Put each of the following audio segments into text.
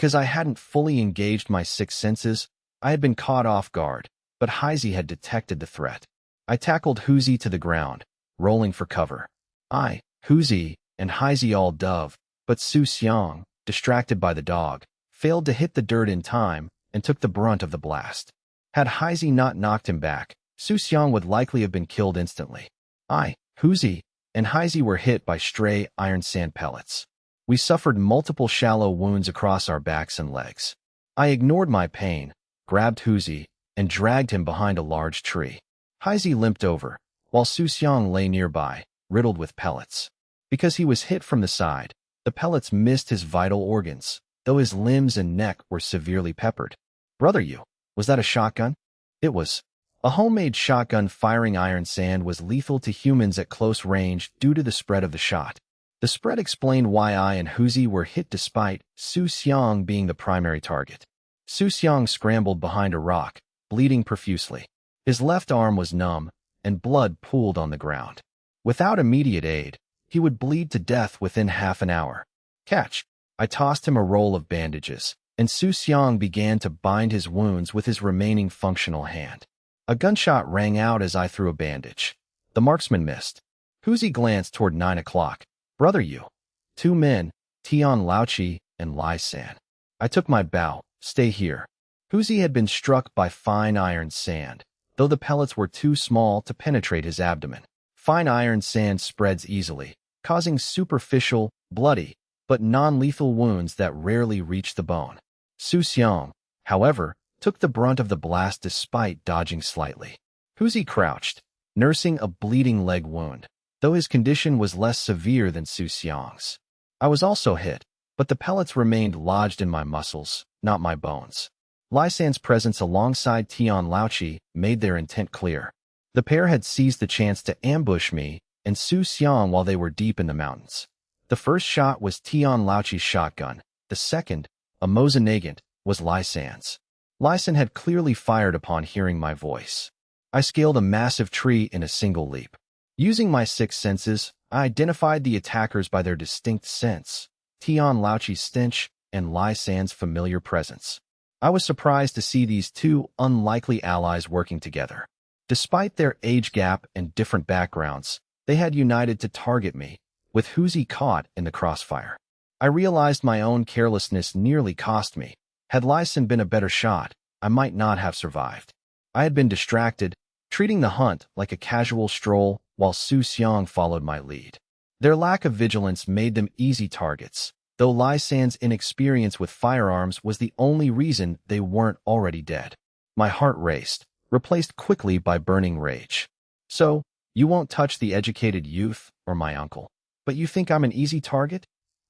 Because I hadn't fully engaged my six senses, I had been caught off guard, but Heisey had detected the threat. I tackled Huzi to the ground, rolling for cover. Huzi, and Heisey all dove, but Su Xiang, distracted by the dog, failed to hit the dirt in time and took the brunt of the blast. Had Heisey not knocked him back, Su Xiang would likely have been killed instantly. Huzi, and Heisey were hit by stray iron sand pellets. We suffered multiple shallow wounds across our backs and legs. I ignored my pain, grabbed Huzi, and dragged him behind a large tree. Heisey limped over, while Su Xiang lay nearby, riddled with pellets. Because he was hit from the side, the pellets missed his vital organs, though his limbs and neck were severely peppered. Brother, was that a shotgun? It was. A homemade shotgun firing iron sand was lethal to humans at close range due to the spread of the shot. The spread explained why I and Huzi were hit despite Su Xiang being the primary target. Su Xiang scrambled behind a rock, bleeding profusely. His left arm was numb, and blood pooled on the ground. Without immediate aid, he would bleed to death within half an hour. Catch! I tossed him a roll of bandages, and Su Xiang began to bind his wounds with his remaining functional hand. A gunshot rang out as I threw a bandage. The marksman missed. Huzi glanced toward 9 o'clock. Brother, 2 men, Tian Laochi and Lai San. I took my bow. Stay here. Huzi had been struck by fine iron sand, though the pellets were too small to penetrate his abdomen. Fine iron sand spreads easily, causing superficial, bloody, but non-lethal wounds that rarely reach the bone. Su Xiang, however, took the brunt of the blast despite dodging slightly. Huzi crouched, nursing a bleeding leg wound, though his condition was less severe than Su Xiang's. I was also hit, but the pellets remained lodged in my muscles, not my bones. Lai San's presence alongside Tian Laochi made their intent clear. The pair had seized the chance to ambush me and Su Xiang while they were deep in the mountains. The first shot was Tian Laochi's shotgun. The second, a Mauser nagant, was Lai San's. Lai San had clearly fired upon hearing my voice. I scaled a massive tree in a single leap. Using my six senses, I identified the attackers by their distinct scents, Tian Laochi's stench and Lai San's familiar presence. I was surprised to see these two unlikely allies working together. Despite their age gap and different backgrounds, they had united to target me, with Huzi caught in the crossfire. I realized my own carelessness nearly cost me. Had Lai San been a better shot, I might not have survived. I had been distracted, treating the hunt like a casual stroll while Su Xiang followed my lead. Their lack of vigilance made them easy targets, though Lai San's inexperience with firearms was the only reason they weren't already dead. My heart raced, replaced quickly by burning rage. So, you won't touch the educated youth or my uncle, but you think I'm an easy target?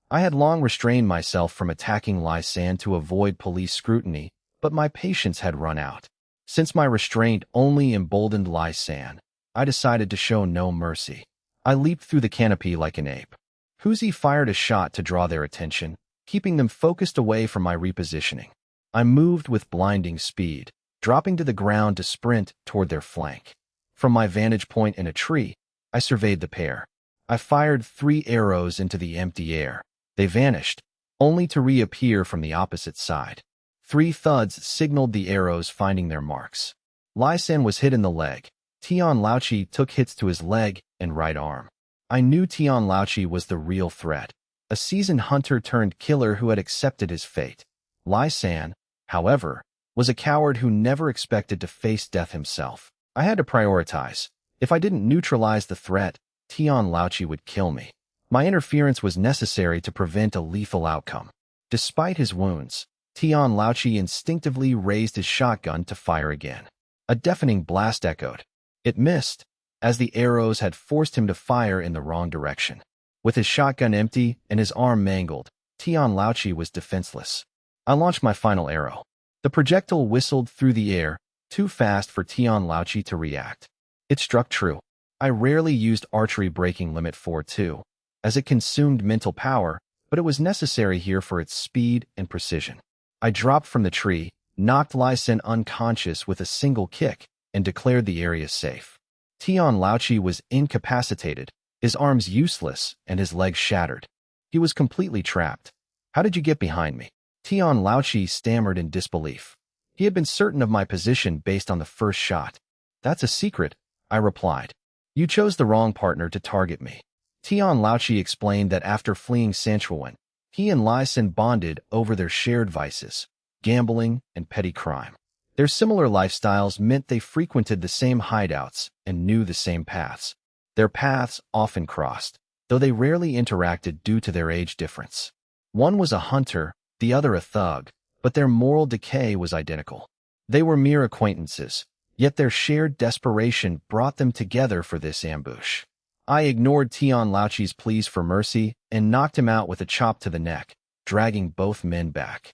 I had long restrained myself from attacking Lai San to avoid police scrutiny, but my patience had run out. Since my restraint only emboldened Lai San, I decided to show no mercy. I leaped through the canopy like an ape. Huzi fired a shot to draw their attention, keeping them focused away from my repositioning. I moved with blinding speed, dropping to the ground to sprint toward their flank. From my vantage point in a tree, I surveyed the pair. I fired 3 arrows into the empty air. They vanished, only to reappear from the opposite side. 3 thuds signaled the arrows finding their marks. Lai San was hit in the leg. Tian Laochi took hits to his leg and right arm. I knew Tian Laochi was the real threat, a seasoned hunter-turned-killer who had accepted his fate. Lai San, however, was a coward who never expected to face death himself. I had to prioritize. If I didn't neutralize the threat, Tian Laochi would kill me. My interference was necessary to prevent a lethal outcome. Despite his wounds, Tian Laochi instinctively raised his shotgun to fire again. A deafening blast echoed. It missed, as the arrows had forced him to fire in the wrong direction. With his shotgun empty and his arm mangled, Tian Laochi was defenseless. I launched my final arrow. The projectile whistled through the air, too fast for Tian Laochi to react. It struck true. I rarely used archery breaking limit 4-2, as it consumed mental power, but it was necessary here for its speed and precision. I dropped from the tree, knocked Lai San unconscious with a single kick, and declared the area safe. Tian Laochi was incapacitated, his arms useless and his legs shattered. He was completely trapped. How did you get behind me? Tian Laoqi stammered in disbelief. He had been certain of my position based on the first shot. That's a secret, I replied. You chose the wrong partner to target me. Tian Laoqi explained that after fleeing Sanshuiwan, he and Lai Sin bonded over their shared vices, gambling and petty crime. Their similar lifestyles meant they frequented the same hideouts and knew the same paths. Their paths often crossed, though they rarely interacted due to their age difference. One was a hunter, the other a thug, but their moral decay was identical. They were mere acquaintances, yet their shared desperation brought them together for this ambush. I ignored Tian Laoqi's pleas for mercy and knocked him out with a chop to the neck, dragging both men back.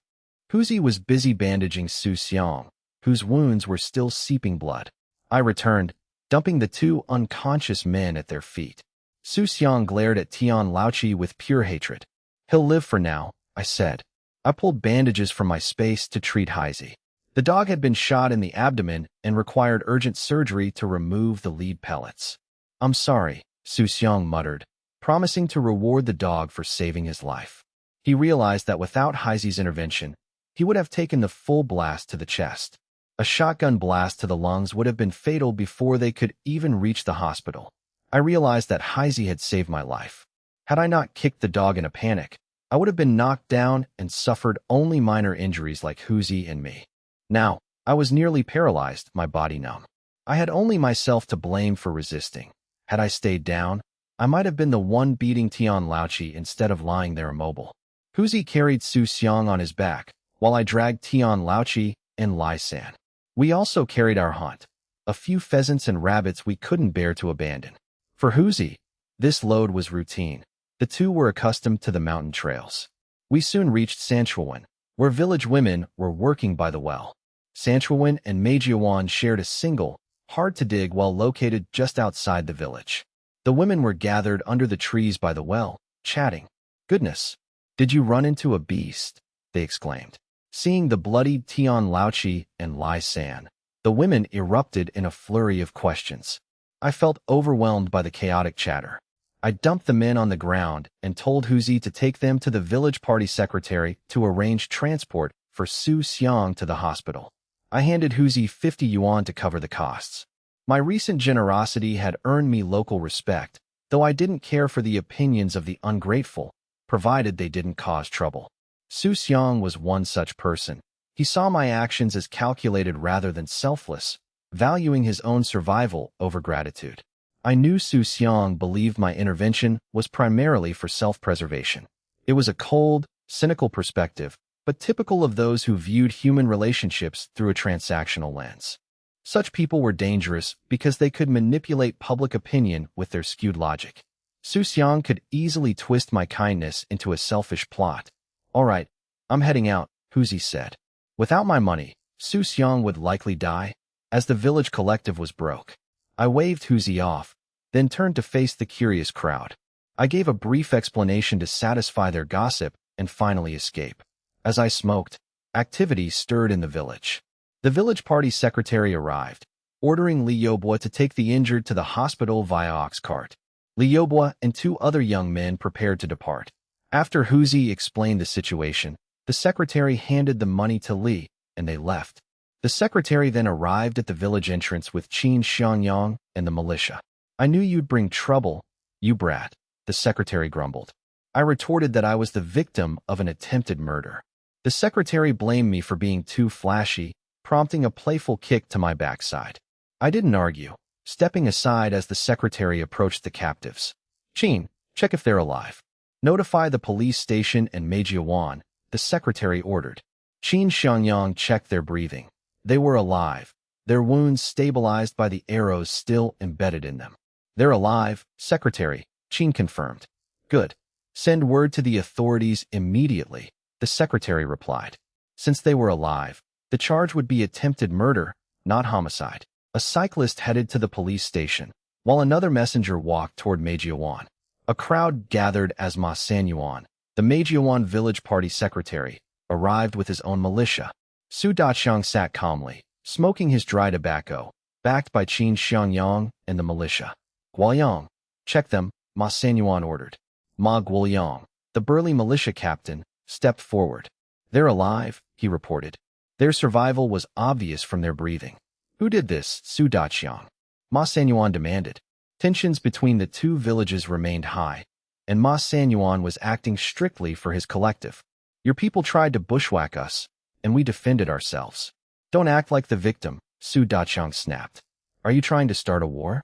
Huzi was busy bandaging Su Xiang, whose wounds were still seeping blood. I returned, dumping the two unconscious men at their feet. Su Xiang glared at Tian Laoqi with pure hatred. He'll live for now, I said. I pulled bandages from my space to treat Heisey. The dog had been shot in the abdomen and required urgent surgery to remove the lead pellets. I'm sorry, Su Xiang muttered, promising to reward the dog for saving his life. He realized that without Heisey's intervention, he would have taken the full blast to the chest. A shotgun blast to the lungs would have been fatal before they could even reach the hospital. I realized that Heisey had saved my life. Had I not kicked the dog in a panic, I would have been knocked down and suffered only minor injuries like Huzi and me. Now, I was nearly paralyzed, my body numb. I had only myself to blame for resisting. Had I stayed down, I might have been the one beating Tian Laoqi instead of lying there immobile. Huzi carried Su Xiang on his back, while I dragged Tian Laoqi and Lai San. We also carried our hunt, a few pheasants and rabbits we couldn't bear to abandon. For Huzi, this load was routine. The two were accustomed to the mountain trails. We soon reached Sanshuiwan, where village women were working by the well. Sanshuiwan and Mauser shared a single, hard-to-dig well located just outside the village. The women were gathered under the trees by the well, chatting. Goodness, did you run into a beast? They exclaimed. Seeing the bloodied Tian Laoqi and Lai San, the women erupted in a flurry of questions. I felt overwhelmed by the chaotic chatter. I dumped the men on the ground and told Huzi to take them to the village party secretary to arrange transport for Su Xiang to the hospital. I handed Huzi 50 yuan to cover the costs. My recent generosity had earned me local respect, though I didn't care for the opinions of the ungrateful, provided they didn't cause trouble. Su Xiang was one such person. He saw my actions as calculated rather than selfless, valuing his own survival over gratitude. I knew Su Xiang believed my intervention was primarily for self-preservation. It was a cold, cynical perspective, but typical of those who viewed human relationships through a transactional lens. Such people were dangerous because they could manipulate public opinion with their skewed logic. Su Xiang could easily twist my kindness into a selfish plot. All right, I'm heading out, Huzi said. Without my money, Su Xiang would likely die, as the village collective was broke. I waved Huzi off, then turned to face the curious crowd. I gave a brief explanation to satisfy their gossip and finally escape. As I smoked, activity stirred in the village. The village party secretary arrived, ordering Liobua to take the injured to the hospital via ox cart. Liobua and two other young men prepared to depart. After Huzi explained the situation, the secretary handed the money to Li, and they left. The secretary then arrived at the village entrance with Qin Xiangyang and the militia. I knew you'd bring trouble, you brat, the secretary grumbled. I retorted that I was the victim of an attempted murder. The secretary blamed me for being too flashy, prompting a playful kick to my backside. I didn't argue, stepping aside as the secretary approached the captives. Qin, check if they're alive. Notify the police station and Mauser, the secretary ordered. Qin Xiangyang checked their breathing. They were alive, their wounds stabilized by the arrows still embedded in them. They're alive, secretary, Qin confirmed. Good. Send word to the authorities immediately, the secretary replied. Since they were alive, the charge would be attempted murder, not homicide. A cyclist headed to the police station, while another messenger walked toward Mauser. A crowd gathered as Sanshuiwan, the Mauser village party secretary, arrived with his own militia. Su Daqiang sat calmly, smoking his dry tobacco, backed by Qin Xiangyang and the militia. Guoyang, check them, Sanshuiwan ordered. Ma Guoyang, the burly militia captain, stepped forward. They're alive, he reported. Their survival was obvious from their breathing. Who did this, Su Daqiang? Ma Sanyuan demanded. Tensions between the two villages remained high, and Ma Sanyuan was acting strictly for his collective. Your people tried to bushwhack us, and we defended ourselves. Don't act like the victim, Su Daqiang snapped. Are you trying to start a war?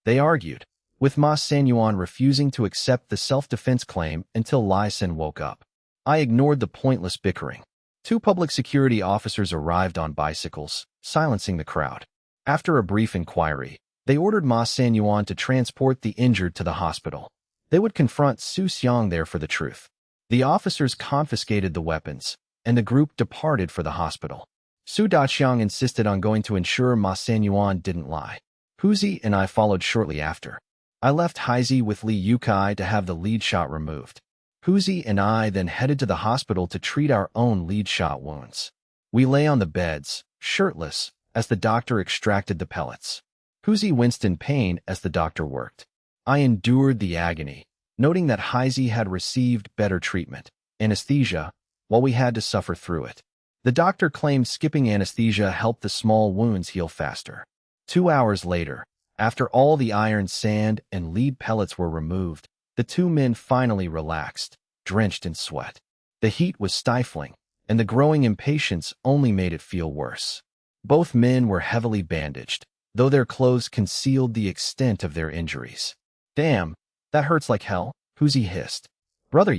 They argued, with Ma Sanyuan refusing to accept the self-defense claim until Lai Sen woke up. I ignored the pointless bickering. Two public security officers arrived on bicycles, silencing the crowd. After a brief inquiry, they ordered Ma Sanyuan to transport the injured to the hospital. They would confront Su Xiang there for the truth. The officers confiscated the weapons, and the group departed for the hospital. Su Daqiang insisted on going to ensure Ma Sanyuan didn't lie. Huzi and I followed shortly after. I left Haizi with Li Yukai to have the lead shot removed. Huzi and I then headed to the hospital to treat our own lead shot wounds. We lay on the beds, shirtless, as the doctor extracted the pellets. Huzi winced in pain as the doctor worked. I endured the agony, noting that Haizi had received better treatment, anesthesia, while we had to suffer through it. The doctor claimed skipping anesthesia helped the small wounds heal faster. 2 hours later, after all the iron sand and lead pellets were removed, the two men finally relaxed, drenched in sweat. The heat was stifling, and the growing impatience only made it feel worse. Both men were heavily bandaged, though their clothes concealed the extent of their injuries. Damn, that hurts like hell, Huzi hissed. Brother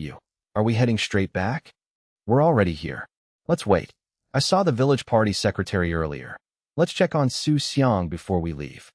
are we heading straight back? We're already here. Let's wait. I saw the village party secretary earlier. Let's check on Su Xiang before we leave.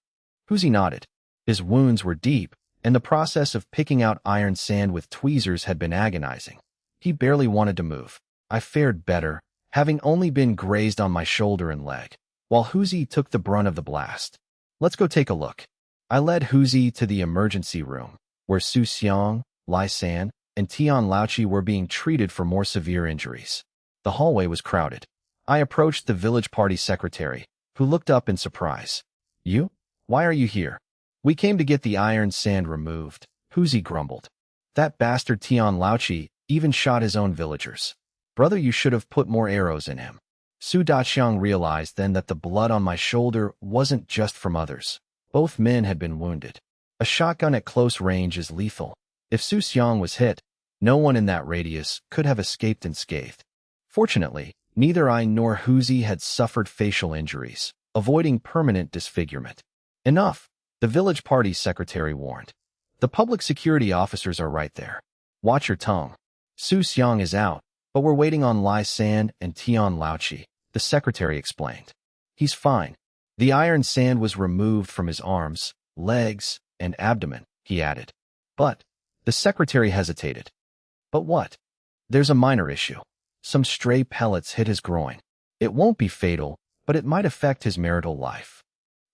Huzi nodded. His wounds were deep, and the process of picking out iron sand with tweezers had been agonizing. He barely wanted to move. I fared better, having only been grazed on my shoulder and leg, while Huzi took the brunt of the blast. Let's go take a look. I led Huzi to the emergency room, where Su Xiang, Lai San, and Tian Laoqi were being treated for more severe injuries. The hallway was crowded. I approached the village party secretary, who looked up in surprise. You? Why are you here? We came to get the iron sand removed, Huzi grumbled. That bastard Tian Laoqi even shot his own villagers. Brother, you should have put more arrows in him. Su Daqiang realized then that the blood on my shoulder wasn't just from others. Both men had been wounded. A shotgun at close range is lethal. If Su Xiang was hit, no one in that radius could have escaped unscathed. Fortunately, neither I nor Huzi had suffered facial injuries, avoiding permanent disfigurement. Enough, the village party secretary warned. The public security officers are right there. Watch your tongue. Su Xiang is out, but we're waiting on Lai San and Tian Laoqi, the secretary explained. He's fine. The iron sand was removed from his arms, legs, and abdomen, he added. But, the secretary hesitated. But what? There's a minor issue. Some stray pellets hit his groin. It won't be fatal, but it might affect his marital life.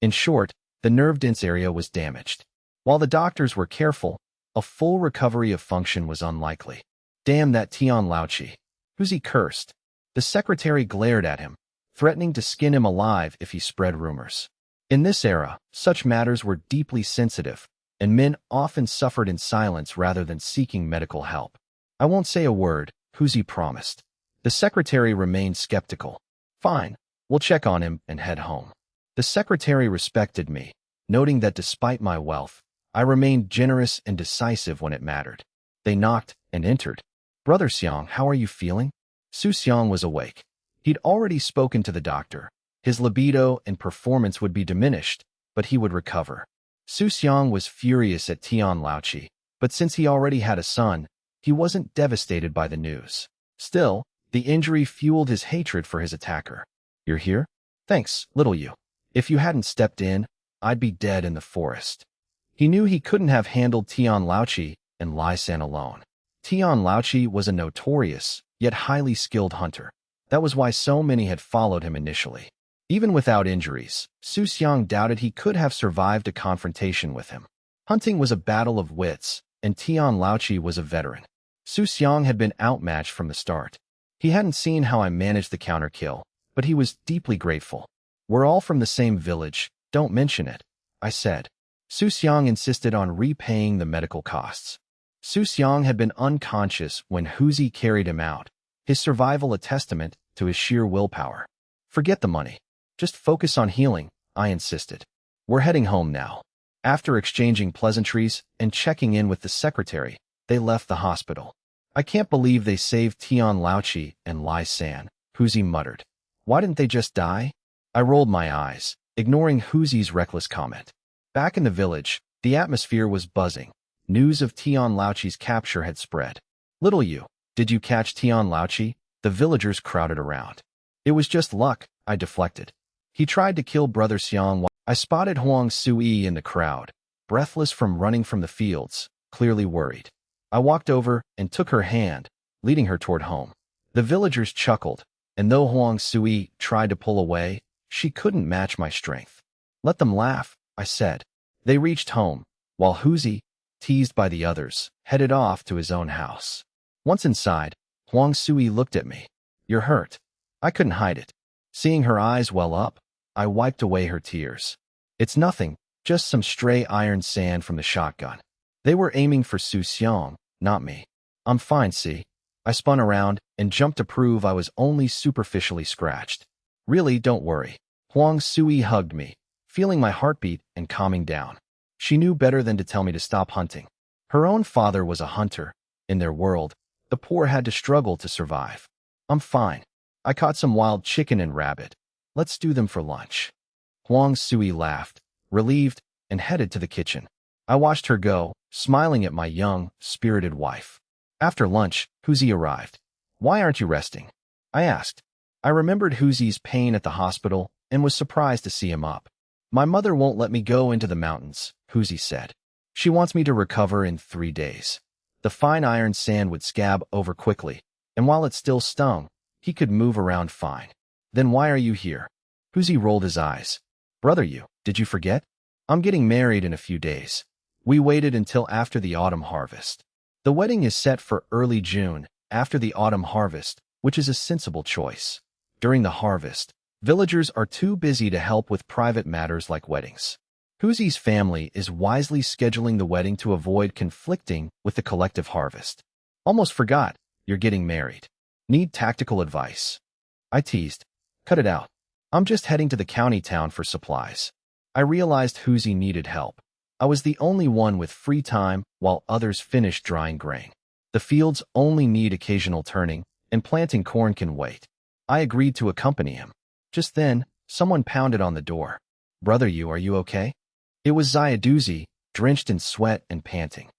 In short, the nerve-dense area was damaged. While the doctors were careful, a full recovery of function was unlikely. Damn that Tian Laoqi. Huzi cursed. The secretary glared at him, threatening to skin him alive if he spread rumors. In this era, such matters were deeply sensitive, and men often suffered in silence rather than seeking medical help. I won't say a word, Huzi promised. The secretary remained skeptical. Fine, we'll check on him and head home. The secretary respected me, noting that despite my wealth, I remained generous and decisive when it mattered. They knocked and entered. Brother Xiang, how are you feeling? Su Xiang was awake. He'd already spoken to the doctor. His libido and performance would be diminished, but he would recover. Su Xiang was furious at Tian Laoqi, but since he already had a son, he wasn't devastated by the news. Still, the injury fueled his hatred for his attacker. You're here? Thanks, little you. If you hadn't stepped in, I'd be dead in the forest. He knew he couldn't have handled Tian Laoqi and Lai San alone. Tian Laoqi was a notorious, yet highly skilled hunter. That was why so many had followed him initially. Even without injuries, Su Xiang doubted he could have survived a confrontation with him. Hunting was a battle of wits, and Tian Laoqi was a veteran. Su Xiang had been outmatched from the start. He hadn't seen how I managed the counter-kill, but he was deeply grateful. We're all from the same village, don't mention it, I said. Su Xiang insisted on repaying the medical costs. Su Xiang had been unconscious when Huzi carried him out. his survival a testament to his sheer willpower. Forget the money. Just focus on healing, I insisted. We're heading home now. After exchanging pleasantries and checking in with the secretary, they left the hospital. I can't believe they saved Tian Laochi and Lai San, Huzi muttered. Why didn't they just die? I rolled my eyes, ignoring Huzi's reckless comment. Back in the village, the atmosphere was buzzing. News of Tian Laochi's capture had spread. Little you, did you catch Tian Laochi? The villagers crowded around. It was just luck, I deflected. He tried to kill Brother Xiang. I spotted Huang Sui in the crowd, breathless from running from the fields, clearly worried. I walked over and took her hand, leading her toward home. The villagers chuckled, and though Huang Sui tried to pull away, she couldn't match my strength. Let them laugh, I said. They reached home, while Huzi, teased by the others, headed off to his own house. Once inside, Huang Sui looked at me. You're hurt. I couldn't hide it. Seeing her eyes well up, I wiped away her tears. It's nothing, just some stray iron sand from the shotgun. They were aiming for Su Xiang, not me. I'm fine, see? I spun around and jumped to prove I was only superficially scratched. Really, don't worry. Huang Sui hugged me, feeling my heartbeat and calming down. She knew better than to tell me to stop hunting. Her own father was a hunter. In their world, the poor had to struggle to survive. I'm fine. I caught some wild chicken and rabbit. Let's do them for lunch. Huang Sui laughed, relieved, and headed to the kitchen. I watched her go, smiling at my young, spirited wife. After lunch, Huzi arrived. Why aren't you resting? I asked. I remembered Huzi's pain at the hospital and was surprised to see him up. My mother won't let me go into the mountains, Huzi said. She wants me to recover in 3 days. The fine iron sand would scab over quickly, and while it still stung, he could move around fine. Then why are you here? Huzi rolled his eyes. Brother you, did you forget? I'm getting married in a few days. We waited until after the autumn harvest. The wedding is set for early June, after the autumn harvest, which is a sensible choice. During the harvest, villagers are too busy to help with private matters like weddings. Huzi's family is wisely scheduling the wedding to avoid conflicting with the collective harvest. Almost forgot, you're getting married. Need tactical advice. I teased. Cut it out. I'm just heading to the county town for supplies. I realized Huzi needed help. I was the only one with free time while others finished drying grain. The fields only need occasional turning, and planting corn can wait. I agreed to accompany him. Just then, someone pounded on the door. Brother you, are you okay? It was Ziaduzi, drenched in sweat and panting.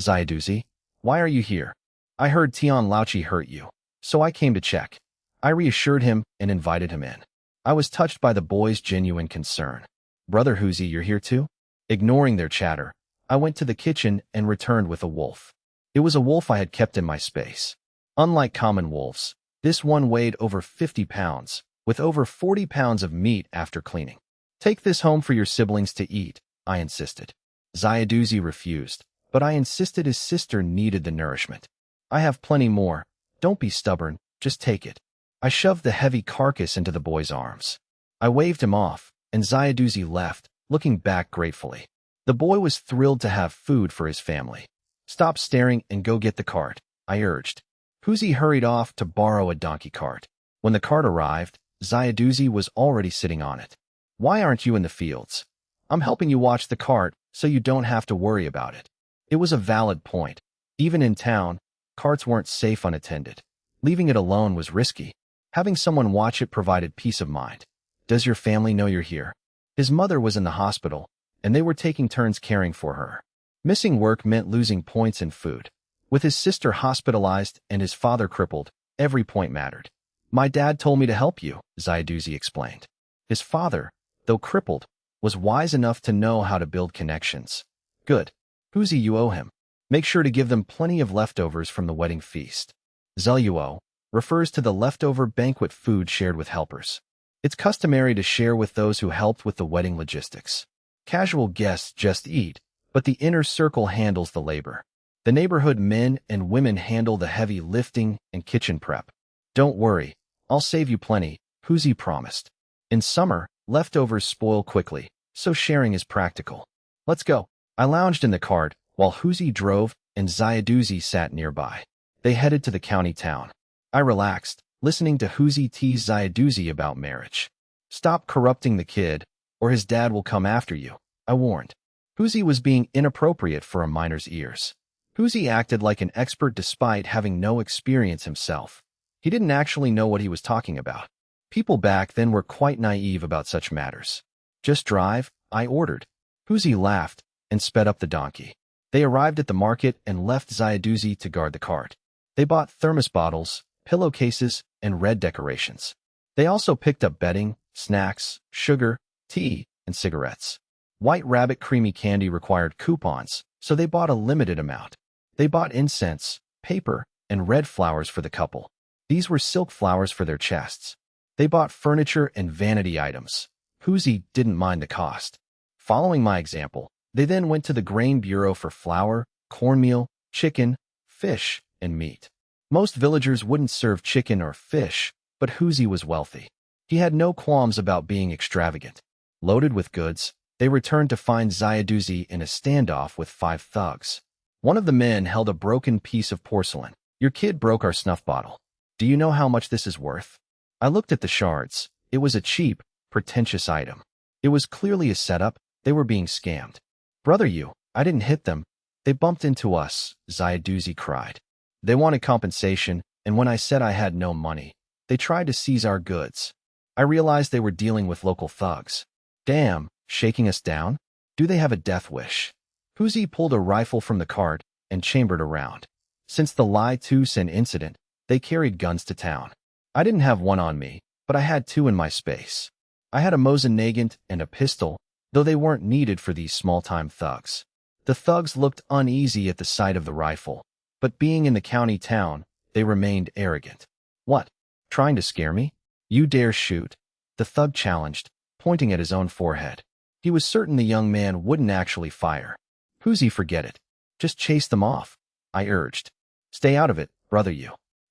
Ziaduzi, why are you here? I heard Tian Laochi hurt you, so I came to check. I reassured him and invited him in. I was touched by the boy's genuine concern. Brother Huzi, you're here too? Ignoring their chatter, I went to the kitchen and returned with a wolf. It was a wolf I had kept in my space. Unlike common wolves, this one weighed over 50 pounds, with over 40 pounds of meat after cleaning. Take this home for your siblings to eat, I insisted. Ziaduzi refused, but I insisted his sister needed the nourishment. I have plenty more. Don't be stubborn, just take it. I shoved the heavy carcass into the boy's arms. I waved him off, and Ziaduzi left, looking back gratefully. The boy was thrilled to have food for his family. Stop staring and go get the cart, I urged. Huzi hurried off to borrow a donkey cart. When the cart arrived, Ziaduzi was already sitting on it. Why aren't you in the fields? I'm helping you watch the cart so you don't have to worry about it. It was a valid point. Even in town, carts weren't safe unattended. Leaving it alone was risky. Having someone watch it provided peace of mind. Does your family know you're here? His mother was in the hospital, and they were taking turns caring for her. Missing work meant losing points in food. With his sister hospitalized and his father crippled, every point mattered. My dad told me to help you, Ziaduzi explained. His father, though crippled, was wise enough to know how to build connections. Good. Huzi, you owe him. Make sure to give them plenty of leftovers from the wedding feast. Zeluo refers to the leftover banquet food shared with helpers. It's customary to share with those who helped with the wedding logistics. Casual guests just eat, but the inner circle handles the labor. The neighborhood men and women handle the heavy lifting and kitchen prep. Don't worry, I'll save you plenty, Huzi promised. In summer, leftovers spoil quickly, so sharing is practical. Let's go. I lounged in the cart, while Huzi drove and Ziaduzi sat nearby. They headed to the county town. I relaxed, listening to Huzi tease Ziaduzi about marriage. Stop corrupting the kid, or his dad will come after you, I warned. Huzi was being inappropriate for a minor's ears. Huzi acted like an expert despite having no experience himself. He didn't actually know what he was talking about. People back then were quite naive about such matters. Just drive, I ordered. Huzi laughed and sped up the donkey. They arrived at the market and left Ziaduzi to guard the cart. They bought thermos bottles, pillowcases, and red decorations. They also picked up bedding, snacks, sugar, tea, and cigarettes. White Rabbit creamy candy required coupons, so they bought a limited amount. They bought incense, paper, and red flowers for the couple. These were silk flowers for their chests. They bought furniture and vanity items. Huzi didn't mind the cost. Following my example, they then went to the grain bureau for flour, cornmeal, chicken, fish, and meat. Most villagers wouldn't serve chicken or fish, but Huzi was wealthy. He had no qualms about being extravagant. Loaded with goods, they returned to find Ziaduzi in a standoff with 5 thugs. One of the men held a broken piece of porcelain. Your kid broke our snuff bottle. Do you know how much this is worth? I looked at the shards. It was a cheap, pretentious item. It was clearly a setup. They were being scammed. Brother, I didn't hit them. They bumped into us, Ziaduzi cried. They wanted compensation, and when I said I had no money, they tried to seize our goods. I realized they were dealing with local thugs. Damn, shaking us down? Do they have a death wish? Huzi pulled a rifle from the cart and chambered a round. Since the Lai Tu Sen incident, they carried guns to town. I didn't have one on me, but I had 2 in my space. I had a Mauser Nagant and a pistol, though they weren't needed for these small-time thugs. The thugs looked uneasy at the sight of the rifle, but being in the county town, they remained arrogant. What? Trying to scare me? You dare shoot? The thug challenged, pointing at his own forehead. He was certain the young man wouldn't actually fire. Huzi, forget it. Just chase them off, I urged. Stay out of it, brother.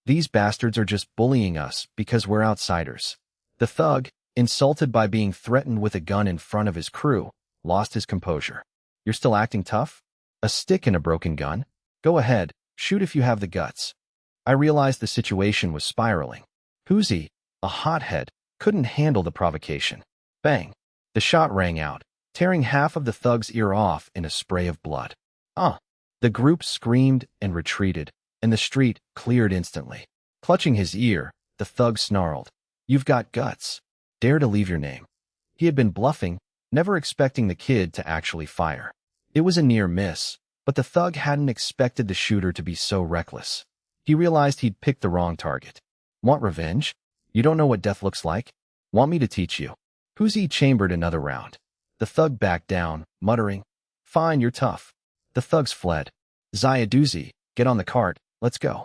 These bastards are just bullying us because we're outsiders. The thug, insulted by being threatened with a gun in front of his crew, lost his composure. You're still acting tough? A stick and a broken gun? Go ahead, shoot if you have the guts. I realized the situation was spiraling. Huzi, a hothead, couldn't handle the provocation. Bang! The shot rang out, tearing half of the thug's ear off in a spray of blood. The group screamed and retreated, and the street cleared instantly. Clutching his ear, the thug snarled, You've got guts. Dare to leave your name. He had been bluffing, never expecting the kid to actually fire. It was a near miss, but the thug hadn't expected the shooter to be so reckless. He realized he'd picked the wrong target. Want revenge? You don't know what death looks like? Want me to teach you? Huzi chambered another round. The thug backed down, muttering, Fine, you're tough. The thugs fled. Ziaduzi, get on the cart, let's go.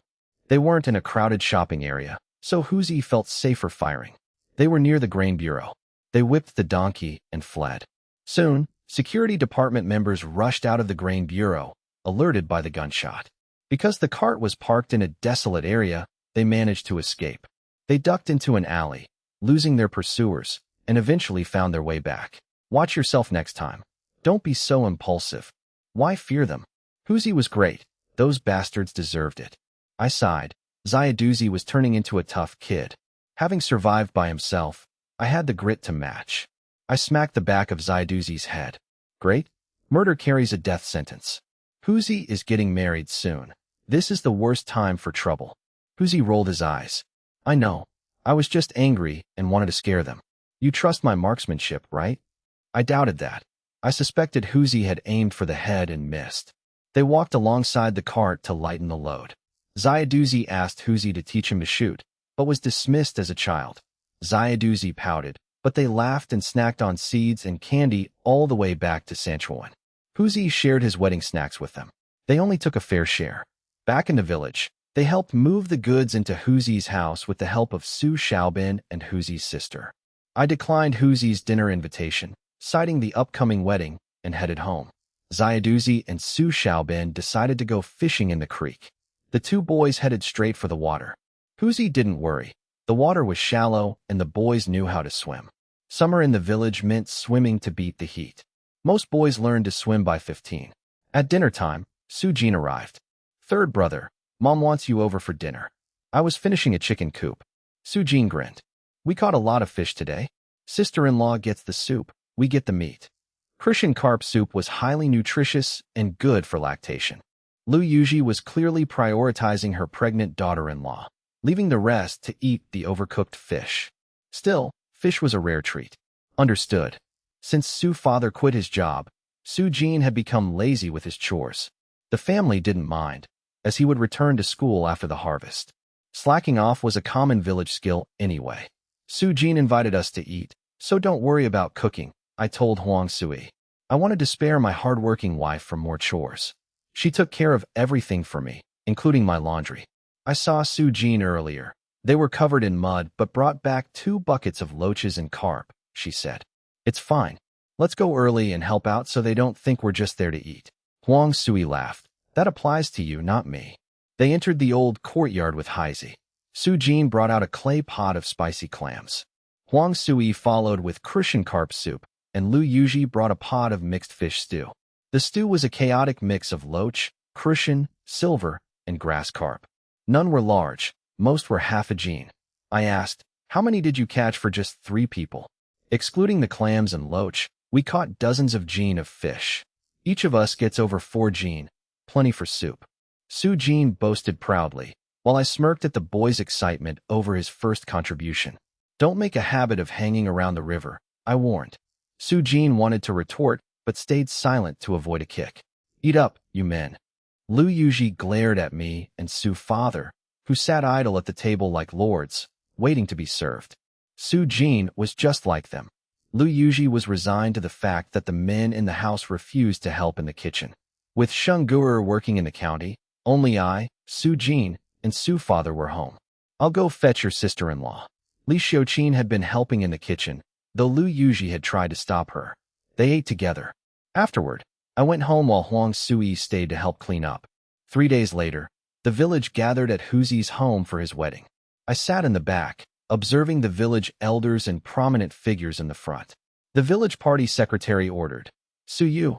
They weren't in a crowded shopping area, so Huzi felt safer firing. They were near the grain bureau. They whipped the donkey and fled. Soon, security department members rushed out of the grain bureau, alerted by the gunshot. Because the cart was parked in a desolate area, they managed to escape. They ducked into an alley, losing their pursuers, and eventually found their way back. Watch yourself next time. Don't be so impulsive. Why fear them? Huzi was great. Those bastards deserved it. I sighed. Ziaduzi was turning into a tough kid. Having survived by himself, I had the grit to match. I smacked the back of Ziaduzi's head. Great. Murder carries a death sentence. Huzi is getting married soon. This is the worst time for trouble. Huzi rolled his eyes. I know. I was just angry and wanted to scare them. You trust my marksmanship, right? I doubted that. I suspected Huzi had aimed for the head and missed. They walked alongside the cart to lighten the load. Ziaduzi asked Huzi to teach him to shoot, but was dismissed as a child. Ziaduzi pouted, but they laughed and snacked on seeds and candy all the way back to Sanshuiwan. Huzi shared his wedding snacks with them. They only took a fair share. Back in the village, they helped move the goods into Huzi's house with the help of Su Xiaobin and Huzi's sister. I declined Huzi's dinner invitation, citing the upcoming wedding, and headed home. Ziaduzi and Su Xiaobin decided to go fishing in the creek. The 2 boys headed straight for the water. Huzi didn't worry. The water was shallow, and the boys knew how to swim. Summer in the village meant swimming to beat the heat. Most boys learned to swim by 15. At dinner time, Su Jin arrived. Third brother, Mom wants you over for dinner. I was finishing a chicken coop. Su Jin grinned. We caught a lot of fish today. Sister-in-law gets the soup, we get the meat. Christian carp soup was highly nutritious and good for lactation. Lu Yuji was clearly prioritizing her pregnant daughter-in-law, leaving the rest to eat the overcooked fish. Still, fish was a rare treat. Understood. Since Su's father quit his job, Su Jin had become lazy with his chores. The family didn't mind, as he would return to school after the harvest. Slacking off was a common village skill anyway. Su Jin invited us to eat, so don't worry about cooking, I told Huang Sui. I wanted to spare my hard-working wife from more chores. She took care of everything for me, including my laundry. I saw Su Jin earlier. They were covered in mud but brought back 2 buckets of loaches and carp, she said. It's fine. Let's go early and help out so they don't think we're just there to eat. Huang Sui laughed. That applies to you, not me. They entered the old courtyard with Haizi. Su Jin brought out a clay pot of spicy clams. Huang Sui followed with Christian carp soup, and Lu Yuji brought a pot of mixed fish stew. The stew was a chaotic mix of loach, Christian, silver, and grass carp. None were large, most were half a jin. I asked, how many did you catch for just 3 people? Excluding the clams and loach, we caught dozens of jin of fish. Each of us gets over 4 jin, plenty for soup. Su Jin boasted proudly, while I smirked at the boy's excitement over his first contribution. Don't make a habit of hanging around the river, I warned. Su Jin wanted to retort, but stayed silent to avoid a kick. Eat up, you men. Lu Yuji glared at me and Su's father, who sat idle at the table like lords, waiting to be served. Su Jin was just like them. Lu Yuji was resigned to the fact that the men in the house refused to help in the kitchen. With Sheng Guer working in the county, only I, Su Jin, and Su's father were home. I'll go fetch your sister-in-law. Li Xiuqin had been helping in the kitchen, though Lu Yuji had tried to stop her. They ate together. Afterward, I went home while Huang Sui stayed to help clean up. 3 days later, the village gathered at Huzi's home for his wedding. I sat in the back, observing the village elders and prominent figures in the front. The village party secretary ordered, Su Yu,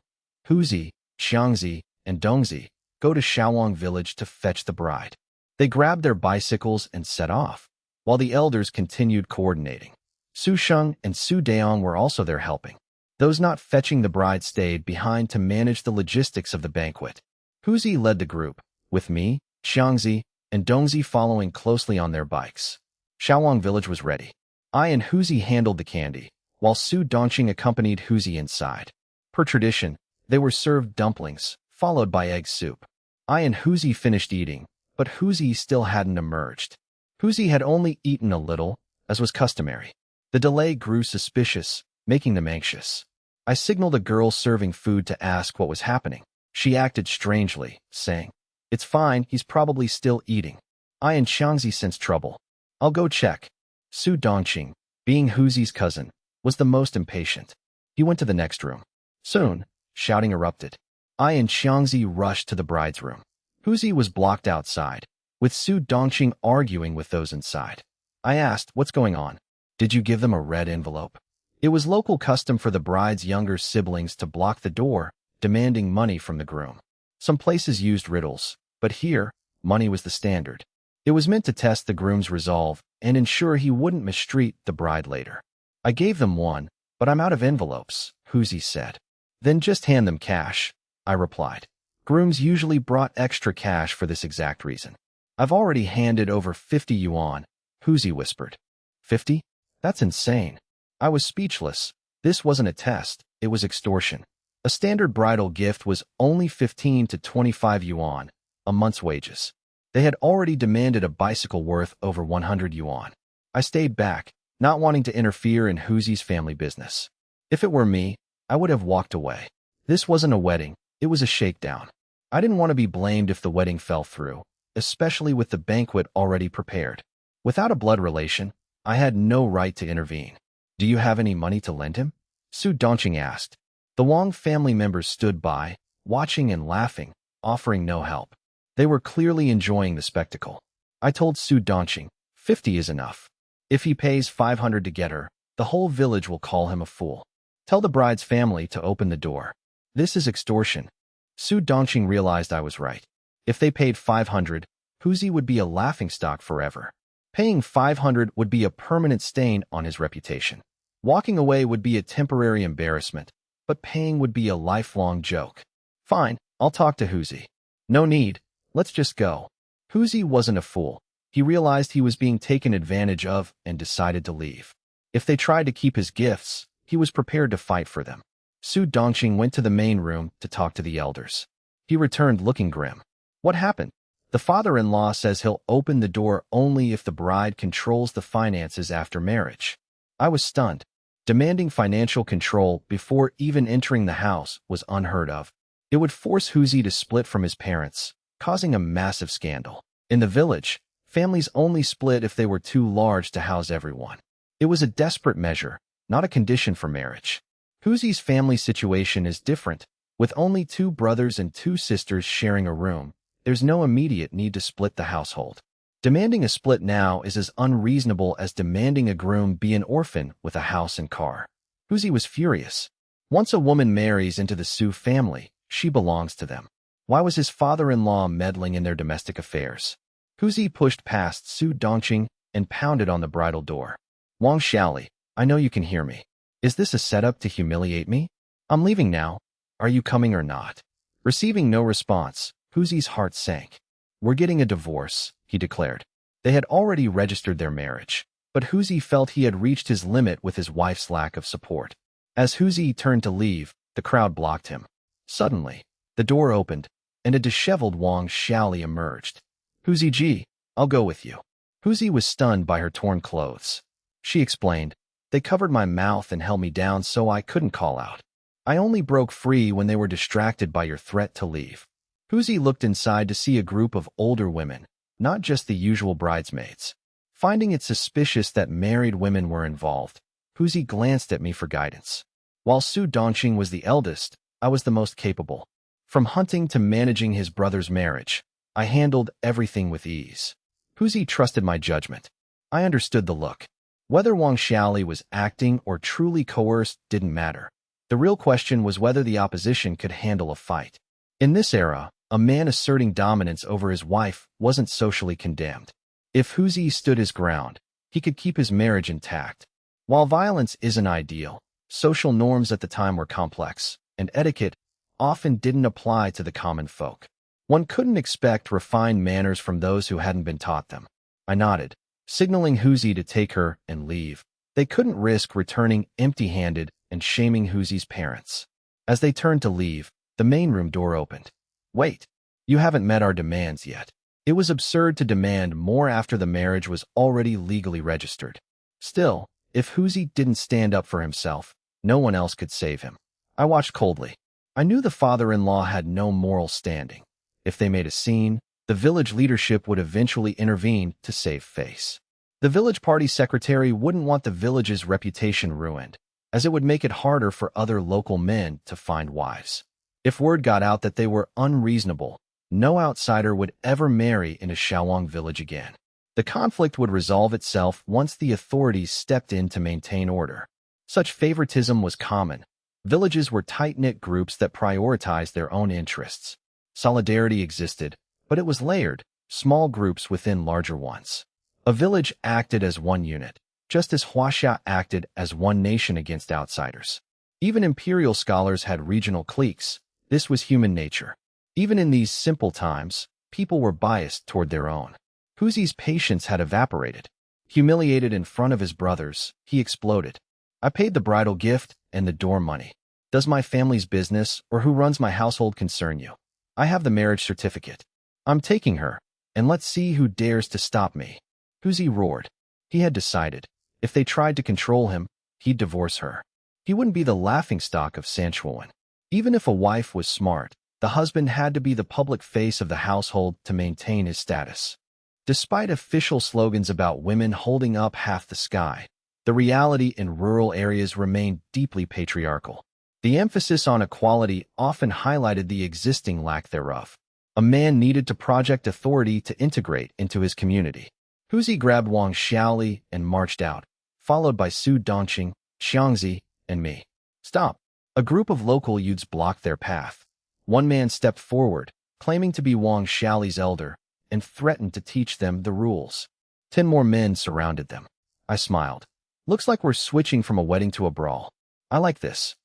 Huzi, Xiangzi, and Dongzi, go to Sanshuiwan Village to fetch the bride. They grabbed their bicycles and set off, while the elders continued coordinating. Su Sheng and Su Daong were also there helping. Those not fetching the bride stayed behind to manage the logistics of the banquet. Huzi led the group, with me, Xiangzi, and Dongzi following closely on their bikes. Sanshuiwan Village was ready. I and Huzi handled the candy, while Su Dongqing accompanied Huzi inside. Per tradition, they were served dumplings, followed by egg soup. I and Huzi finished eating, but Huzi still hadn't emerged. Huzi had only eaten a little, as was customary. The delay grew suspicious, making them anxious. I signaled a girl serving food to ask what was happening. She acted strangely, saying, It's fine, he's probably still eating. I and Xiangzi sensed trouble. I'll go check. Su Dongqing, being Huzi's cousin, was the most impatient. He went to the next room. Soon, shouting erupted. I and Xiangzi rushed to the bride's room. Huzi was blocked outside, with Su Dongqing arguing with those inside. I asked, what's going on? Did you give them a red envelope? It was local custom for the bride's younger siblings to block the door, demanding money from the groom. Some places used riddles, but here, money was the standard. It was meant to test the groom's resolve and ensure he wouldn't mistreat the bride later. I gave them one, but I'm out of envelopes, Huzi said. Then just hand them cash, I replied. Grooms usually brought extra cash for this exact reason. I've already handed over 50 yuan, Huzi whispered. 50? That's insane. I was speechless. This wasn't a test, it was extortion. A standard bridal gift was only 15 to 25 yuan, a month's wages. They had already demanded a bicycle worth over 100 yuan. I stayed back, not wanting to interfere in Huzi's family business. If it were me, I would have walked away. This wasn't a wedding, it was a shakedown. I didn't want to be blamed if the wedding fell through, especially with the banquet already prepared. Without a blood relation, I had no right to intervene. Do you have any money to lend him? Su Dongqing asked. The Wang family members stood by, watching and laughing, offering no help. They were clearly enjoying the spectacle. I told Su Dongqing, 50 is enough. If he pays 500 to get her, the whole village will call him a fool. Tell the bride's family to open the door. This is extortion. Su Dongqing realized I was right. If they paid 500, Huzi would be a laughingstock forever. Paying 500 would be a permanent stain on his reputation. Walking away would be a temporary embarrassment, but paying would be a lifelong joke. Fine, I'll talk to Huzi. No need, let's just go. Huzi wasn't a fool. He realized he was being taken advantage of and decided to leave. If they tried to keep his gifts, he was prepared to fight for them. Su Dongqing went to the main room to talk to the elders. He returned looking grim. What happened? The father-in-law says he'll open the door only if the bride controls the finances after marriage. I was stunned. Demanding financial control before even entering the house was unheard of. It would force Huzi to split from his parents, causing a massive scandal. In the village, families only split if they were too large to house everyone. It was a desperate measure, not a condition for marriage. Huzi's family situation is different. With only 2 brothers and 2 sisters sharing a room, there's no immediate need to split the household. Demanding a split now is as unreasonable as demanding a groom be an orphan with a house and car. Huzi was furious. Once a woman marries into the Su family, she belongs to them. Why was his father-in-law meddling in their domestic affairs? Huzi pushed past Su Dongqing and pounded on the bridal door. Wang Xiaoli, I know you can hear me. Is this a setup to humiliate me? I'm leaving now. Are you coming or not? Receiving no response, Huzi's heart sank. We're getting a divorce, he declared. They had already registered their marriage, but Huzi felt he had reached his limit with his wife's lack of support. As Huzi turned to leave, the crowd blocked him. Suddenly, the door opened, and a disheveled Wang Xiaoli emerged. Huzi ji, I'll go with you. Huzi was stunned by her torn clothes. She explained, they covered my mouth and held me down so I couldn't call out. I only broke free when they were distracted by your threat to leave. Huzi looked inside to see a group of older women, not just the usual bridesmaids. Finding it suspicious that married women were involved, Huzi glanced at me for guidance. While Su Dongqing was the eldest, I was the most capable. From hunting to managing his brother's marriage, I handled everything with ease. Huzi trusted my judgment. I understood the look. Whether Wang Xiaoli was acting or truly coerced didn't matter. The real question was whether the opposition could handle a fight. In this era, a man asserting dominance over his wife wasn't socially condemned. If Huzi stood his ground, he could keep his marriage intact. While violence isn't ideal, social norms at the time were complex, and etiquette often didn't apply to the common folk. One couldn't expect refined manners from those who hadn't been taught them. I nodded, signaling Huzi to take her and leave. They couldn't risk returning empty-handed and shaming Huzi's parents. As they turned to leave, the main room door opened. Wait, you haven't met our demands yet. It was absurd to demand more after the marriage was already legally registered. Still, if Huzi didn't stand up for himself, no one else could save him. I watched coldly. I knew the father-in-law had no moral standing. If they made a scene, the village leadership would eventually intervene to save face. The village party secretary wouldn't want the village's reputation ruined, as it would make it harder for other local men to find wives. If word got out that they were unreasonable, no outsider would ever marry in a Sanshuiwan Village again. The conflict would resolve itself once the authorities stepped in to maintain order. Such favoritism was common. Villages were tight-knit groups that prioritized their own interests. Solidarity existed, but it was layered, small groups within larger ones. A village acted as one unit, just as Huaxia acted as one nation against outsiders. Even imperial scholars had regional cliques. This was human nature. Even in these simple times, people were biased toward their own. Huzi's patience had evaporated. Humiliated in front of his brothers, he exploded. I paid the bridal gift and the door money. Does my family's business or who runs my household concern you? I have the marriage certificate. I'm taking her, and let's see who dares to stop me. Huzi roared. He had decided. If they tried to control him, he'd divorce her. He wouldn't be the laughingstock of Sanshuiwan. Even if a wife was smart, the husband had to be the public face of the household to maintain his status. Despite official slogans about women holding up half the sky, the reality in rural areas remained deeply patriarchal. The emphasis on equality often highlighted the existing lack thereof. A man needed to project authority to integrate into his community. Huzi grabbed Wang Xiaoli and marched out, followed by Su Dongqing, Xiangzi, and me. Stop! A group of local youths blocked their path. One man stepped forward, claiming to be Wang Xiaoli's elder, and threatened to teach them the rules. 10 more men surrounded them. I smiled. Looks like we're switching from a wedding to a brawl. I like this.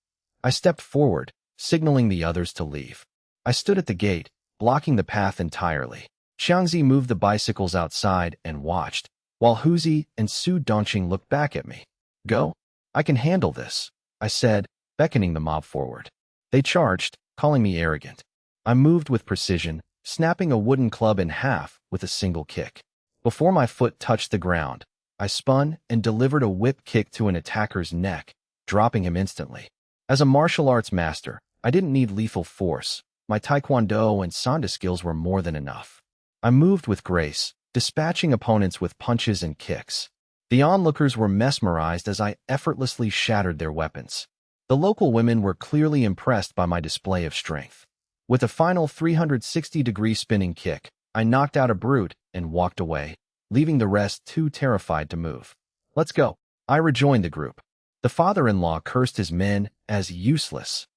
I stepped forward, signaling the others to leave. I stood at the gate, blocking the path entirely. Xiangzi moved the bicycles outside and watched, while Huzi and Su Dongqing looked back at me. Go. I can handle this, I said, beckoning the mob forward. They charged, calling me arrogant. I moved with precision, snapping a wooden club in half with a single kick. Before my foot touched the ground, I spun and delivered a whip kick to an attacker's neck, dropping him instantly. As a martial arts master, I didn't need lethal force. My taekwondo and sanda skills were more than enough. I moved with grace, dispatching opponents with punches and kicks. The onlookers were mesmerized as I effortlessly shattered their weapons. The local women were clearly impressed by my display of strength. With a final 360-degree spinning kick, I knocked out a brute and walked away, leaving the rest too terrified to move. Let's go. I rejoined the group. The father-in-law cursed his men as useless.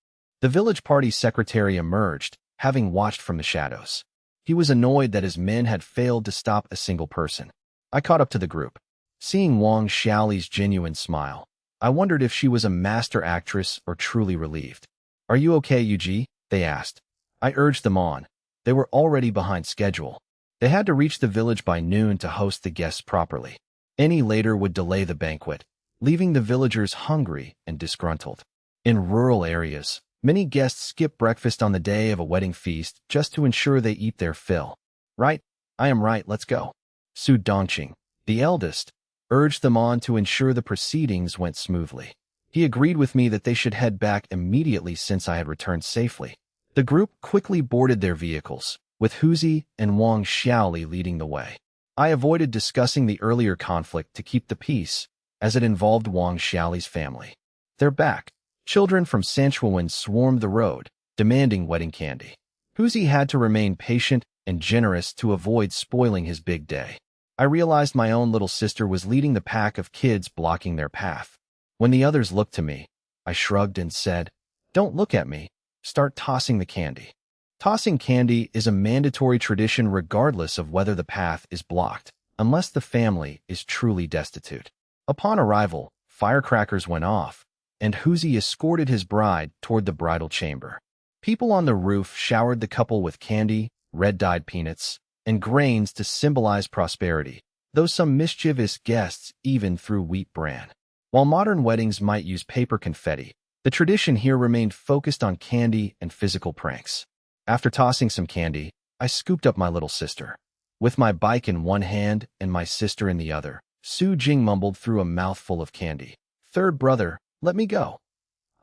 The village party secretary emerged, having watched from the shadows. He was annoyed that his men had failed to stop a single person. I caught up to the group. Seeing Wang Xiaoli's genuine smile, I wondered if she was a master actress or truly relieved. Are you okay, Yuji? They asked. I urged them on. They were already behind schedule. They had to reach the village by noon to host the guests properly. Any later would delay the banquet, leaving the villagers hungry and disgruntled. In rural areas, many guests skip breakfast on the day of a wedding feast just to ensure they eat their fill. Right? I am right, let's go. Su Dongqing, the eldest, urged them on to ensure the proceedings went smoothly. He agreed with me that they should head back immediately since I had returned safely. The group quickly boarded their vehicles, with Huzi and Wang Xiaoli leading the way. I avoided discussing the earlier conflict to keep the peace, as it involved Wang Xiaoli's family. They're back. Children from Sanshuiwan swarmed the road, demanding wedding candy. Huzi had to remain patient and generous to avoid spoiling his big day. I realized my own little sister was leading the pack of kids blocking their path. When the others looked to me, I shrugged and said, "Don't look at me. Start tossing the candy." Tossing candy is a mandatory tradition regardless of whether the path is blocked, unless the family is truly destitute. Upon arrival, firecrackers went off, and Huzi escorted his bride toward the bridal chamber. People on the roof showered the couple with candy, red-dyed peanuts, and grains to symbolize prosperity, though some mischievous guests even threw wheat bran. While modern weddings might use paper confetti, the tradition here remained focused on candy and physical pranks. After tossing some candy, I scooped up my little sister. With my bike in one hand and my sister in the other, Su Jing mumbled through a mouthful of candy. "Third brother, let me go."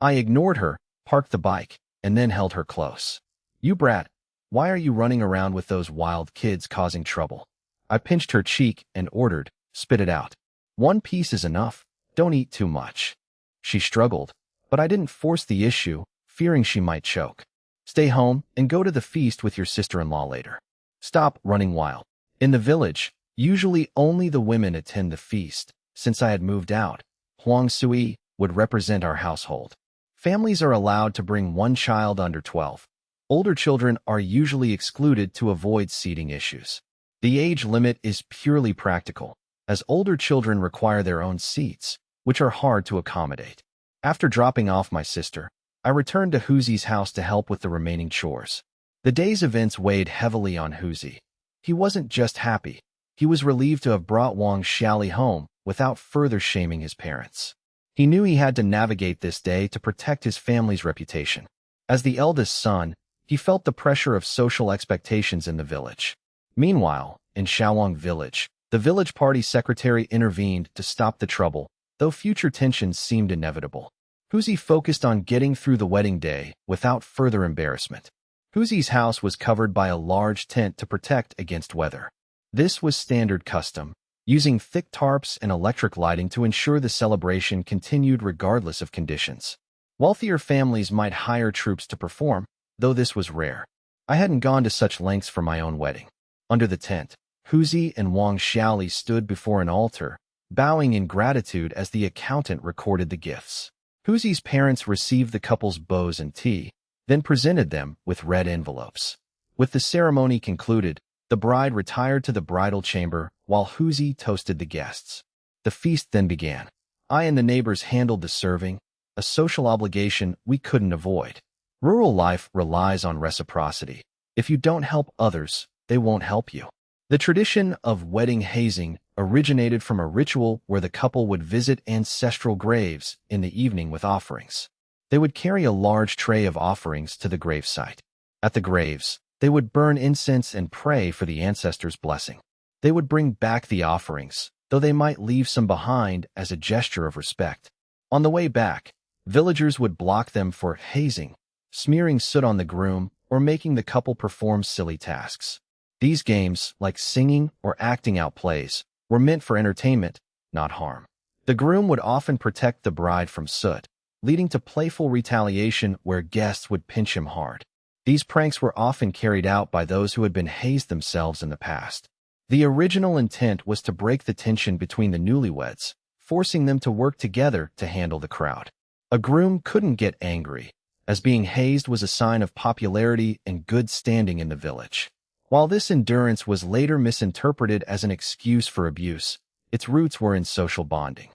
I ignored her, parked the bike, and then held her close. "You brat, why are you running around with those wild kids causing trouble?" I pinched her cheek and ordered, "Spit it out. One piece is enough. Don't eat too much." She struggled, but I didn't force the issue, fearing she might choke. "Stay home and go to the feast with your sister-in-law later. Stop running wild." In the village, usually only the women attend the feast. Since I had moved out, Huang Sui would represent our household. Families are allowed to bring one child under 12. Older children are usually excluded to avoid seating issues. The age limit is purely practical, as older children require their own seats, which are hard to accommodate. After dropping off my sister, I returned to Huzi's house to help with the remaining chores. The day's events weighed heavily on Huzi. He wasn't just happy. He was relieved to have brought Wang Xiaoli home without further shaming his parents. He knew he had to navigate this day to protect his family's reputation. As the eldest son, he felt the pressure of social expectations in the village. Meanwhile, in Sanshuiwan Village, the village party secretary intervened to stop the trouble, though future tensions seemed inevitable. Huzi focused on getting through the wedding day without further embarrassment. Huzi's house was covered by a large tent to protect against weather. This was standard custom, using thick tarps and electric lighting to ensure the celebration continued regardless of conditions. Wealthier families might hire troops to perform, though this was rare. I hadn't gone to such lengths for my own wedding. Under the tent, Huzi and Wang Xiaoli stood before an altar, bowing in gratitude as the accountant recorded the gifts. Huzi's parents received the couple's bows and tea, then presented them with red envelopes. With the ceremony concluded, The bride retired to the bridal chamber while Huzi toasted the guests. The feast then began. I and the neighbors handled the serving, a social obligation we couldn't avoid. Rural life relies on reciprocity. If you don't help others, they won't help you. The tradition of wedding hazing originated from a ritual where the couple would visit ancestral graves in the evening with offerings. They would carry a large tray of offerings to the gravesite. At the graves, they would burn incense and pray for the ancestors' blessing. They would bring back the offerings, though they might leave some behind as a gesture of respect. On the way back, villagers would block them for hazing, smearing soot on the groom, or making the couple perform silly tasks. These games, like singing or acting out plays, were meant for entertainment, not harm. The groom would often protect the bride from soot, leading to playful retaliation where guests would pinch him hard. These pranks were often carried out by those who had been hazed themselves in the past. The original intent was to break the tension between the newlyweds, forcing them to work together to handle the crowd. A groom couldn't get angry, as being hazed was a sign of popularity and good standing in the village. While this endurance was later misinterpreted as an excuse for abuse, its roots were in social bonding.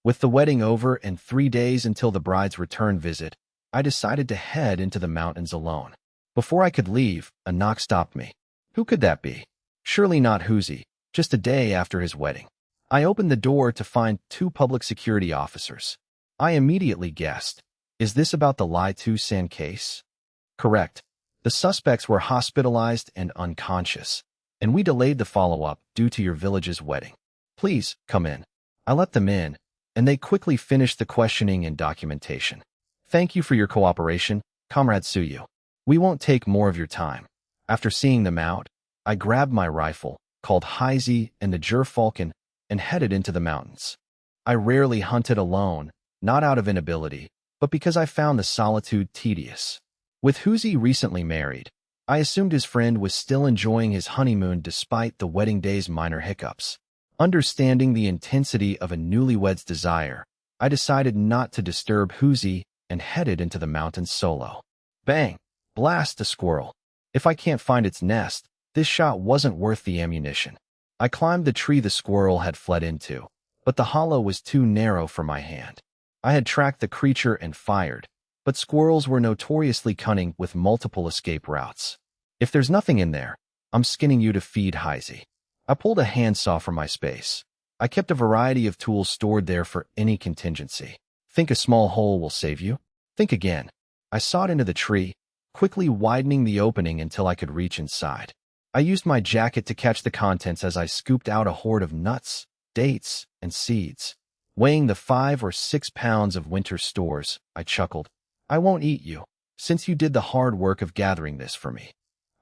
With the wedding over and 3 days until the bride's return visit, I decided to head into the mountains alone. Before I could leave, a knock stopped me. Who could that be? Surely not Huzi, just a day after his wedding. I opened the door to find 2 public security officers. I immediately guessed, is this about the Lai Tu-san case? Correct. The suspects were hospitalized and unconscious, and we delayed the follow-up due to your village's wedding. Please, come in. I let them in, and they quickly finished the questioning and documentation. Thank you for your cooperation, Comrade Suyu. We won't take more of your time. After seeing them out, I grabbed my rifle, called Heisey and the Gerfalcon, and headed into the mountains. I rarely hunted alone, not out of inability, but because I found the solitude tedious. With Huzi recently married, I assumed his friend was still enjoying his honeymoon despite the wedding day's minor hiccups. Understanding the intensity of a newlywed's desire, I decided not to disturb Huzi and headed into the mountains solo. Bang! Blast a squirrel. If I can't find its nest, this shot wasn't worth the ammunition. I climbed the tree the squirrel had fled into, but the hollow was too narrow for my hand. I had tracked the creature and fired, but squirrels were notoriously cunning with multiple escape routes. If there's nothing in there, I'm skinning you to feed Heisey. I pulled a handsaw from my space. I kept a variety of tools stored there for any contingency. Think a small hole will save you? Think again. I sawed into the tree, quickly widening the opening until I could reach inside. I used my jacket to catch the contents as I scooped out a hoard of nuts, dates, and seeds. Weighing the 5 or 6 pounds of winter stores, I chuckled. I won't eat you, since you did the hard work of gathering this for me.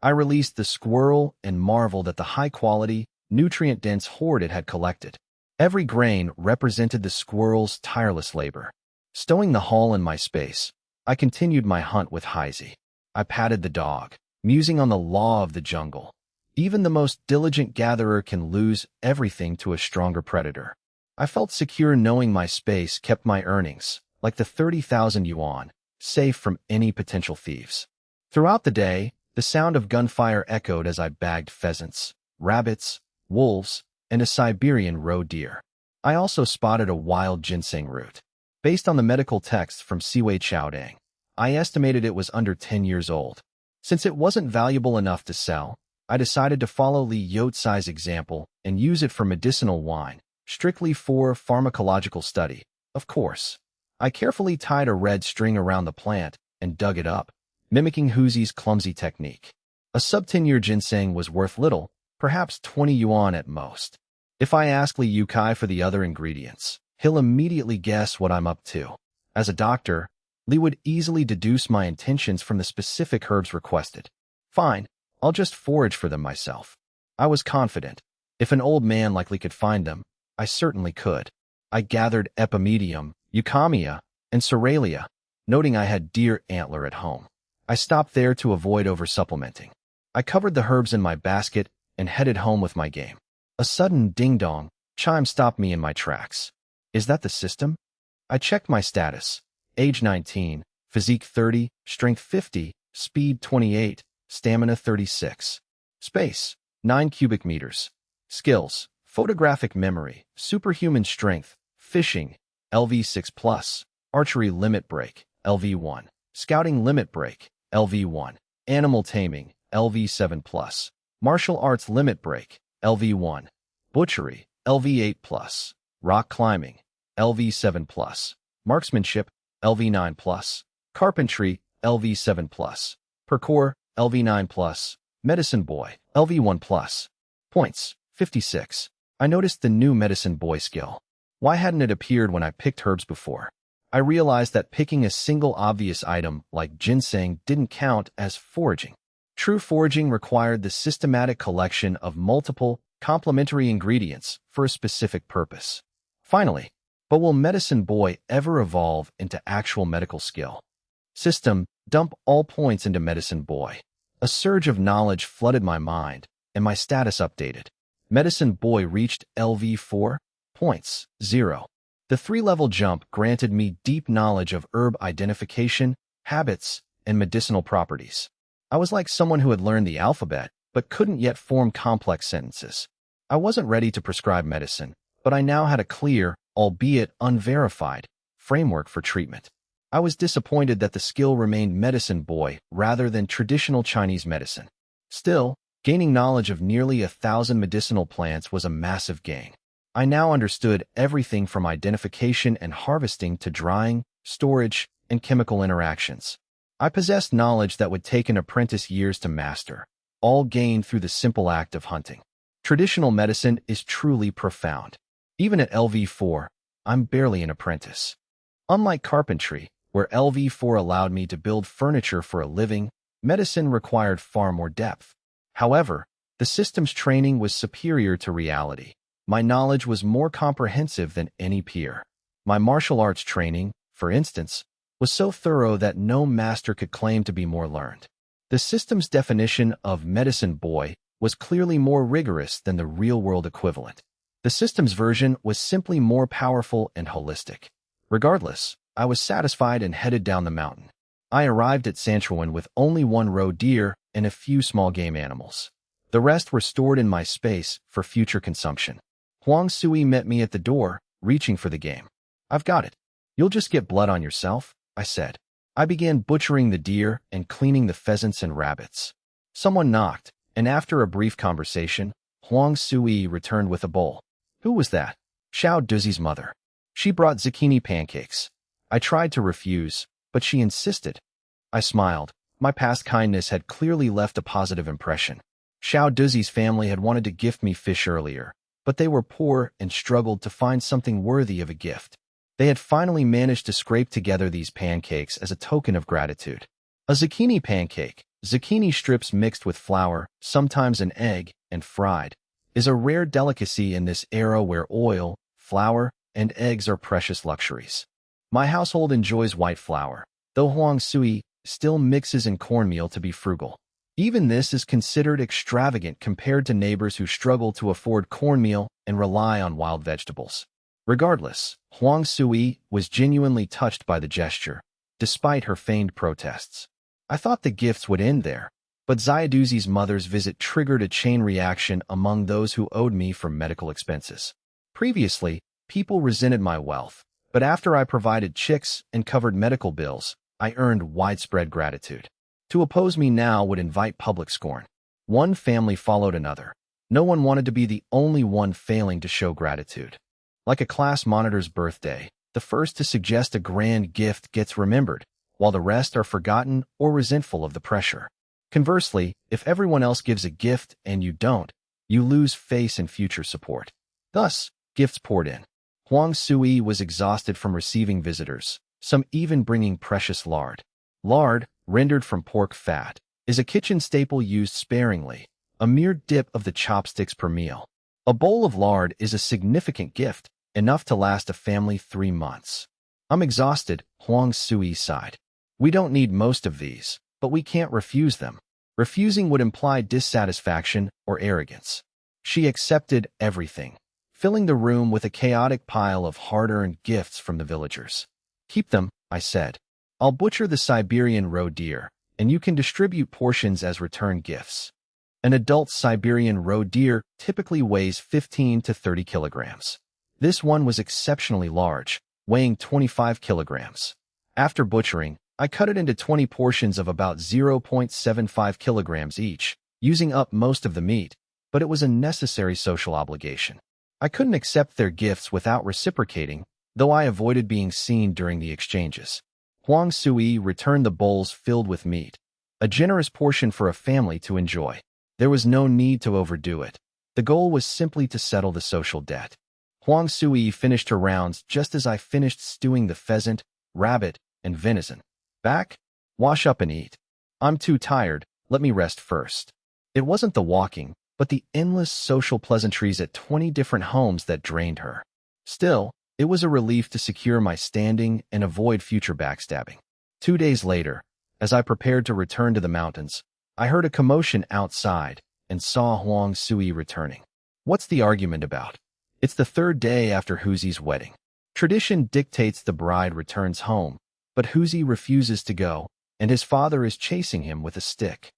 I released the squirrel and marveled at the high-quality, nutrient-dense hoard it had collected. Every grain represented the squirrel's tireless labor. Stowing the haul in my space, I continued my hunt with Heisey. I patted the dog, musing on the law of the jungle. Even the most diligent gatherer can lose everything to a stronger predator. I felt secure knowing my space kept my earnings, like the 30,000 yuan, safe from any potential thieves. Throughout the day, the sound of gunfire echoed as I bagged pheasants, rabbits, wolves, and a Siberian roe deer. I also spotted a wild ginseng root. Based on the medical text from Siwei Chowdang, I estimated it was under 10 years old. Since it wasn't valuable enough to sell, I decided to follow Li Yotsai's example and use it for medicinal wine, strictly for pharmacological study, of course. I carefully tied a red string around the plant and dug it up, mimicking Huzi's clumsy technique. A sub-10-year ginseng was worth little, perhaps 20 yuan at most. If I ask Li Yukai for the other ingredients, he'll immediately guess what I'm up to. As a doctor, Li would easily deduce my intentions from the specific herbs requested. Fine, I'll just forage for them myself. I was confident. If an old man like Li could find them, I certainly could. I gathered epimedium, eukamia, and cerealia, noting I had deer antler at home. I stopped there to avoid oversupplementing. I covered the herbs in my basket and headed home with my game. A sudden ding-dong chime stopped me in my tracks. Is that the system? I checked my status. Age 19, physique 30, strength 50, speed 28, stamina 36. Space. 9 cubic meters. Skills: photographic memory, superhuman strength, fishing, LV6+, archery limit break, LV1, scouting limit break, LV1, animal taming, LV7+, martial arts limit break, LV1, butchery, LV8+, rock climbing, LV7+, marksmanship, LV9+, carpentry, LV7+, parkour, LV9+, medicine boy, LV1+. Points: 56. I noticed the new medicine boy skill. Why hadn't it appeared when I picked herbs before? I realized that picking a single obvious item like ginseng didn't count as foraging. True foraging required the systematic collection of multiple, complementary ingredients for a specific purpose. Finally, but will Medicine Boy ever evolve into actual medical skill? System: dump all points into Medicine Boy. A surge of knowledge flooded my mind, and my status updated. Medicine Boy reached LV4 points, 0. The 3-level jump granted me deep knowledge of herb identification, habits, and medicinal properties. I was like someone who had learned the alphabet, but couldn't yet form complex sentences. I wasn't ready to prescribe medicine, but I now had a clear, albeit unverified, framework for treatment. I was disappointed that the skill remained Medicine Boy rather than traditional Chinese medicine. Still, gaining knowledge of nearly 1,000 medicinal plants was a massive gain. I now understood everything from identification and harvesting to drying, storage, and chemical interactions. I possessed knowledge that would take an apprentice years to master, all gained through the simple act of hunting. Traditional medicine is truly profound. Even at LV4, I'm barely an apprentice. Unlike carpentry, where LV4 allowed me to build furniture for a living, medicine required far more depth. However, the system's training was superior to reality. My knowledge was more comprehensive than any peer. My martial arts training, for instance, was so thorough that no master could claim to be more learned. The system's definition of Medicine Boy was clearly more rigorous than the real-world equivalent. The system's version was simply more powerful and holistic. Regardless, I was satisfied and headed down the mountain. I arrived at Sanshuiwan with only one roe deer and a few small game animals. The rest were stored in my space for future consumption. Huang Sui met me at the door, reaching for the game. "I've got it. You'll just get blood on yourself," I said. I began butchering the deer and cleaning the pheasants and rabbits. Someone knocked, and after a brief conversation, Huang Sui returned with a bowl. Who was that? Xiao Duzi's mother. She brought zucchini pancakes. I tried to refuse, but she insisted. I smiled. My past kindness had clearly left a positive impression. Xiao Duzi's family had wanted to gift me fish earlier, but they were poor and struggled to find something worthy of a gift. They had finally managed to scrape together these pancakes as a token of gratitude. A zucchini pancake, zucchini strips mixed with flour, sometimes an egg, and fried, is a rare delicacy in this era where oil, flour, and eggs are precious luxuries. My household enjoys white flour, though Huang Sui still mixes in cornmeal to be frugal. Even this is considered extravagant compared to neighbors who struggle to afford cornmeal and rely on wild vegetables. Regardless, Huang Sui was genuinely touched by the gesture, despite her feigned protests. I thought the gifts would end there, but Xiaoduzi's mother's visit triggered a chain reaction among those who owed me for medical expenses. Previously, people resented my wealth, but after I provided chicks and covered medical bills, I earned widespread gratitude. To oppose me now would invite public scorn. One family followed another. No one wanted to be the only one failing to show gratitude. Like a class monitor's birthday, the first to suggest a grand gift gets remembered, while the rest are forgotten or resentful of the pressure. Conversely, if everyone else gives a gift and you don't, you lose face and future support. Thus, gifts poured in. Huang Sui was exhausted from receiving visitors, some even bringing precious lard. Lard, rendered from pork fat, is a kitchen staple used sparingly, a mere dip of the chopsticks per meal. A bowl of lard is a significant gift, enough to last a family 3 months. "I'm exhausted," Huang Sui sighed. "We don't need most of these, but we can't refuse them." Refusing would imply dissatisfaction or arrogance. She accepted everything, filling the room with a chaotic pile of hard-earned gifts from the villagers. "Keep them," I said. "I'll butcher the Siberian roe deer, and you can distribute portions as return gifts." An adult Siberian roe deer typically weighs 15 to 30 kilograms. This one was exceptionally large, weighing 25 kilograms. After butchering, I cut it into 20 portions of about 0.75 kilograms each, using up most of the meat, but it was a necessary social obligation. I couldn't accept their gifts without reciprocating, though I avoided being seen during the exchanges. Huang Sui returned the bowls filled with meat, a generous portion for a family to enjoy. There was no need to overdo it. The goal was simply to settle the social debt. Huang Sui finished her rounds just as I finished stewing the pheasant, rabbit, and venison. Back? Wash up and eat. I'm too tired, let me rest first. It wasn't the walking, but the endless social pleasantries at 20 different homes that drained her. Still, it was a relief to secure my standing and avoid future backstabbing. 2 days later, as I prepared to return to the mountains, I heard a commotion outside and saw Huang Sui returning. What's the argument about? It's the third day after Huzi's wedding. Tradition dictates the bride returns home, but Huzi refuses to go, and his father is chasing him with a stick.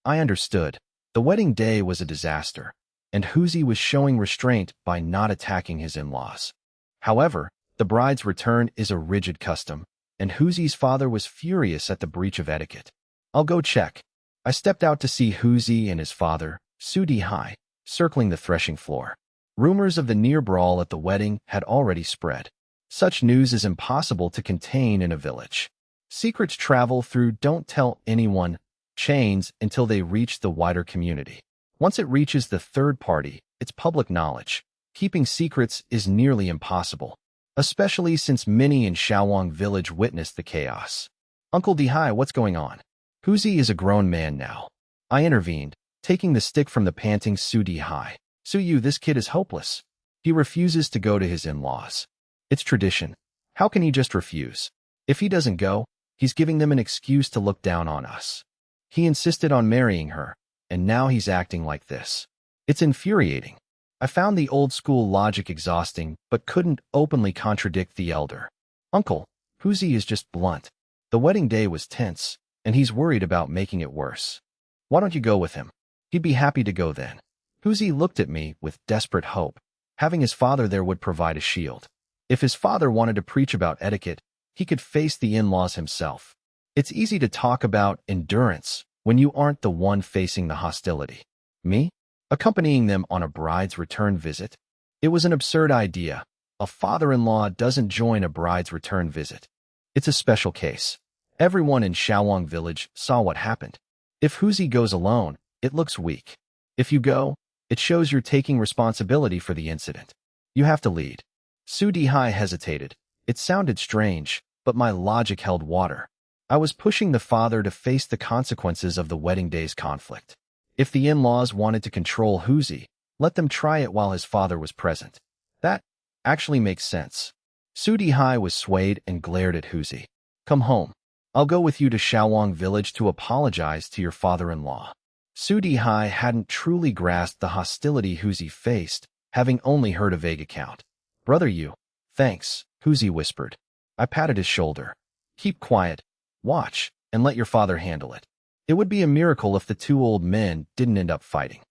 I understood. The wedding day was a disaster, and Huzi was showing restraint by not attacking his in-laws. However, the bride's return is a rigid custom, and Huzi's father was furious at the breach of etiquette. I'll go check. I stepped out to see Huzi and his father, Su Dihai, circling the threshing floor. Rumors of the near brawl at the wedding had already spread. Such news is impossible to contain in a village. Secrets travel through don't tell anyone chains until they reach the wider community. Once it reaches the third party, it's public knowledge. Keeping secrets is nearly impossible, especially since many in Sanshuiwan Village witnessed the chaos. Uncle Dihai, what's going on? Huzi is a grown man now. I intervened, taking the stick from the panting Su Dihai. Suyu, this kid is hopeless. He refuses to go to his in-laws. It's tradition. How can he just refuse? If he doesn't go, he's giving them an excuse to look down on us. He insisted on marrying her, and now he's acting like this. It's infuriating. I found the old-school logic exhausting, but couldn't openly contradict the elder. Uncle, Huzi is just blunt. The wedding day was tense, and he's worried about making it worse. Why don't you go with him? He'd be happy to go then. Huzi looked at me with desperate hope. Having his father there would provide a shield. If his father wanted to preach about etiquette, he could face the in-laws himself. It's easy to talk about endurance when you aren't the one facing the hostility. Me? Accompanying them on a bride's return visit? It was an absurd idea. A father-in-law doesn't join a bride's return visit. It's a special case. Everyone in Sanshuiwan Village saw what happened. If Huzi goes alone, it looks weak. If you go, it shows you're taking responsibility for the incident. You have to lead. Su Dihai hesitated. It sounded strange, but my logic held water. I was pushing the father to face the consequences of the wedding day's conflict. If the in-laws wanted to control Huzi, let them try it while his father was present. That actually makes sense. Su Dihai was swayed and glared at Huzi. Come home. I'll go with you to Sanshuiwan Village to apologize to your father-in-law. Su Dihai hadn't truly grasped the hostility Huzi faced, having only heard a vague account. Brother you. Thanks, Huzi whispered. I patted his shoulder. Keep quiet, watch, and let your father handle it. It would be a miracle if the two old men didn't end up fighting.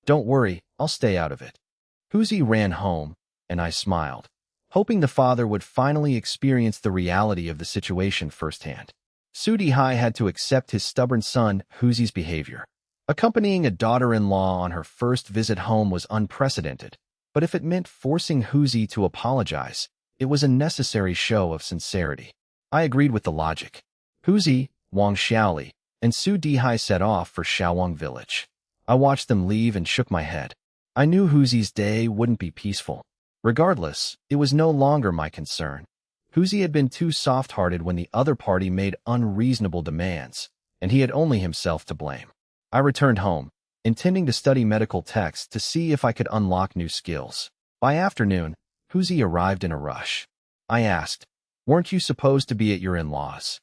Don't worry, I'll stay out of it. Huzi ran home, and I smiled, hoping the father would finally experience the reality of the situation firsthand. Su Dihai had to accept his stubborn son Huzi's behavior. Accompanying a daughter-in-law on her first visit home was unprecedented, but if it meant forcing Huzi to apologize, it was a necessary show of sincerity. I agreed with the logic. Huzi, Wang Xiaoli, and Su Dihai set off for Sanshuiwan Village. I watched them leave and shook my head. I knew Huzi's day wouldn't be peaceful. Regardless, it was no longer my concern. Huzi had been too soft-hearted when the other party made unreasonable demands, and he had only himself to blame. I returned home, intending to study medical texts to see if I could unlock new skills. By afternoon, Huzi arrived in a rush. I asked, "Weren't you supposed to be at your in-laws?"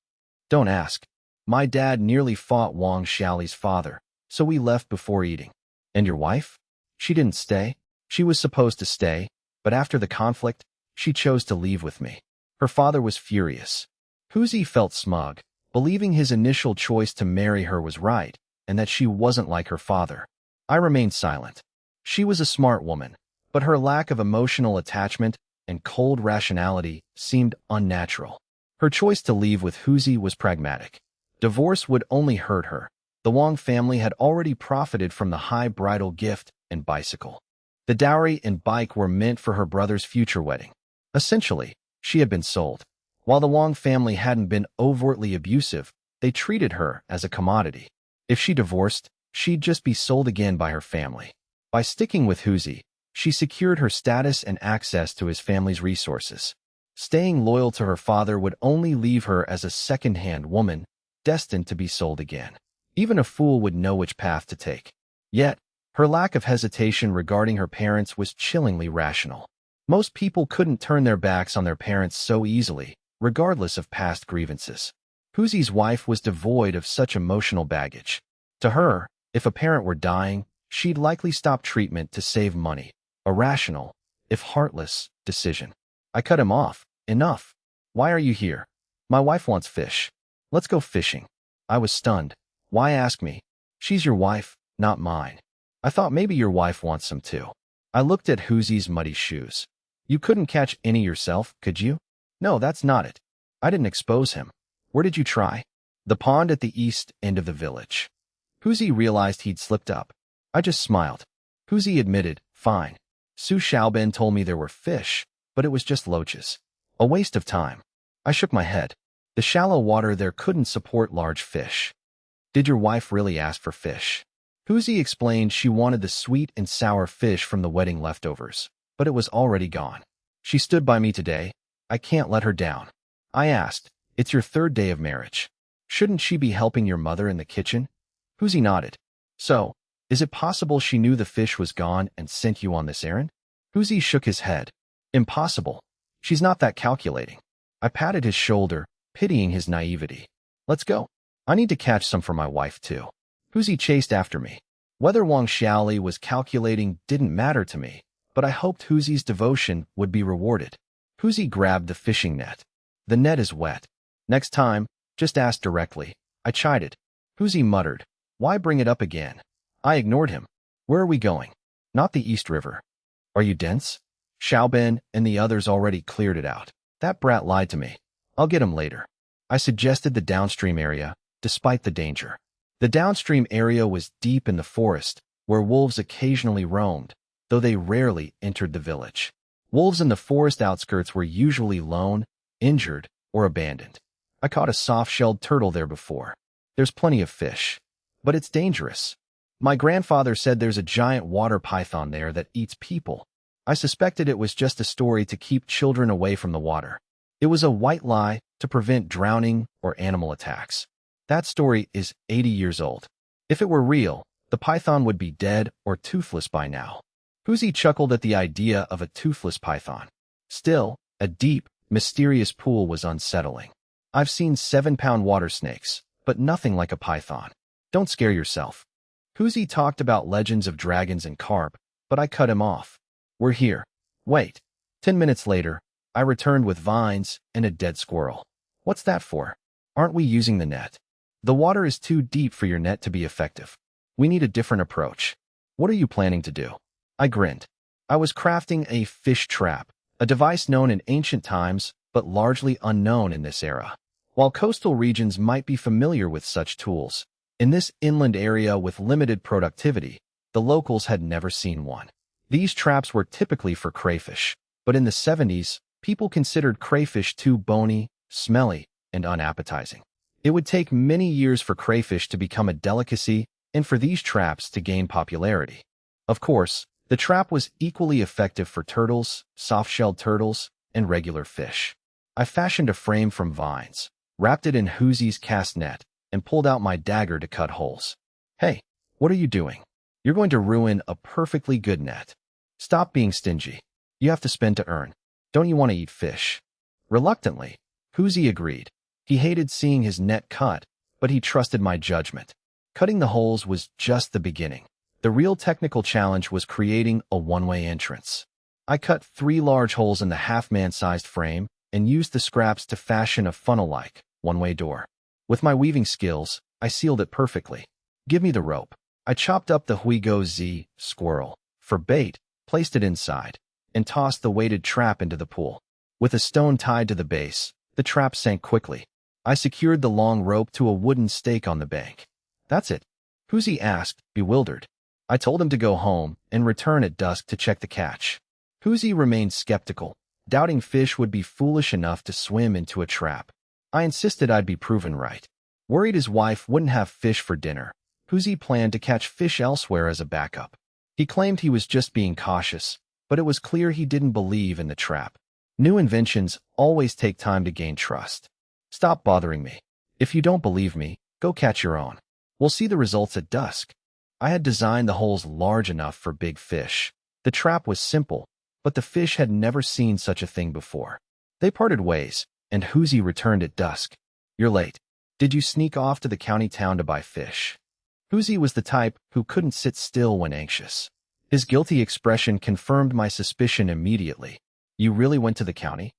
"Don't ask. My dad nearly fought Wang Xiaoli's father, so we left before eating." "And your wife?" "She didn't stay. She was supposed to stay, but after the conflict, she chose to leave with me." Her father was furious. Huzi felt smug, believing his initial choice to marry her was right, and that she wasn't like her father. I remained silent. She was a smart woman, but her lack of emotional attachment and cold rationality seemed unnatural. Her choice to leave with Huzi was pragmatic. Divorce would only hurt her. The Wang family had already profited from the high bridal gift and bicycle. The dowry and bike were meant for her brother's future wedding. Essentially, she had been sold. While the Wang family hadn't been overtly abusive, they treated her as a commodity. If she divorced, she'd just be sold again by her family. By sticking with Huzi, she secured her status and access to his family's resources. Staying loyal to her father would only leave her as a second-hand woman, destined to be sold again. Even a fool would know which path to take. Yet, her lack of hesitation regarding her parents was chillingly rational. Most people couldn't turn their backs on their parents so easily, regardless of past grievances. Huzi's wife was devoid of such emotional baggage. To her, if a parent were dying, she'd likely stop treatment to save money. A rational, if heartless, decision. I cut him off. Enough. Why are you here? My wife wants fish. Let's go fishing. I was stunned. Why ask me? She's your wife, not mine. I thought maybe your wife wants some too. I looked at Huzi's muddy shoes. You couldn't catch any yourself, could you? No, that's not it. I didn't expose him. Where did you try? The pond at the east end of the village. Huzi realized he'd slipped up. I just smiled. Huzi admitted, fine. Su Xiaobin told me there were fish, but it was just loaches. A waste of time. I shook my head. The shallow water there couldn't support large fish. Did your wife really ask for fish? Huzi explained she wanted the sweet and sour fish from the wedding leftovers, but it was already gone. She stood by me today. I can't let her down. I asked, it's your third day of marriage. Shouldn't she be helping your mother in the kitchen? Huzi nodded. So, is it possible she knew the fish was gone and sent you on this errand? Huzi shook his head. Impossible. She's not that calculating. I patted his shoulder, pitying his naivety. Let's go. I need to catch some for my wife too. Huzi chased after me. Whether Wang Xiaoli was calculating didn't matter to me, but I hoped Huzi's devotion would be rewarded. Huzi grabbed the fishing net. The net is wet. Next time, just ask directly. I chided. Huzi muttered. Why bring it up again? I ignored him. Where are we going? Not the East River. Are you dense? Xiaobin and the others already cleared it out. That brat lied to me. I'll get him later. I suggested the downstream area, despite the danger. The downstream area was deep in the forest, where wolves occasionally roamed, though they rarely entered the village. Wolves in the forest outskirts were usually lone, injured, or abandoned. I caught a soft-shelled turtle there before. There's plenty of fish. But it's dangerous. My grandfather said there's a giant water python there that eats people. I suspected it was just a story to keep children away from the water. It was a white lie to prevent drowning or animal attacks. That story is 80 years old. If it were real, the python would be dead or toothless by now. Huzi chuckled at the idea of a toothless python. Still, a deep, mysterious pool was unsettling. I've seen 7-pound water snakes, but nothing like a python. Don't scare yourself. Huzi talked about legends of dragons and carp, but I cut him off. We're here. Wait. 10 minutes later, I returned with vines and a dead squirrel. What's that for? Aren't we using the net? The water is too deep for your net to be effective. We need a different approach. What are you planning to do? I grinned. I was crafting a fish trap, a device known in ancient times, but largely unknown in this era. While coastal regions might be familiar with such tools, in this inland area with limited productivity, the locals had never seen one. These traps were typically for crayfish, but in the 70s, people considered crayfish too bony, smelly, and unappetizing. It would take many years for crayfish to become a delicacy and for these traps to gain popularity. Of course, the trap was equally effective for turtles, soft-shelled turtles, and regular fish. I fashioned a frame from vines, wrapped it in Huzi's cast net, and pulled out my dagger to cut holes. Hey, what are you doing? You're going to ruin a perfectly good net. Stop being stingy. You have to spend to earn. Don't you want to eat fish? Reluctantly, Huzi agreed. He hated seeing his net cut, but he trusted my judgment. Cutting the holes was just the beginning. The real technical challenge was creating a one-way entrance. I cut 3 large holes in the half-man-sized frame and used the scraps to fashion a funnel-like, one-way door. With my weaving skills, I sealed it perfectly. Give me the rope. I chopped up the Huigo Z squirrel for bait, placed it inside, and tossed the weighted trap into the pool. With a stone tied to the base, the trap sank quickly. I secured the long rope to a wooden stake on the bank. That's it? Huzi asked, bewildered. I told him to go home and return at dusk to check the catch. Huzi remained skeptical, doubting fish would be foolish enough to swim into a trap. I insisted I'd be proven right. Worried his wife wouldn't have fish for dinner, Huzi planned to catch fish elsewhere as a backup. He claimed he was just being cautious, but it was clear he didn't believe in the trap. New inventions always take time to gain trust. Stop bothering me. If you don't believe me, go catch your own. We'll see the results at dusk. I had designed the holes large enough for big fish. The trap was simple, but the fish had never seen such a thing before. They parted ways, and Huzi returned at dusk. You're late. Did you sneak off to the county town to buy fish? Huzi was the type who couldn't sit still when anxious. His guilty expression confirmed my suspicion immediately. You really went to the county?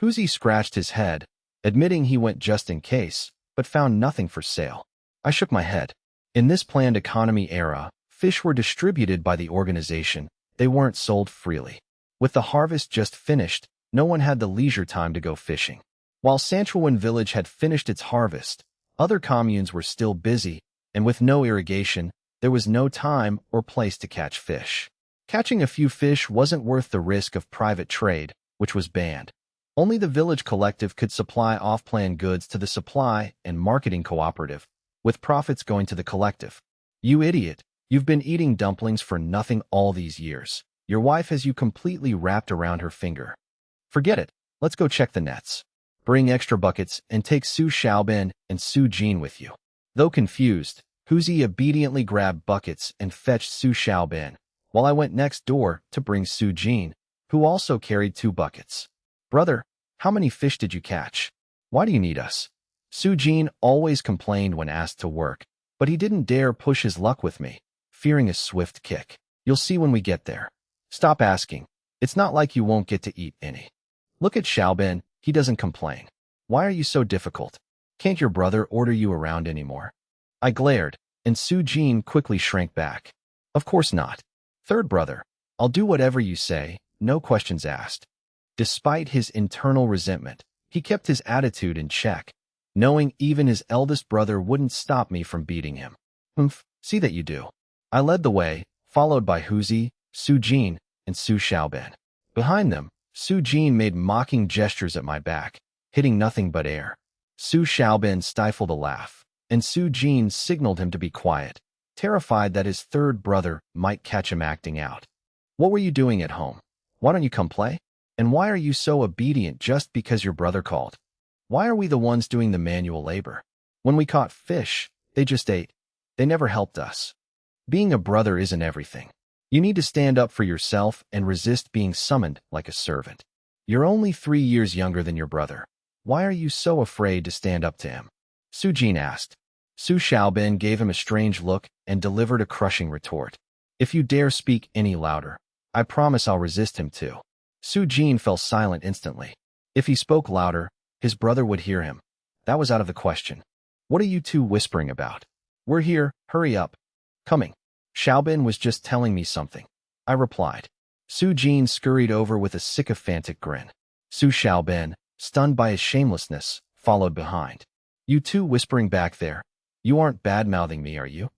Huzi scratched his head, admitting he went just in case, but found nothing for sale. I shook my head. In this planned economy era, fish were distributed by the organization. They weren't sold freely. With the harvest just finished, no one had the leisure time to go fishing. While Sanshuiwan Village had finished its harvest, other communes were still busy, and with no irrigation, there was no time or place to catch fish. Catching a few fish wasn't worth the risk of private trade, which was banned. Only the village collective could supply off-plan goods to the supply and marketing cooperative, with profits going to the collective. You idiot, you've been eating dumplings for nothing all these years. Your wife has you completely wrapped around her finger. Forget it, let's go check the nets. Bring extra buckets and take Su Xiaobin and Su Jin with you. Though confused, Huzi obediently grabbed buckets and fetched Su Xiaobin, while I went next door to bring Su Jin, who also carried 2 buckets. Brother, how many fish did you catch? Why do you need us? Su Jin always complained when asked to work, but he didn't dare push his luck with me, fearing a swift kick. You'll see when we get there. Stop asking. It's not like you won't get to eat any. Look at Xiaobin, he doesn't complain. Why are you so difficult? Can't your brother order you around anymore? I glared, and Su Jin quickly shrank back. Of course not. Third brother, I'll do whatever you say, no questions asked. Despite his internal resentment, he kept his attitude in check, knowing even his eldest brother wouldn't stop me from beating him. Humph, see that you do. I led the way, followed by Huzi, Su Jin, and Su Xiaobin. Behind them, Su Jin made mocking gestures at my back, hitting nothing but air. Su Xiaobin stifled a laugh, and Su Jin signaled him to be quiet, terrified that his third brother might catch him acting out. What were you doing at home? Why don't you come play? And why are you so obedient just because your brother called? Why are we the ones doing the manual labor? When we caught fish, they just ate. They never helped us. Being a brother isn't everything. You need to stand up for yourself and resist being summoned like a servant. You're only 3 years younger than your brother. Why are you so afraid to stand up to him? Su Jin asked. Su Xiaobin gave him a strange look and delivered a crushing retort. If you dare speak any louder, I promise I'll resist him too. Su Jin fell silent instantly. If he spoke louder, his brother would hear him. That was out of the question. What are you two whispering about? We're here, hurry up. Coming. Xiaobin was just telling me something. I replied. Su Jin scurried over with a sycophantic grin. Su Xiaobin, stunned by his shamelessness, followed behind. You two whispering back there. You aren't bad-mouthing me, are you?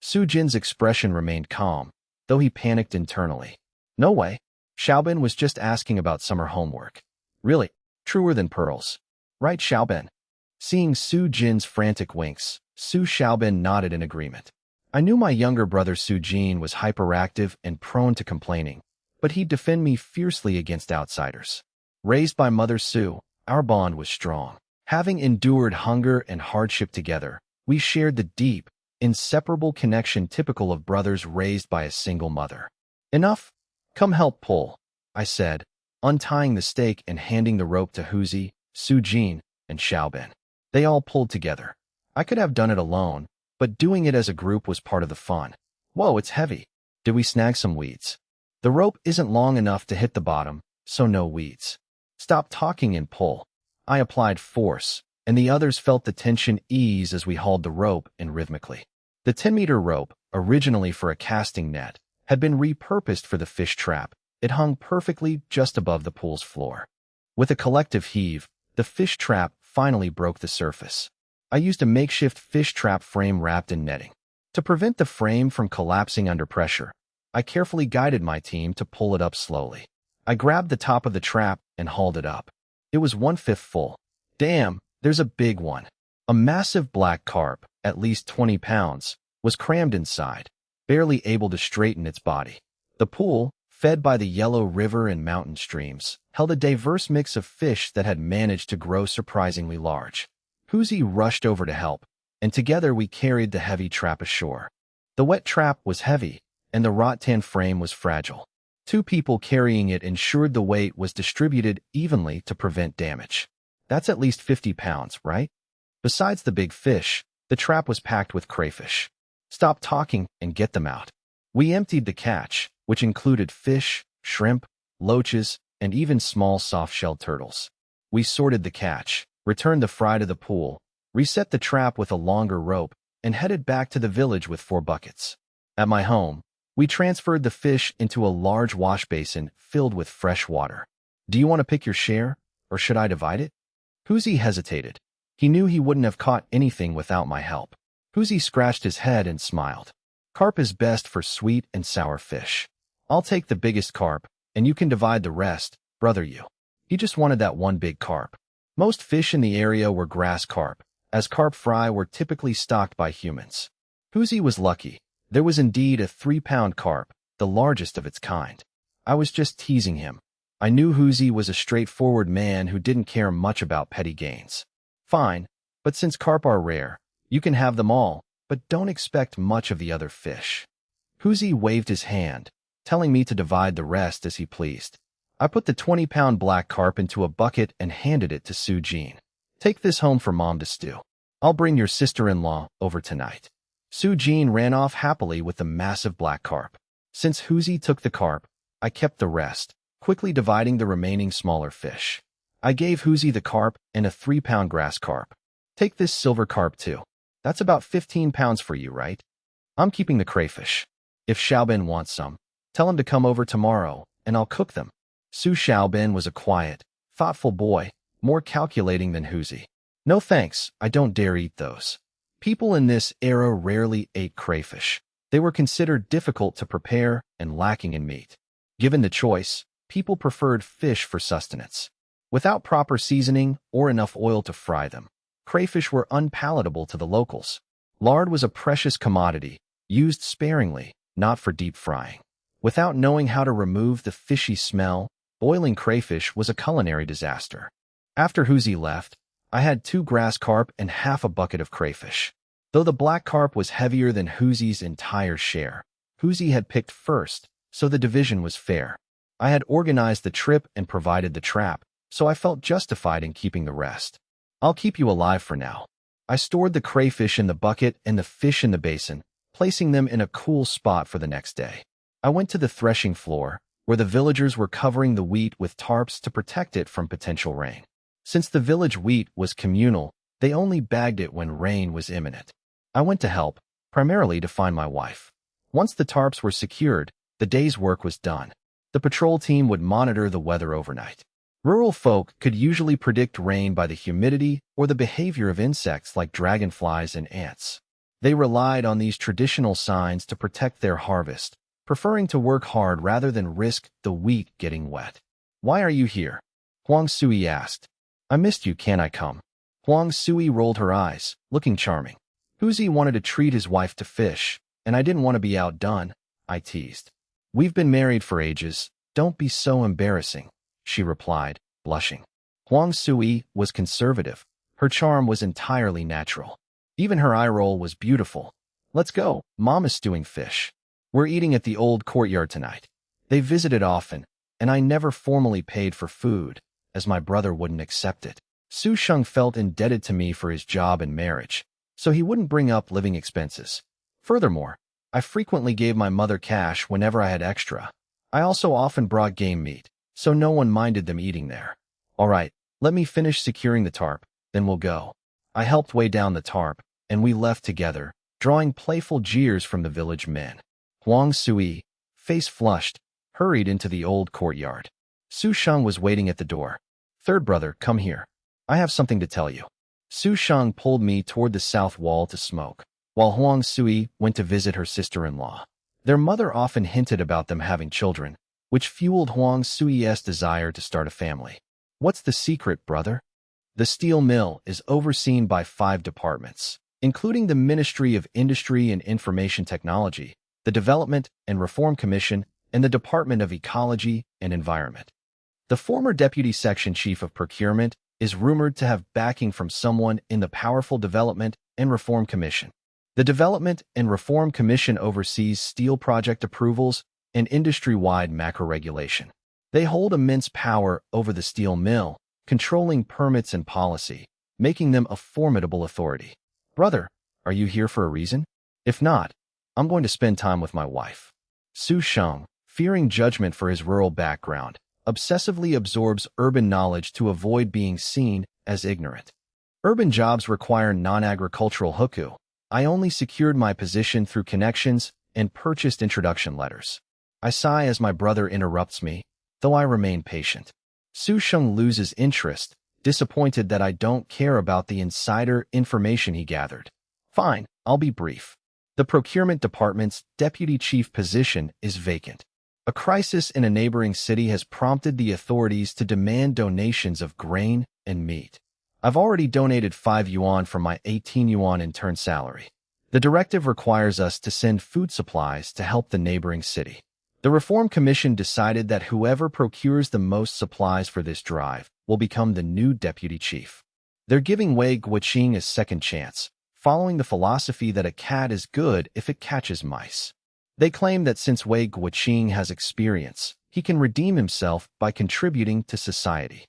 Su Jin's expression remained calm, though he panicked internally. No way. Xiaobin was just asking about summer homework. Really, truer than pearls. Right, Xiaobin? Seeing Su Jin's frantic winks, Su Xiaobin nodded in agreement. I knew my younger brother Su Jin was hyperactive and prone to complaining, but he'd defend me fiercely against outsiders. Raised by Mother Su, our bond was strong. Having endured hunger and hardship together, we shared the deep, inseparable connection typical of brothers raised by a single mother. Enough? Come help pull, I said, untying the stake and handing the rope to Huzi, Su Jin, and Xiaobin. They all pulled together. I could have done it alone, but doing it as a group was part of the fun. Whoa, it's heavy. Did we snag some weeds? The rope isn't long enough to hit the bottom, so no weeds. Stop talking and pull. I applied force, and the others felt the tension ease as we hauled the rope in rhythmically. The 10-meter rope, originally for a casting net, had been repurposed for the fish trap. It hung perfectly just above the pool's floor. With a collective heave, the fish trap finally broke the surface. I used a makeshift fish trap frame wrapped in netting. To prevent the frame from collapsing under pressure, I carefully guided my team to pull it up slowly. I grabbed the top of the trap and hauled it up. It was 1/5 full. Damn, there's a big one. A massive black carp, at least 20 pounds, was crammed inside, barely able to straighten its body. The pool, fed by the yellow river and mountain streams, held a diverse mix of fish that had managed to grow surprisingly large. Huzi rushed over to help, and together we carried the heavy trap ashore. The wet trap was heavy, and the rattan frame was fragile. 2 people carrying it ensured the weight was distributed evenly to prevent damage. That's at least 50 pounds, right? Besides the big fish, the trap was packed with crayfish. Stop talking and get them out. We emptied the catch, which included fish, shrimp, loaches, and even small soft-shelled turtles. We sorted the catch, returned the fry to the pool, reset the trap with a longer rope, and headed back to the village with 4 buckets. At my home, we transferred the fish into a large wash basin filled with fresh water. Do you want to pick your share, or should I divide it? Huzi hesitated. He knew he wouldn't have caught anything without my help. Huzi scratched his head and smiled. Carp is best for sweet and sour fish. I'll take the biggest carp, and you can divide the rest, brother you. He just wanted that one big carp. Most fish in the area were grass carp, as carp fry were typically stocked by humans. Huzi was lucky. There was indeed a 3-pound carp, the largest of its kind. I was just teasing him. I knew Huzi was a straightforward man who didn't care much about petty gains. Fine, but since carp are rare, you can have them all, but don't expect much of the other fish. Huzi waved his hand, telling me to divide the rest as he pleased. I put the 20-pound black carp into a bucket and handed it to Su Jean. Take this home for Mom to stew. I'll bring your sister-in-law over tonight. Su Jean ran off happily with the massive black carp. Since Huzi took the carp, I kept the rest, quickly dividing the remaining smaller fish. I gave Huzi the carp and a 3-pound grass carp. Take this silver carp too. That's about 15 pounds for you, right? I'm keeping the crayfish. If Xiaobin wants some, tell him to come over tomorrow, and I'll cook them. Su Xiaobin was a quiet, thoughtful boy, more calculating than Huzi. No thanks, I don't dare eat those. People in this era rarely ate crayfish. They were considered difficult to prepare and lacking in meat. Given the choice, people preferred fish for sustenance. Without proper seasoning or enough oil to fry them, crayfish were unpalatable to the locals. Lard was a precious commodity, used sparingly, not for deep frying. Without knowing how to remove the fishy smell, boiling crayfish was a culinary disaster. After Huzi left, I had 2 grass carp and half a bucket of crayfish. Though the black carp was heavier than Huzi's entire share, Huzi had picked first, so the division was fair. I had organized the trip and provided the trap, so I felt justified in keeping the rest. I'll keep you alive for now. I stored the crayfish in the bucket and the fish in the basin, placing them in a cool spot for the next day. I went to the threshing floor, where the villagers were covering the wheat with tarps to protect it from potential rain. Since the village wheat was communal, they only bagged it when rain was imminent. I went to help, primarily to find my wife. Once the tarps were secured, the day's work was done. The patrol team would monitor the weather overnight. Rural folk could usually predict rain by the humidity or the behavior of insects like dragonflies and ants. They relied on these traditional signs to protect their harvest, preferring to work hard rather than risk the wheat getting wet. Why are you here? Huang Sui asked. I missed you, can I come? Huang Sui rolled her eyes, looking charming. Huzi wanted to treat his wife to fish, and I didn't want to be outdone, I teased. We've been married for ages, don't be so embarrassing, she replied, blushing. Huang Sui was conservative. Her charm was entirely natural. Even her eye roll was beautiful. Let's go, Mom is stewing fish. We're eating at the old courtyard tonight. They visited often, and I never formally paid for food, as my brother wouldn't accept it. Su Sheng felt indebted to me for his job and marriage, so he wouldn't bring up living expenses. Furthermore, I frequently gave my mother cash whenever I had extra. I also often brought game meat, so no one minded them eating there. All right, let me finish securing the tarp, then we'll go. I helped weigh down the tarp, and we left together, drawing playful jeers from the village men. Huang Sui, face flushed, hurried into the old courtyard. Su Sheng was waiting at the door. "Third brother, come here. I have something to tell you." Su Sheng pulled me toward the south wall to smoke, while Huang Sui went to visit her sister-in-law. Their mother often hinted about them having children, which fueled Huang Sui's desire to start a family. "What's the secret, brother?" The steel mill is overseen by 5 departments, including the Ministry of Industry and Information Technology, the Development and Reform Commission, and the Department of Ecology and Environment. The former Deputy Section Chief of Procurement is rumored to have backing from someone in the powerful Development and Reform Commission. The Development and Reform Commission oversees steel project approvals and industry-wide macro-regulation. They hold immense power over the steel mill, controlling permits and policy, making them a formidable authority. "Brother, are you here for a reason? If not, I'm going to spend time with my wife." Su Sheng, fearing judgment for his rural background, obsessively absorbs urban knowledge to avoid being seen as ignorant. Urban jobs require non-agricultural hukou. I only secured my position through connections and purchased introduction letters. I sigh as my brother interrupts me, though I remain patient. Su Sheng loses interest, disappointed that I don't care about the insider information he gathered. "Fine, I'll be brief. The procurement department's deputy chief position is vacant. A crisis in a neighboring city has prompted the authorities to demand donations of grain and meat. I've already donated 5 yuan from my 18 yuan intern salary. The directive requires us to send food supplies to help the neighboring city. The Reform Commission decided that whoever procures the most supplies for this drive will become the new deputy chief. They're giving Wei Guoqing a second chance, following the philosophy that a cat is good if it catches mice. They claim that since Wei Guoqing has experience, he can redeem himself by contributing to society.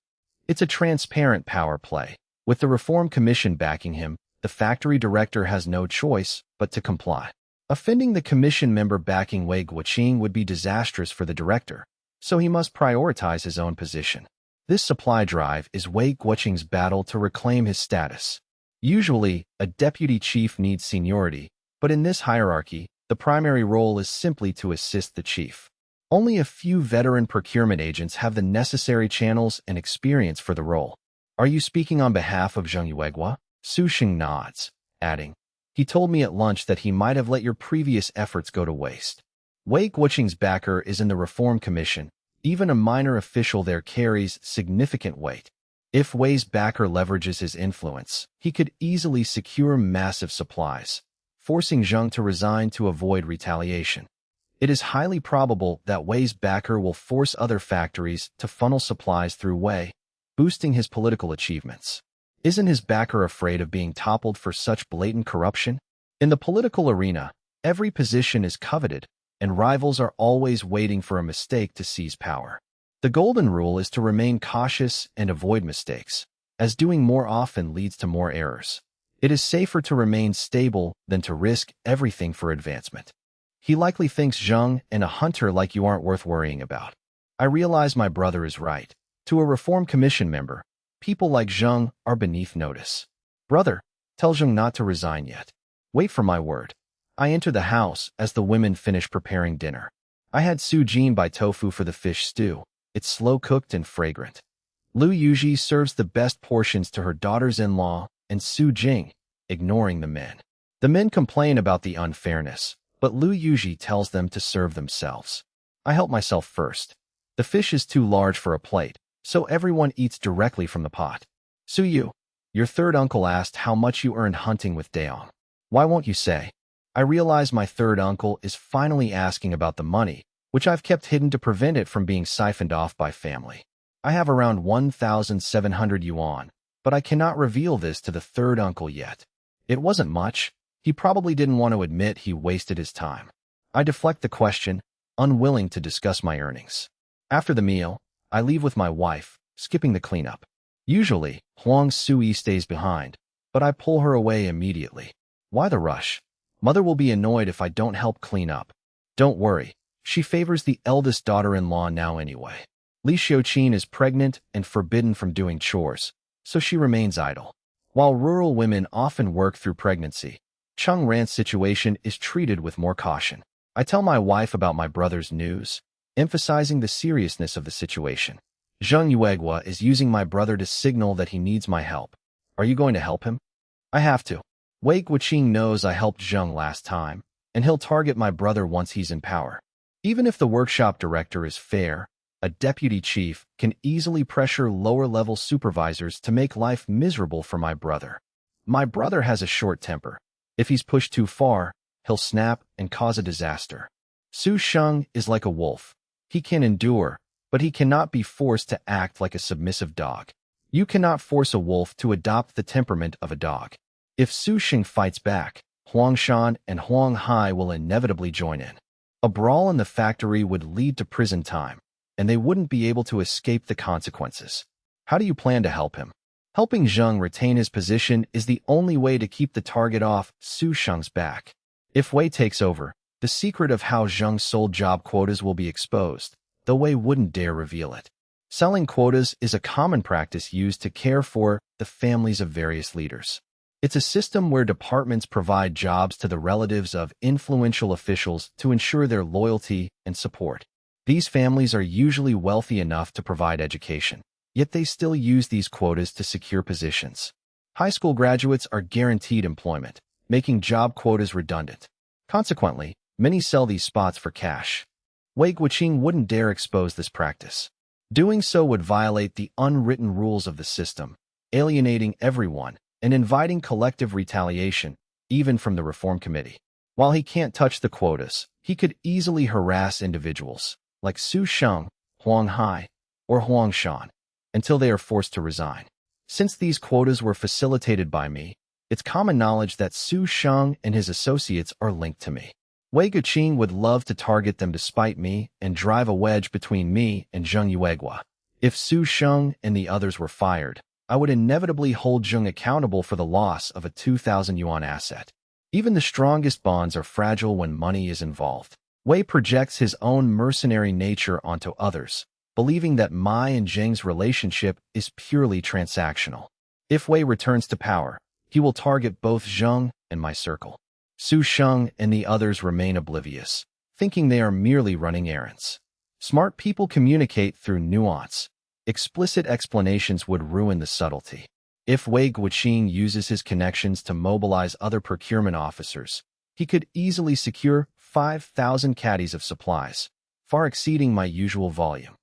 It's a transparent power play. With the Reform Commission backing him, the factory director has no choice but to comply. Offending the commission member backing Wei Guoqing would be disastrous for the director, so he must prioritize his own position. This supply drive is Wei Guoqing's battle to reclaim his status. Usually, a deputy chief needs seniority, but in this hierarchy, the primary role is simply to assist the chief. Only a few veteran procurement agents have the necessary channels and experience for the role. "Are you speaking on behalf of Zheng Yuegua?" Su Sheng nods, adding, "He told me at lunch that he might have let your previous efforts go to waste." Wei Guoqing's backer is in the Reform Commission. Even a minor official there carries significant weight. If Wei's backer leverages his influence, he could easily secure massive supplies, forcing Zheng to resign to avoid retaliation. It is highly probable that Wei's backer will force other factories to funnel supplies through Wei, boosting his political achievements. Isn't his backer afraid of being toppled for such blatant corruption? In the political arena, every position is coveted, and rivals are always waiting for a mistake to seize power. The golden rule is to remain cautious and avoid mistakes, as doing more often leads to more errors. It is safer to remain stable than to risk everything for advancement. He likely thinks Zheng and a hunter like you aren't worth worrying about. I realize my brother is right. To a Reform Commission member, people like Zheng are beneath notice. "Brother, tell Zheng not to resign yet. Wait for my word." I enter the house as the women finish preparing dinner. I had Su Jin buy tofu for the fish stew. It's slow-cooked and fragrant. Lu Yuji serves the best portions to her daughters-in-law and Su Jing, ignoring the men. The men complain about the unfairness, but Lu Yuji tells them to serve themselves. I help myself first. The fish is too large for a plate, so everyone eats directly from the pot. "Su Yu, your third uncle asked how much you earned hunting with Daong. Why won't you say?" I realize my third uncle is finally asking about the money, which I've kept hidden to prevent it from being siphoned off by family. I have around 1,700 yuan, but I cannot reveal this to the third uncle yet. It wasn't much. He probably didn't want to admit he wasted his time. I deflect the question, unwilling to discuss my earnings. After the meal, I leave with my wife, skipping the cleanup. Usually, Huang Sui stays behind, but I pull her away immediately. Why the rush? Mother will be annoyed if I don't help clean up. Don't worry, she favors the eldest daughter-in-law now anyway. Li Xiuqin is pregnant and forbidden from doing chores, so she remains idle. While rural women often work through pregnancy, Chung Ran's situation is treated with more caution. I tell my wife about my brother's news, emphasizing the seriousness of the situation. Zheng Yuegua is using my brother to signal that he needs my help. Are you going to help him? I have to. Wei Guoqing knows I helped Zheng last time, and he'll target my brother once he's in power. Even if the workshop director is fair, a deputy chief can easily pressure lower-level supervisors to make life miserable for my brother. My brother has a short temper. If he's pushed too far, he'll snap and cause a disaster. Su Sheng is like a wolf. He can endure, but he cannot be forced to act like a submissive dog. You cannot force a wolf to adopt the temperament of a dog. If Su Sheng fights back, Huang Shan and Huang Hai will inevitably join in. A brawl in the factory would lead to prison time, and they wouldn't be able to escape the consequences. How do you plan to help him? Helping Zheng retain his position is the only way to keep the target off Su Sheng's back. If Wei takes over, the secret of how Zheng sold job quotas will be exposed, though Wei wouldn't dare reveal it. Selling quotas is a common practice used to care for the families of various leaders. It's a system where departments provide jobs to the relatives of influential officials to ensure their loyalty and support. These families are usually wealthy enough to provide education, yet they still use these quotas to secure positions. High school graduates are guaranteed employment, making job quotas redundant. Consequently, many sell these spots for cash. Wei Guoqing wouldn't dare expose this practice. Doing so would violate the unwritten rules of the system, alienating everyone and inviting collective retaliation, even from the Reform Committee. While he can't touch the quotas, he could easily harass individuals, like Su Sheng, Huang Hai, or Huang Shan, until they are forced to resign. Since these quotas were facilitated by me, it's common knowledge that Su Sheng and his associates are linked to me. Wei Guoqing would love to target them to spite me and drive a wedge between me and Zheng Yuegua. If Su Sheng and the others were fired, I would inevitably hold Zheng accountable for the loss of a 2,000 yuan asset. Even the strongest bonds are fragile when money is involved. Wei projects his own mercenary nature onto others, believing that my and Zheng's relationship is purely transactional. If Wei returns to power, he will target both Zheng and my circle. Su Sheng and the others remain oblivious, thinking they are merely running errands. Smart people communicate through nuance. Explicit explanations would ruin the subtlety. If Wei Guoqing uses his connections to mobilize other procurement officers, he could easily secure 5,000 caddies of supplies, far exceeding my usual volume.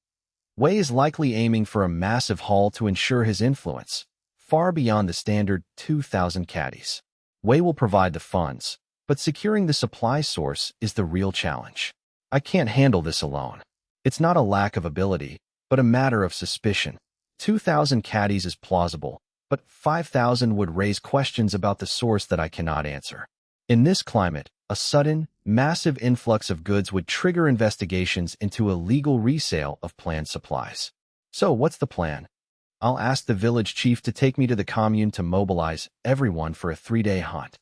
Wei is likely aiming for a massive haul to ensure his influence, far beyond the standard 2,000 caddies. Wei will provide the funds, but securing the supply source is the real challenge. I can't handle this alone. It's not a lack of ability, but a matter of suspicion. 2,000 caddies is plausible, but 5,000 would raise questions about the source that I cannot answer. In this climate, a sudden, massive influx of goods would trigger investigations into illegal resale of planned supplies. So what's the plan? I'll ask the village chief to take me to the commune to mobilize everyone for a 3-day hunt.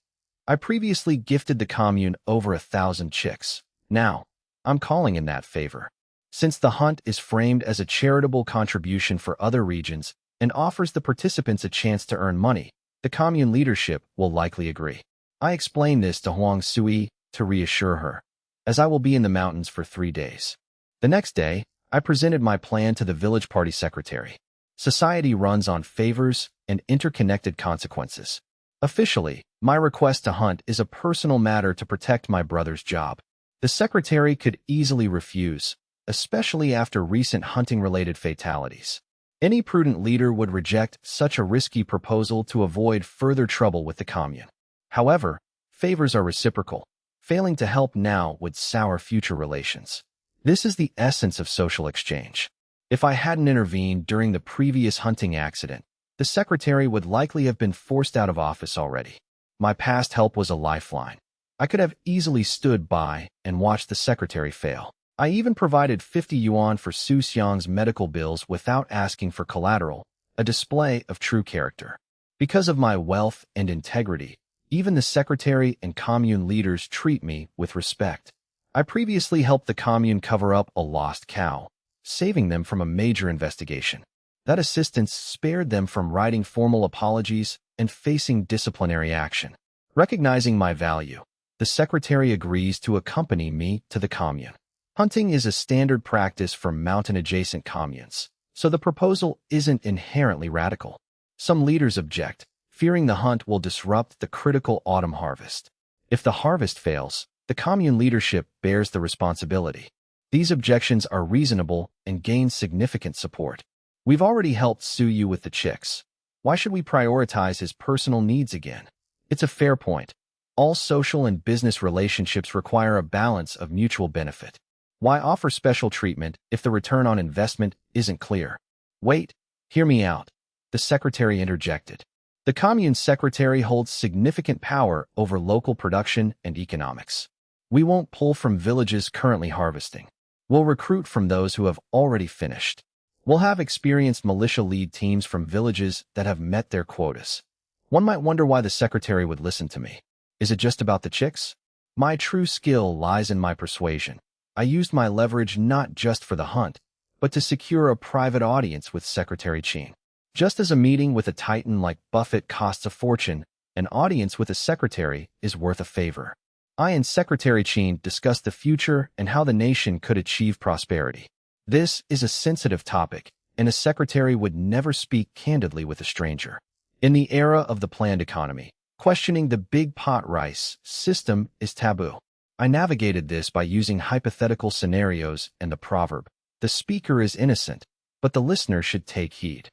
I previously gifted the commune over 1,000 chicks. Now, I'm calling in that favor. Since the hunt is framed as a charitable contribution for other regions and offers the participants a chance to earn money, the commune leadership will likely agree. I explained this to Huang Sui to reassure her, as I will be in the mountains for 3 days. The next day, I presented my plan to the village party secretary. Society runs on favors and interconnected consequences. Officially, my request to hunt is a personal matter to protect my brother's job. The secretary could easily refuse, especially after recent hunting-related fatalities. Any prudent leader would reject such a risky proposal to avoid further trouble with the commune. However, favors are reciprocal. Failing to help now would sour future relations. This is the essence of social exchange. If I hadn't intervened during the previous hunting accident, the secretary would likely have been forced out of office already. My past help was a lifeline. I could have easily stood by and watched the secretary fail. I even provided 50 yuan for Su Xiang's medical bills without asking for collateral, a display of true character. Because of my wealth and integrity, even the secretary and commune leaders treat me with respect. I previously helped the commune cover up a lost cow, saving them from a major investigation. That assistance spared them from writing formal apologies and facing disciplinary action. Recognizing my value, the secretary agrees to accompany me to the commune. Hunting is a standard practice for mountain-adjacent communes, so the proposal isn't inherently radical. Some leaders object, fearing the hunt will disrupt the critical autumn harvest. If the harvest fails, the commune leadership bears the responsibility. These objections are reasonable and gain significant support. We've already helped Suyu with the chicks. Why should we prioritize his personal needs again? It's a fair point. All social and business relationships require a balance of mutual benefit. Why offer special treatment if the return on investment isn't clear? Wait, hear me out. The secretary interjected. The commune secretary holds significant power over local production and economics. We won't pull from villages currently harvesting. We'll recruit from those who have already finished. We'll have experienced militia lead teams from villages that have met their quotas. One might wonder why the secretary would listen to me. Is it just about the chicks? My true skill lies in my persuasion. I used my leverage not just for the hunt, but to secure a private audience with Secretary Qin. Just as a meeting with a titan like Buffett costs a fortune, an audience with a secretary is worth a favor. I and Secretary Qin discussed the future and how the nation could achieve prosperity. This is a sensitive topic, and a secretary would never speak candidly with a stranger. In the era of the planned economy, questioning the big pot rice system is taboo. I navigated this by using hypothetical scenarios and the proverb, "The speaker is innocent, but the listener should take heed."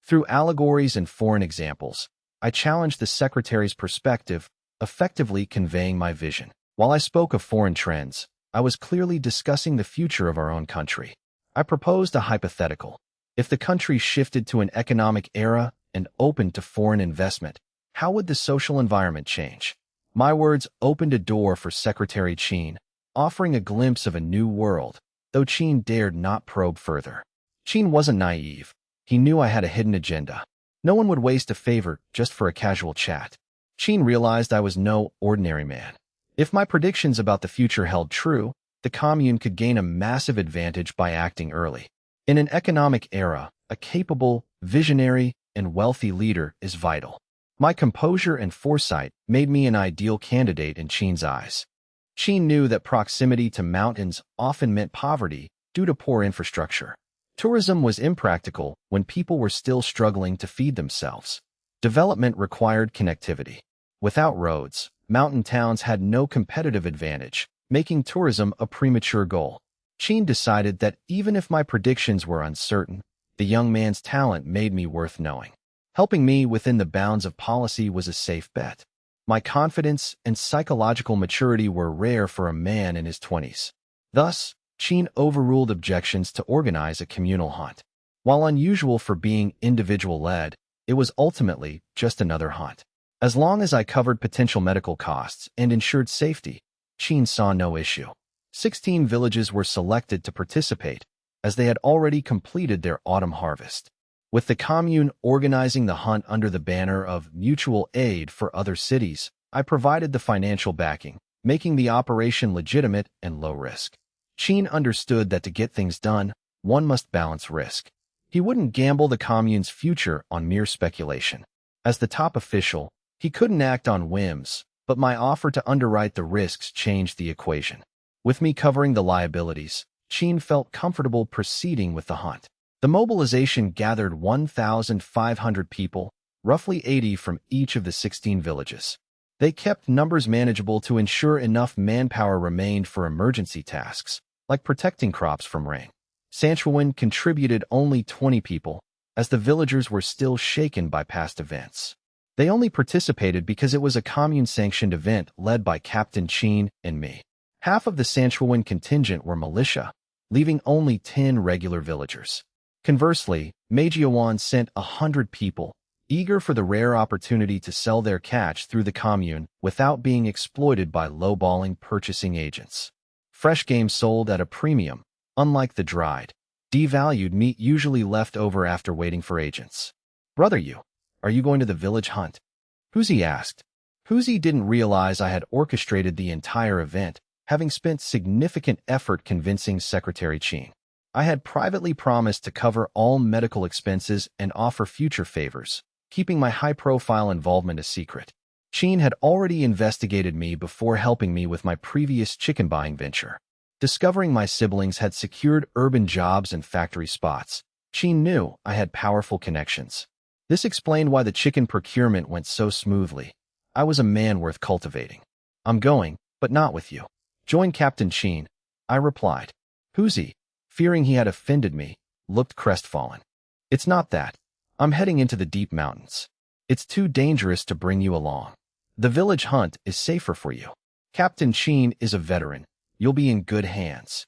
Through allegories and foreign examples, I challenged the secretary's perspective, effectively conveying my vision. While I spoke of foreign trends, I was clearly discussing the future of our own country. I proposed a hypothetical. If the country shifted to an economic era and opened to foreign investment, how would the social environment change? My words opened a door for Secretary Qin, offering a glimpse of a new world, though Qin dared not probe further. Qin wasn't naive. He knew I had a hidden agenda. No one would waste a favor just for a casual chat. Qin realized I was no ordinary man. If my predictions about the future held true, the commune could gain a massive advantage by acting early. In an economic era, a capable, visionary, and wealthy leader is vital. My composure and foresight made me an ideal candidate in Qin's eyes. Qin knew that proximity to mountains often meant poverty due to poor infrastructure. Tourism was impractical when people were still struggling to feed themselves. Development required connectivity. Without roads, mountain towns had no competitive advantage, making tourism a premature goal. Qin decided that even if my predictions were uncertain, the young man's talent made me worth knowing. Helping me within the bounds of policy was a safe bet. My confidence and psychological maturity were rare for a man in his 20s. Thus, Qin overruled objections to organize a communal hunt. While unusual for being individual-led, it was ultimately just another hunt. As long as I covered potential medical costs and ensured safety, Qin saw no issue. 16 villages were selected to participate, as they had already completed their autumn harvest. With the commune organizing the hunt under the banner of mutual aid for other cities, I provided the financial backing, making the operation legitimate and low risk. Qin understood that to get things done, one must balance risk. He wouldn't gamble the commune's future on mere speculation. As the top official, he couldn't act on whims, but my offer to underwrite the risks changed the equation. With me covering the liabilities, Qin felt comfortable proceeding with the hunt. The mobilization gathered 1,500 people, roughly 80 from each of the 16 villages. They kept numbers manageable to ensure enough manpower remained for emergency tasks, like protecting crops from rain. Sanshuiwan contributed only 20 people, as the villagers were still shaken by past events. They only participated because it was a commune-sanctioned event led by Captain Qin and me. Half of the Sanshuiwan contingent were militia, leaving only 10 regular villagers. Conversely, Mauser sent 100 people, eager for the rare opportunity to sell their catch through the commune without being exploited by lowballing purchasing agents. Fresh game sold at a premium, unlike the dried, devalued meat usually left over after waiting for agents. "Brother, are you going to the village hunt?" Huzi asked. Huzi didn't realize I had orchestrated the entire event, having spent significant effort convincing Secretary Qin. I had privately promised to cover all medical expenses and offer future favors, keeping my high-profile involvement a secret. Sheen had already investigated me before helping me with my previous chicken buying venture. Discovering my siblings had secured urban jobs and factory spots, Sheen knew I had powerful connections. This explained why the chicken procurement went so smoothly. I was a man worth cultivating. I'm going, but not with you. Join Captain Sheen, I replied. Huzi, fearing he had offended me, looked crestfallen. It's not that. I'm heading into the deep mountains. It's too dangerous to bring you along. The village hunt is safer for you. Captain Sheen is a veteran. You'll be in good hands.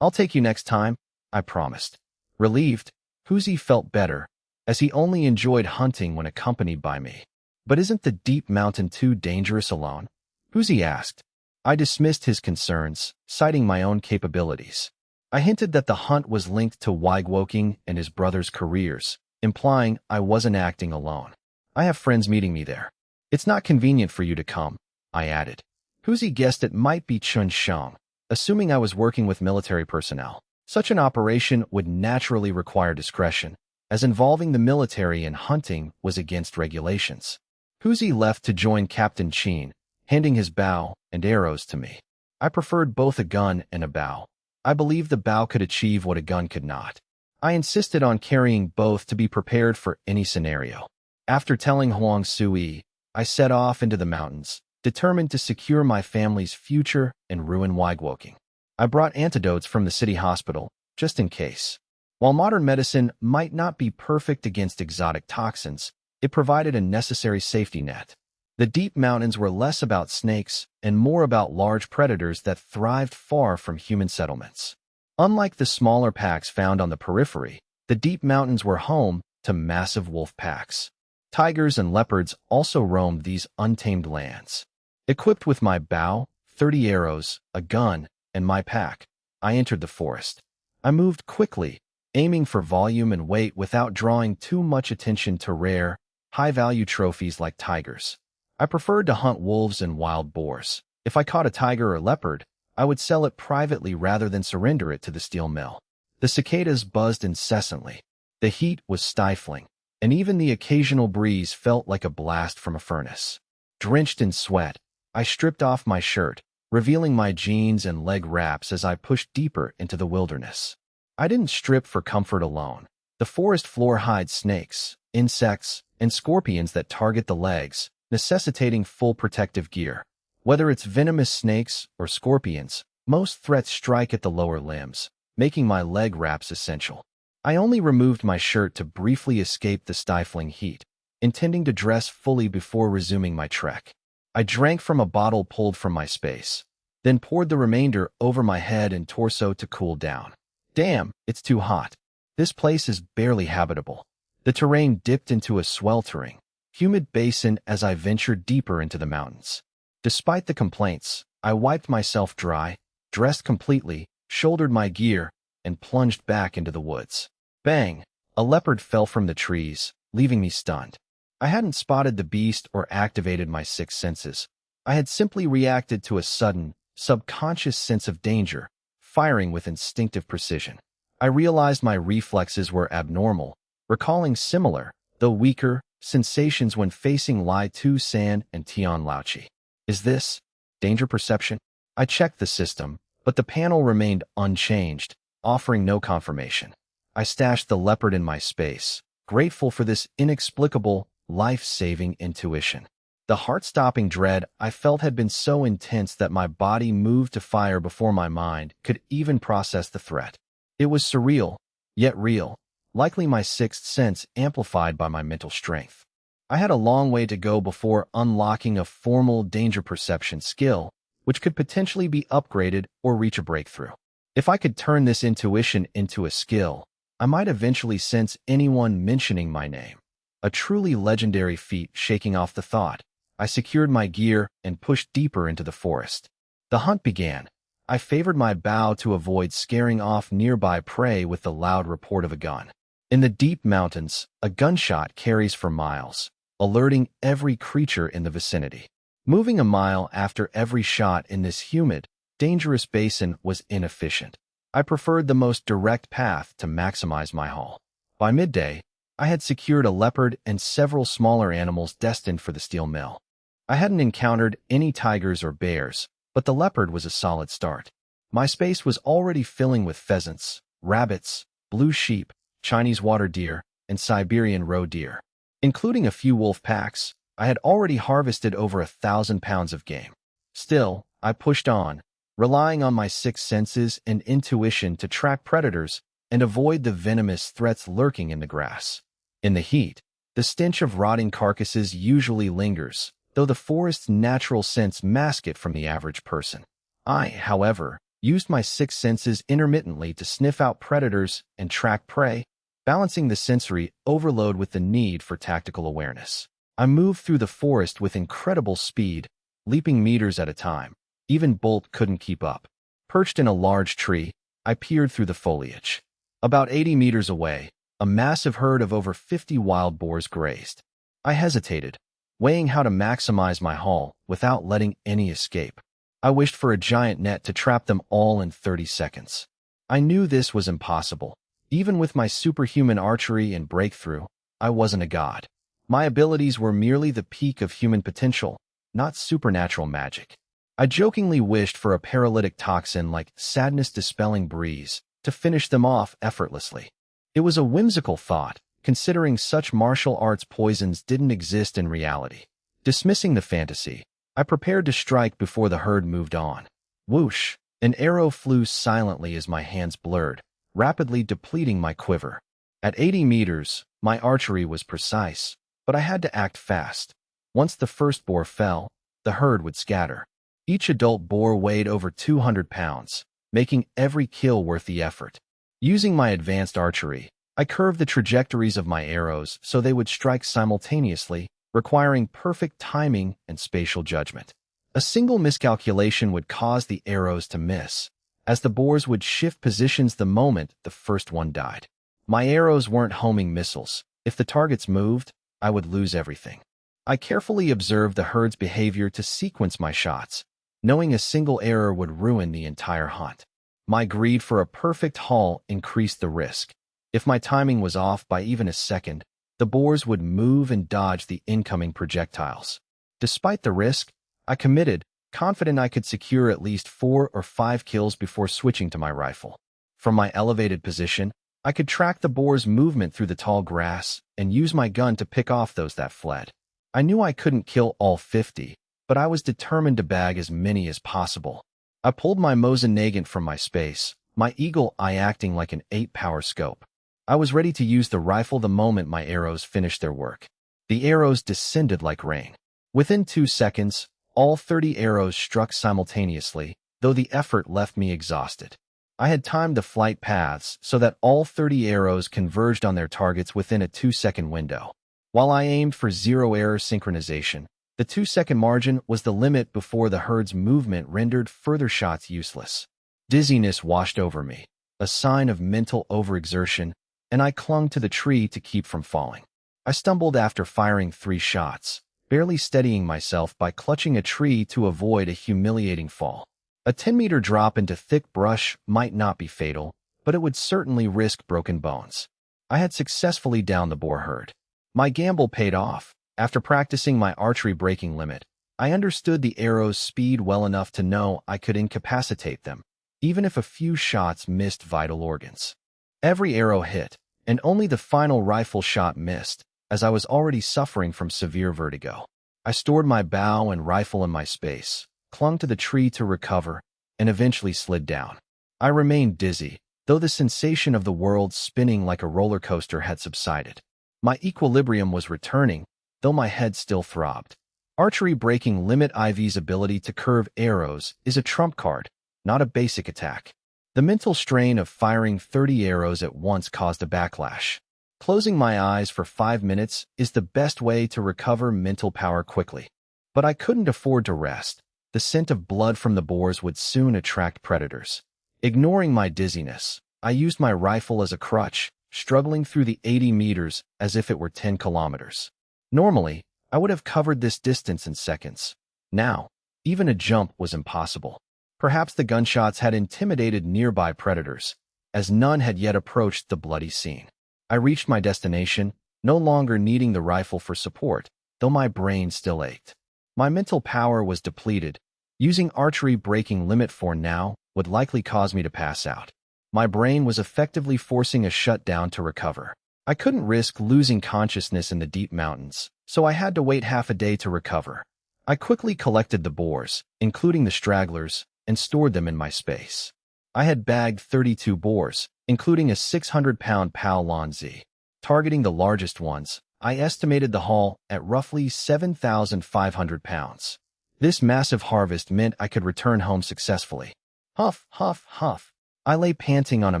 I'll take you next time, I promised. Relieved, Huzi felt better, as he only enjoyed hunting when accompanied by me. But isn't the deep mountain too dangerous alone? Huzi asked. I dismissed his concerns, citing my own capabilities. I hinted that the hunt was linked to Wigwoking and his brother's careers, implying I wasn't acting alone. I have friends meeting me there. It's not convenient for you to come, I added. Huzi guessed it might be Chun Sheng, assuming I was working with military personnel. Such an operation would naturally require discretion, as involving the military in hunting was against regulations. Huzi left to join Captain Sheen, handing his bow and arrows to me. I preferred both a gun and a bow. I believed the bow could achieve what a gun could not. I insisted on carrying both to be prepared for any scenario. After telling Huang Sui, I set off into the mountains, determined to secure my family's future and ruin Wigwoking. I brought antidotes from the city hospital, just in case. While modern medicine might not be perfect against exotic toxins, it provided a necessary safety net. The deep mountains were less about snakes and more about large predators that thrived far from human settlements. Unlike the smaller packs found on the periphery, the deep mountains were home to massive wolf packs. Tigers and leopards also roamed these untamed lands. Equipped with my bow, 30 arrows, a gun, and my pack, I entered the forest. I moved quickly, aiming for volume and weight without drawing too much attention to rare, high-value trophies like tigers. I preferred to hunt wolves and wild boars. If I caught a tiger or leopard, I would sell it privately rather than surrender it to the steel mill. The cicadas buzzed incessantly. The heat was stifling, and even the occasional breeze felt like a blast from a furnace. Drenched in sweat, I stripped off my shirt, revealing my jeans and leg wraps as I pushed deeper into the wilderness. I didn't strip for comfort alone. The forest floor hides snakes, insects, and scorpions that target the legs, necessitating full protective gear. Whether it's venomous snakes or scorpions, most threats strike at the lower limbs, making my leg wraps essential. I only removed my shirt to briefly escape the stifling heat, intending to dress fully before resuming my trek. I drank from a bottle pulled from my space, then poured the remainder over my head and torso to cool down. Damn, it's too hot. This place is barely habitable. The terrain dipped into a sweltering, humid basin as I ventured deeper into the mountains. Despite the complaints, I wiped myself dry, dressed completely, shouldered my gear, and plunged back into the woods. Bang! A leopard fell from the trees, leaving me stunned. I hadn't spotted the beast or activated my sixth senses. I had simply reacted to a sudden, subconscious sense of danger, firing with instinctive precision. I realized my reflexes were abnormal, recalling similar, though weaker, sensations when facing Lai Tu San and Tian Laochi. Is this danger perception? I checked the system, but the panel remained unchanged, offering no confirmation. I stashed the leopard in my space, grateful for this inexplicable, life-saving intuition. The heart-stopping dread I felt had been so intense that my body moved to fire before my mind could even process the threat. It was surreal, yet real, likely my sixth sense amplified by my mental strength. I had a long way to go before unlocking a formal danger perception skill, which could potentially be upgraded or reach a breakthrough. If I could turn this intuition into a skill, I might eventually sense anyone mentioning my name. A truly legendary feat shaking off the thought. I secured my gear and pushed deeper into the forest. The hunt began. I favored my bow to avoid scaring off nearby prey with the loud report of a gun. In the deep mountains, a gunshot carries for miles, alerting every creature in the vicinity. Moving a mile after every shot in this humid, dangerous basin was inefficient. I preferred the most direct path to maximize my haul. By midday, I had secured a leopard and several smaller animals destined for the steel mill. I hadn't encountered any tigers or bears, but the leopard was a solid start. My space was already filling with pheasants, rabbits, blue sheep, Chinese water deer, and Siberian roe deer. Including a few wolf packs, I had already harvested over 1,000 pounds of game. Still, I pushed on, relying on my sixth senses and intuition to track predators and avoid the venomous threats lurking in the grass. In the heat, the stench of rotting carcasses usually lingers, though the forest's natural scents mask it from the average person. I, however, used my sixth senses intermittently to sniff out predators and track prey, balancing the sensory overload with the need for tactical awareness. I moved through the forest with incredible speed, leaping meters at a time. Even Bolt couldn't keep up. Perched in a large tree, I peered through the foliage. About 80 meters away, a massive herd of over 50 wild boars grazed. I hesitated, weighing how to maximize my haul without letting any escape. I wished for a giant net to trap them all in 30 seconds. I knew this was impossible. Even with my superhuman archery and breakthrough, I wasn't a god. My abilities were merely the peak of human potential, not supernatural magic. I jokingly wished for a paralytic toxin like sadness-dispelling breeze to finish them off effortlessly. It was a whimsical thought, considering such martial arts poisons didn't exist in reality. Dismissing the fantasy, I prepared to strike before the herd moved on. Whoosh! An arrow flew silently as my hands blurred, rapidly depleting my quiver. At 80 meters, my archery was precise, but I had to act fast. Once the first boar fell, the herd would scatter. Each adult boar weighed over 200 pounds, making every kill worth the effort. Using my advanced archery, I curved the trajectories of my arrows so they would strike simultaneously, requiring perfect timing and spatial judgment. A single miscalculation would cause the arrows to miss, as the boars would shift positions the moment the first one died. My arrows weren't homing missiles. If the targets moved, I would lose everything. I carefully observed the herd's behavior to sequence my shots, knowing a single error would ruin the entire hunt. My greed for a perfect haul increased the risk. If my timing was off by even a second, the boars would move and dodge the incoming projectiles. Despite the risk, I committed, confident I could secure at least 4 or 5 kills before switching to my rifle. From my elevated position, I could track the boar's movement through the tall grass and use my gun to pick off those that fled. I knew I couldn't kill all 50, but I was determined to bag as many as possible. I pulled my Mauser nagant from my space, my eagle eye acting like an 8-power scope. I was ready to use the rifle the moment my arrows finished their work. The arrows descended like rain. Within 2 seconds, all 30 arrows struck simultaneously, though the effort left me exhausted. I had timed the flight paths so that all 30 arrows converged on their targets within a 2-second window. While I aimed for zero-error synchronization, the 2-second margin was the limit before the herd's movement rendered further shots useless. Dizziness washed over me, a sign of mental overexertion, and I clung to the tree to keep from falling. I stumbled after firing 3 shots, barely steadying myself by clutching a tree to avoid a humiliating fall. A 10-meter drop into thick brush might not be fatal, but it would certainly risk broken bones. I had successfully downed the boar herd. My gamble paid off. After practicing my archery breaking limit, I understood the arrow's speed well enough to know I could incapacitate them, even if a few shots missed vital organs. Every arrow hit, and only the final rifle shot missed, as I was already suffering from severe vertigo. I stored my bow and rifle in my space, clung to the tree to recover, and eventually slid down. I remained dizzy, though the sensation of the world spinning like a roller coaster had subsided. My equilibrium was returning, though my head still throbbed. Archery breaking limit IV's ability to curve arrows is a trump card, not a basic attack. The mental strain of firing 30 arrows at once caused a backlash. Closing my eyes for 5 minutes is the best way to recover mental power quickly. But I couldn't afford to rest. The scent of blood from the boars would soon attract predators. Ignoring my dizziness, I used my rifle as a crutch, struggling through the 80 meters as if it were 10 kilometers. Normally, I would have covered this distance in seconds. Now, even a jump was impossible. Perhaps the gunshots had intimidated nearby predators, as none had yet approached the bloody scene. I reached my destination, no longer needing the rifle for support, though my brain still ached. My mental power was depleted. Using archery breaking limit for now would likely cause me to pass out. My brain was effectively forcing a shutdown to recover. I couldn't risk losing consciousness in the deep mountains, so I had to wait half a day to recover. I quickly collected the boars, including the stragglers, and stored them in my space. I had bagged 32 boars, including a 600-pound Pao Lanzi. Targeting the largest ones, I estimated the haul at roughly 7,500 pounds. This massive harvest meant I could return home successfully. Huff, huff, huff. I lay panting on a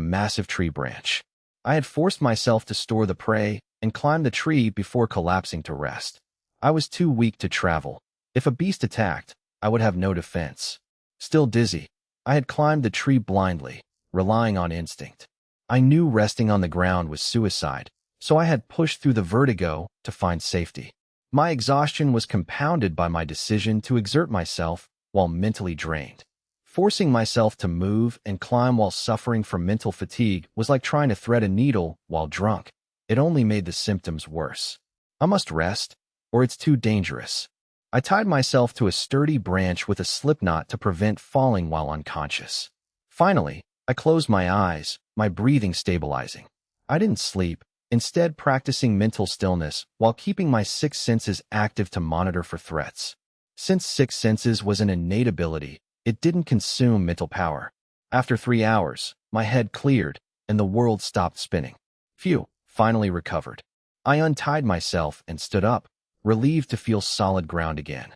massive tree branch. I had forced myself to store the prey and climb the tree before collapsing to rest. I was too weak to travel. If a beast attacked, I would have no defense. Still dizzy, I had climbed the tree blindly, relying on instinct. I knew resting on the ground was suicide, so I had pushed through the vertigo to find safety. My exhaustion was compounded by my decision to exert myself while mentally drained. Forcing myself to move and climb while suffering from mental fatigue was like trying to thread a needle while drunk. It only made the symptoms worse. I must rest, or it's too dangerous. I tied myself to a sturdy branch with a slipknot to prevent falling while unconscious. Finally, I closed my eyes, my breathing stabilizing. I didn't sleep, instead practicing mental stillness while keeping my six senses active to monitor for threats. Since six senses was an innate ability, it didn't consume mental power. After 3 hours, my head cleared, and the world stopped spinning. Phew, finally recovered. I untied myself and stood up, relieved to feel solid ground again.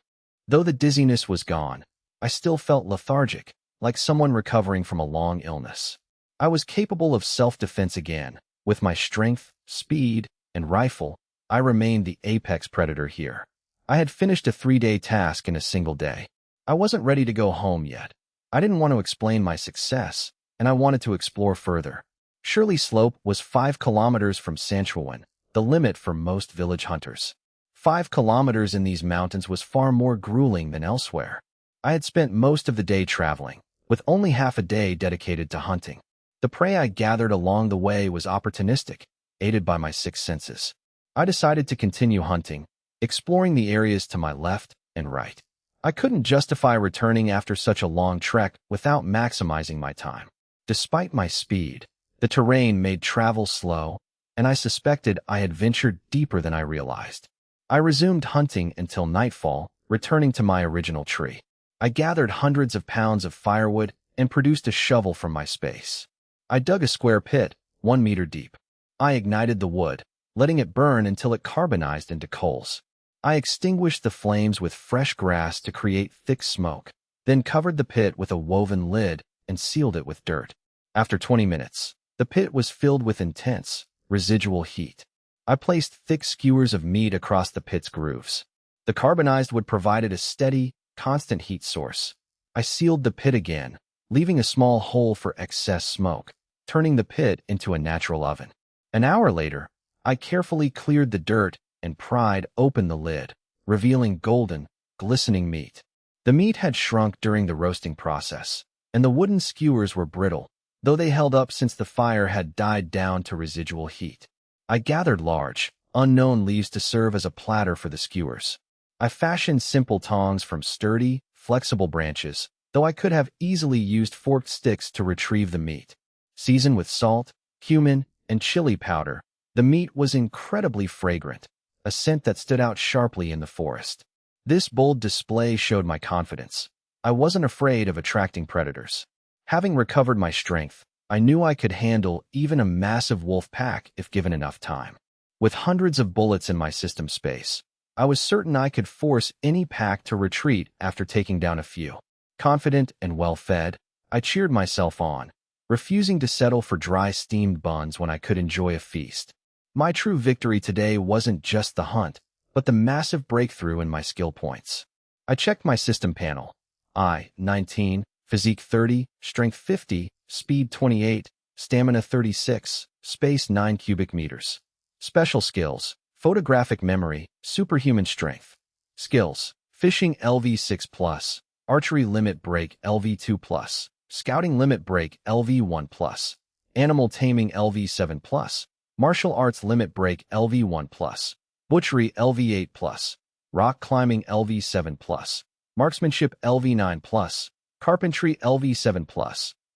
Though the dizziness was gone, I still felt lethargic, like someone recovering from a long illness. I was capable of self-defense again. With my strength, speed, and rifle, I remained the apex predator here. I had finished a 3-day task in a single day. I wasn't ready to go home yet. I didn't want to explain my success, and I wanted to explore further. Shirley Slope was 5 kilometers from Sanshuiwan, the limit for most village hunters. 5 kilometers in these mountains was far more grueling than elsewhere. I had spent most of the day traveling, with only half a day dedicated to hunting. The prey I gathered along the way was opportunistic, aided by my 6 senses. I decided to continue hunting, exploring the areas to my left and right. I couldn't justify returning after such a long trek without maximizing my time. Despite my speed, the terrain made travel slow, and I suspected I had ventured deeper than I realized. I resumed hunting until nightfall, returning to my original tree. I gathered hundreds of pounds of firewood and produced a shovel from my space. I dug a square pit, 1 meter deep. I ignited the wood, letting it burn until it carbonized into coals. I extinguished the flames with fresh grass to create thick smoke, then covered the pit with a woven lid and sealed it with dirt. After 20 minutes, the pit was filled with intense, residual heat. I placed thick skewers of meat across the pit's grooves. The carbonized wood provided a steady, constant heat source. I sealed the pit again, leaving a small hole for excess smoke, turning the pit into a natural oven. An hour later, I carefully cleared the dirt and pried open the lid, revealing golden, glistening meat. The meat had shrunk during the roasting process, and the wooden skewers were brittle, though they held up since the fire had died down to residual heat. I gathered large, unknown leaves to serve as a platter for the skewers. I fashioned simple tongs from sturdy, flexible branches, though I could have easily used forked sticks to retrieve the meat. Seasoned with salt, cumin, and chili powder, the meat was incredibly fragrant, a scent that stood out sharply in the forest. This bold display showed my confidence. I wasn't afraid of attracting predators. Having recovered my strength, I knew I could handle even a massive wolf pack if given enough time. With hundreds of bullets in my system space, I was certain I could force any pack to retreat after taking down a few. Confident and well-fed, I cheered myself on, refusing to settle for dry steamed buns when I could enjoy a feast. My true victory today wasn't just the hunt, but the massive breakthrough in my skill points. I checked my system panel. 19, Physique 30, Strength 50, Speed 28, Stamina 36, Space 9 cubic meters. Special skills: Photographic memory, Superhuman strength. Skills: Fishing LV6+, Archery limit break LV2+, Scouting limit break LV1+, Animal taming LV7+, Martial arts limit break LV1+, Butchery LV8+. rock climbing LV7+, marksmanship LV9+, carpentry LV7+,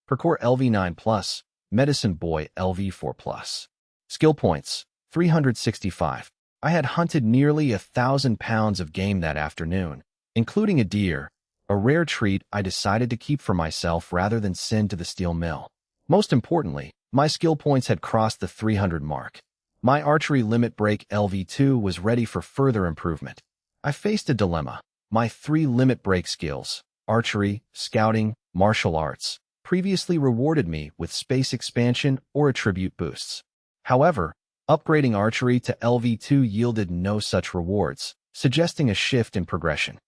parkour LV9+, medicine boy LV4+. Skill points, 365. I had hunted nearly 1,000 pounds of game that afternoon, including a deer, a rare treat I decided to keep for myself rather than send to the steel mill. Most importantly, my skill points had crossed the 300 mark. My archery limit break LV2 was ready for further improvement. I faced a dilemma. My 3 limit break skills, archery, scouting, martial arts, previously rewarded me with space expansion or attribute boosts. However, upgrading archery to LV2 yielded no such rewards, suggesting a shift in progression.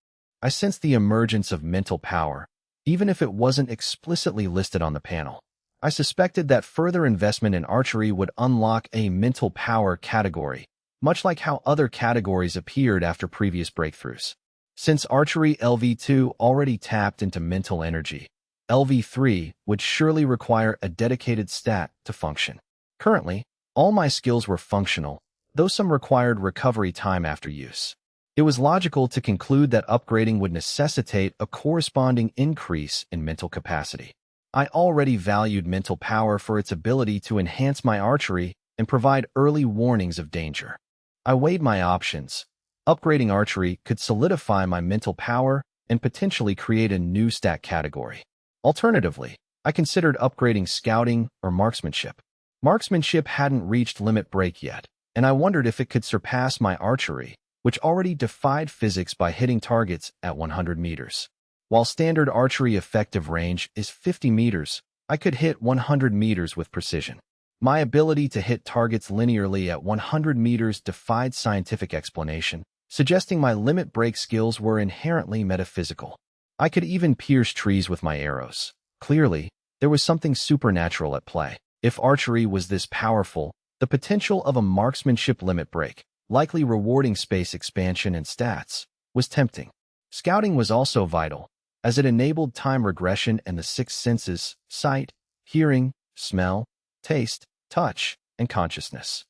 I sensed the emergence of mental power, even if it wasn't explicitly listed on the panel. I suspected that further investment in archery would unlock a mental power category, much like how other categories appeared after previous breakthroughs. Since archery LV2 already tapped into mental energy, LV3 would surely require a dedicated stat to function. Currently, all my skills were functional, though some required recovery time after use. It was logical to conclude that upgrading would necessitate a corresponding increase in mental capacity. I already valued mental power for its ability to enhance my archery and provide early warnings of danger. I weighed my options. Upgrading archery could solidify my mental power and potentially create a new stat category. Alternatively, I considered upgrading scouting or marksmanship. Marksmanship hadn't reached limit break yet, and I wondered if it could surpass my archery, which already defied physics by hitting targets at 100 meters. While standard archery effective range is 50 meters, I could hit 100 meters with precision. My ability to hit targets linearly at 100 meters defied scientific explanation, suggesting my limit break skills were inherently metaphysical. I could even pierce trees with my arrows. Clearly, there was something supernatural at play. If archery was this powerful, the potential of a marksmanship limit break, likely rewarding space expansion and stats, was tempting. Scouting was also vital, as it enabled time regression and the 6 senses, sight, hearing, smell, taste, touch, and consciousness.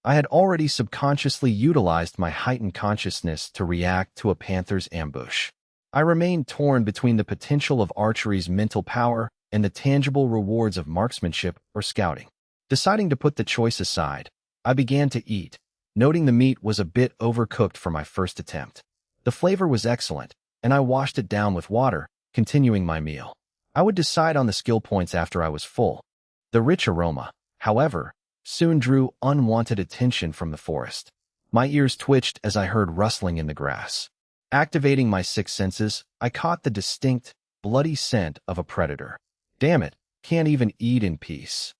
I had already subconsciously utilized my heightened consciousness to react to a panther's ambush. I remained torn between the potential of archery's mental power and the tangible rewards of marksmanship or scouting. Deciding to put the choice aside, I began to eat, noting the meat was a bit overcooked for my first attempt. The flavor was excellent, and I washed it down with water, continuing my meal. I would decide on the skill points after I was full. The rich aroma, however, soon drew unwanted attention from the forest. My ears twitched as I heard rustling in the grass. Activating my 6 senses, I caught the distinct, bloody scent of a predator. Damn it, can't even eat in peace,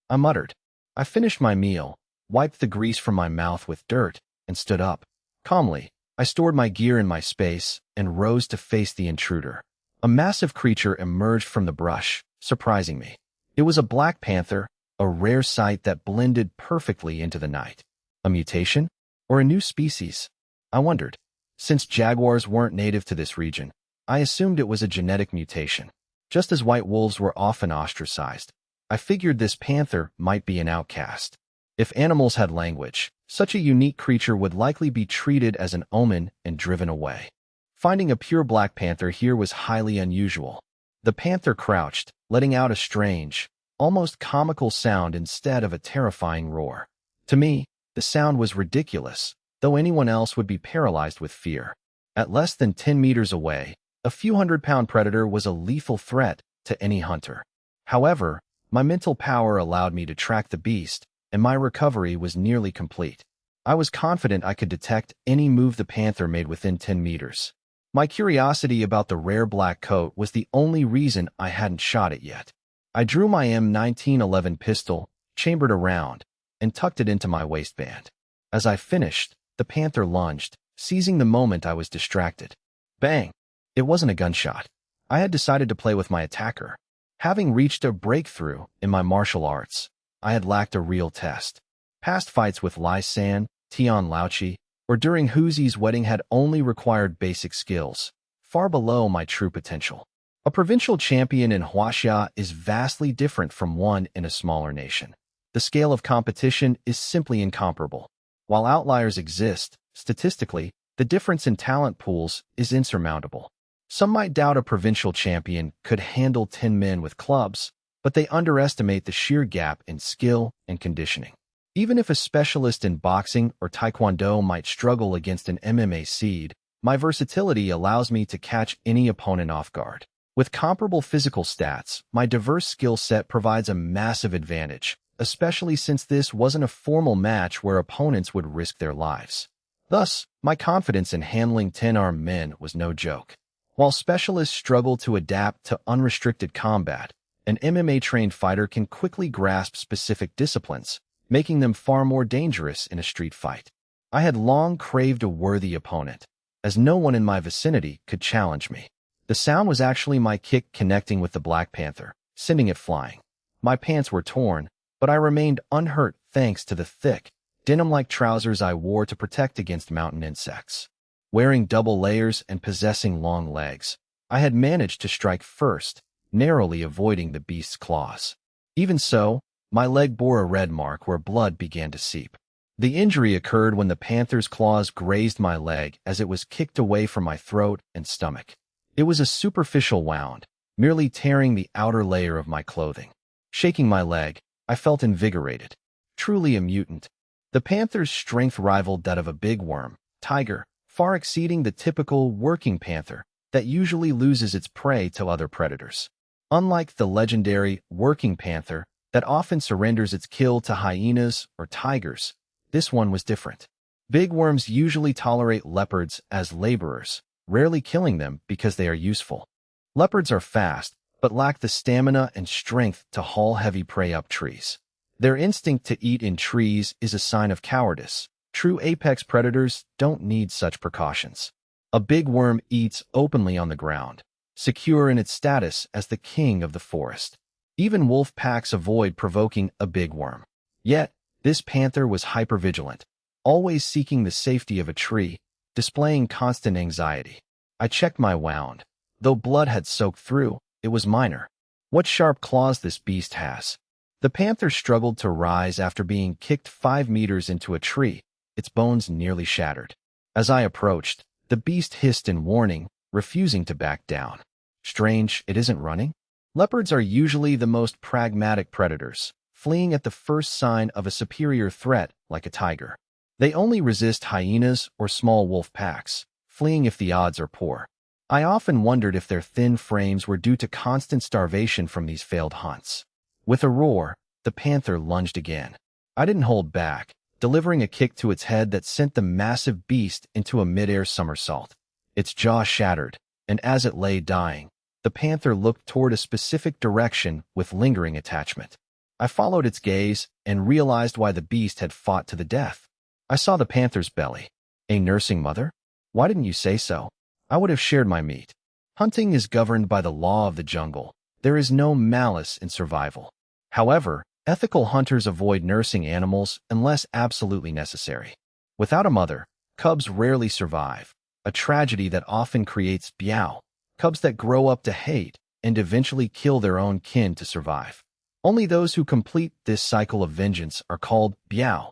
I muttered. I finished my meal, wiped the grease from my mouth with dirt, and stood up. Calmly, I stored my gear in my space and rose to face the intruder. A massive creature emerged from the brush, surprising me. It was a black panther, a rare sight that blended perfectly into the night. A mutation? Or a new species? I wondered. Since jaguars weren't native to this region, I assumed it was a genetic mutation. Just as white wolves were often ostracized, I figured this panther might be an outcast. If animals had language, such a unique creature would likely be treated as an omen and driven away. Finding a pure black panther here was highly unusual. The panther crouched, letting out a strange, almost comical sound instead of a terrifying roar. To me, the sound was ridiculous, though anyone else would be paralyzed with fear. At less than 10 meters away, a few 100-pound predator was a lethal threat to any hunter. However, my mental power allowed me to track the beast, and my recovery was nearly complete. I was confident I could detect any move the panther made within 10 meters. My curiosity about the rare black coat was the only reason I hadn't shot it yet. I drew my M1911 pistol, chambered a round, and tucked it into my waistband. As I finished, the panther lunged, seizing the moment I was distracted. Bang! It wasn't a gunshot. I had decided to play with my attacker. Having reached a breakthrough in my martial arts, I had lacked a real test. Past fights with Lai San, Tian Laochi, or during Huzi's wedding had only required basic skills, far below my true potential. A provincial champion in Huaxia is vastly different from one in a smaller nation. The scale of competition is simply incomparable. While outliers exist, statistically, The difference in talent pools is insurmountable. Some might doubt a provincial champion could handle 10 men with clubs, but they underestimate the sheer gap in skill and conditioning. Even if a specialist in boxing or taekwondo might struggle against an MMA seed, my versatility allows me to catch any opponent off guard. With comparable physical stats, my diverse skill set provides a massive advantage, especially since this wasn't a formal match where opponents would risk their lives. Thus, my confidence in handling 10 armed men was no joke. While specialists struggle to adapt to unrestricted combat, an MMA-trained fighter can quickly grasp specific disciplines, making them far more dangerous in a street fight. I had long craved a worthy opponent, as no one in my vicinity could challenge me. The sound was actually my kick connecting with the Black Panther, sending it flying. My pants were torn, but I remained unhurt thanks to the thick, denim-like trousers I wore to protect against mountain insects. Wearing double layers and possessing long legs, I had managed to strike first, narrowly avoiding the beast's claws. Even so, my leg bore a red mark where blood began to seep. The injury occurred when the panther's claws grazed my leg as it was kicked away from my throat and stomach. It was a superficial wound, merely tearing the outer layer of my clothing. Shaking my leg, I felt invigorated. Truly a mutant. The panther's strength rivaled that of a big worm, tiger, far exceeding the typical working panther that usually loses its prey to other predators. Unlike the legendary working panther that often surrenders its kill to hyenas or tigers, this one was different. Big worms usually tolerate leopards as laborers, rarely killing them because they are useful. Leopards are fast, but lack the stamina and strength to haul heavy prey up trees. Their instinct to eat in trees is a sign of cowardice. True apex predators don't need such precautions. A big worm eats openly on the ground, secure in its status as the king of the forest. Even wolf packs avoid provoking a big worm. Yet, this panther was hypervigilant, always seeking the safety of a tree, displaying constant anxiety. I checked my wound. Though blood had soaked through, it was minor. What sharp claws this beast has. The panther struggled to rise after being kicked 5 meters into a tree, its bones nearly shattered. As I approached, the beast hissed in warning, refusing to back down. Strange, it isn't running? Leopards are usually the most pragmatic predators, fleeing at the first sign of a superior threat like a tiger. They only resist hyenas or small wolf packs, fleeing if the odds are poor. I often wondered if their thin frames were due to constant starvation from these failed hunts. With a roar, the panther lunged again. I didn't hold back, delivering a kick to its head that sent the massive beast into a mid-air somersault. Its jaw shattered, and as it lay dying, the panther looked toward a specific direction with lingering attachment. I followed its gaze and realized why the beast had fought to the death. I saw the panther's belly. A nursing mother? Why didn't you say so? I would have shared my meat. Hunting is governed by the law of the jungle. There is no malice in survival. However, ethical hunters avoid nursing animals unless absolutely necessary. Without a mother, cubs rarely survive, a tragedy that often creates biao, cubs that grow up to hate and eventually kill their own kin to survive. Only those who complete this cycle of vengeance are called biao.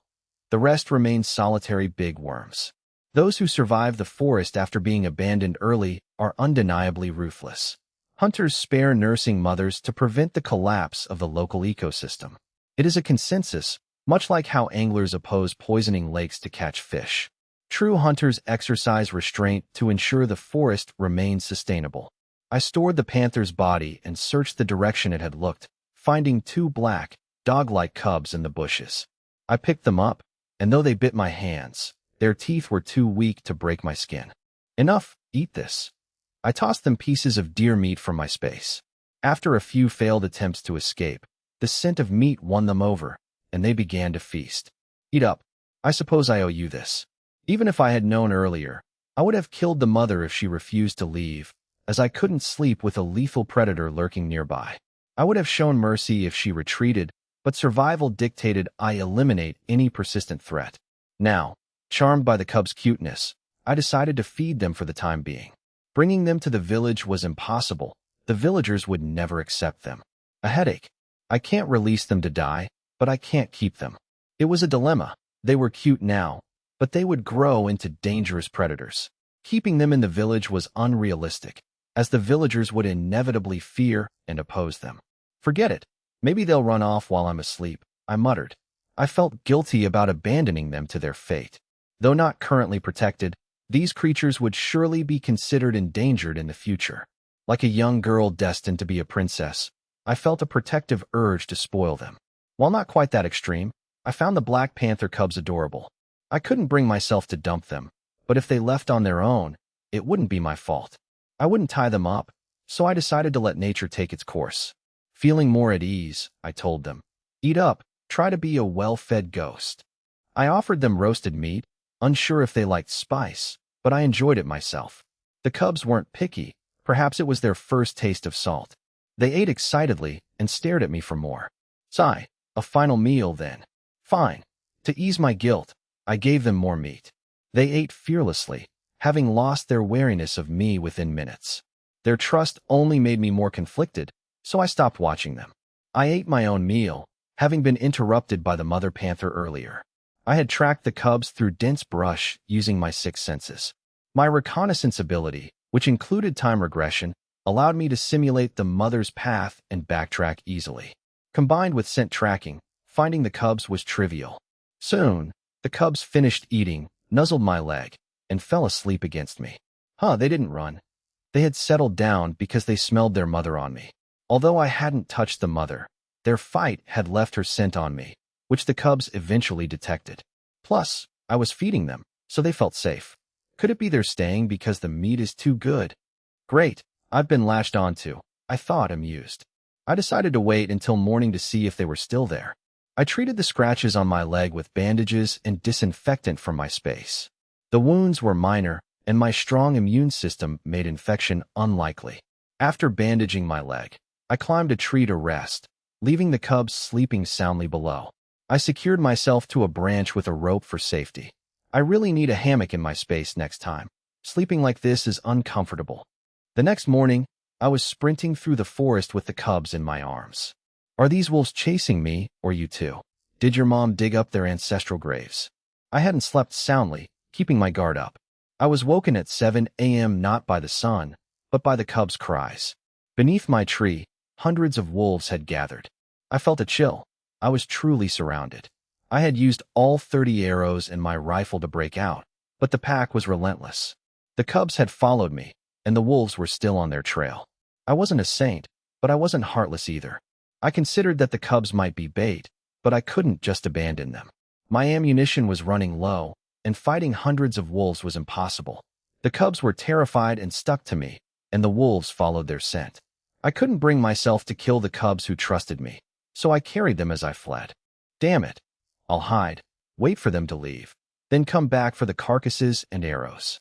The rest remain solitary big worms. Those who survive the forest after being abandoned early are undeniably ruthless. Hunters spare nursing mothers to prevent the collapse of the local ecosystem. It is a consensus, much like how anglers oppose poisoning lakes to catch fish. True hunters exercise restraint to ensure the forest remains sustainable. I stored the panther's body and searched the direction it had looked, finding 2 black, dog-like cubs in the bushes. I picked them up, and though they bit my hands, their teeth were too weak to break my skin. Enough, eat this. I tossed them pieces of deer meat from my space. After a few failed attempts to escape, the scent of meat won them over, and they began to feast. Eat up. I suppose I owe you this. Even if I had known earlier, I would have killed the mother if she refused to leave, as I couldn't sleep with a lethal predator lurking nearby. I would have shown mercy if she retreated, but survival dictated I eliminate any persistent threat. Now, charmed by the cubs' cuteness, I decided to feed them for the time being. Bringing them to the village was impossible. The villagers would never accept them. A headache. I can't release them to die, but I can't keep them. It was a dilemma. They were cute now, but they would grow into dangerous predators. Keeping them in the village was unrealistic, as the villagers would inevitably fear and oppose them. Forget it. Maybe they'll run off while I'm asleep, I muttered. I felt guilty about abandoning them to their fate. Though not currently protected, these creatures would surely be considered endangered in the future. Like a young girl destined to be a princess, I felt a protective urge to spoil them. While not quite that extreme, I found the Black Panther cubs adorable. I couldn't bring myself to dump them, but if they left on their own, it wouldn't be my fault. I wouldn't tie them up, so I decided to let nature take its course. Feeling more at ease, I told them, "Eat up, try to be a well-fed ghost." I offered them roasted meat, unsure if they liked spice, but I enjoyed it myself. The cubs weren't picky, perhaps it was their first taste of salt. They ate excitedly and stared at me for more. Sigh, a final meal then. Fine. To ease my guilt, I gave them more meat. They ate fearlessly, having lost their wariness of me within minutes. Their trust only made me more conflicted, so I stopped watching them. I ate my own meal, having been interrupted by the mother panther earlier. I had tracked the cubs through dense brush using my sixth senses. My reconnaissance ability, which included time regression, allowed me to simulate the mother's path and backtrack easily. Combined with scent tracking, finding the cubs was trivial. Soon, the cubs finished eating, nuzzled my leg, and fell asleep against me. They didn't run. They had settled down because they smelled their mother on me. Although I hadn't touched the mother, their fight had left her scent on me, which the cubs eventually detected. Plus, I was feeding them, so they felt safe. Could it be they're staying because the meat is too good? Great, I've been latched onto, I thought, amused. I decided to wait until morning to see if they were still there. I treated the scratches on my leg with bandages and disinfectant from my space. The wounds were minor, and my strong immune system made infection unlikely. After bandaging my leg, I climbed a tree to rest, leaving the cubs sleeping soundly below. I secured myself to a branch with a rope for safety. I really need a hammock in my space next time. Sleeping like this is uncomfortable. The next morning, I was sprinting through the forest with the cubs in my arms. Are these wolves chasing me, or you too? Did your mom dig up their ancestral graves? I hadn't slept soundly, keeping my guard up. I was woken at 7 a.m. not by the sun, but by the cubs' cries. Beneath my tree, hundreds of wolves had gathered. I felt a chill. I was truly surrounded. I had used all 30 arrows in my rifle to break out, but the pack was relentless. The cubs had followed me, and the wolves were still on their trail. I wasn't a saint, but I wasn't heartless either. I considered that the cubs might be bait, but I couldn't just abandon them. My ammunition was running low, and fighting hundreds of wolves was impossible. The cubs were terrified and stuck to me, and the wolves followed their scent. I couldn't bring myself to kill the cubs who trusted me, so I carried them as I fled. Damn it. I'll hide, wait for them to leave, then come back for the carcasses and arrows.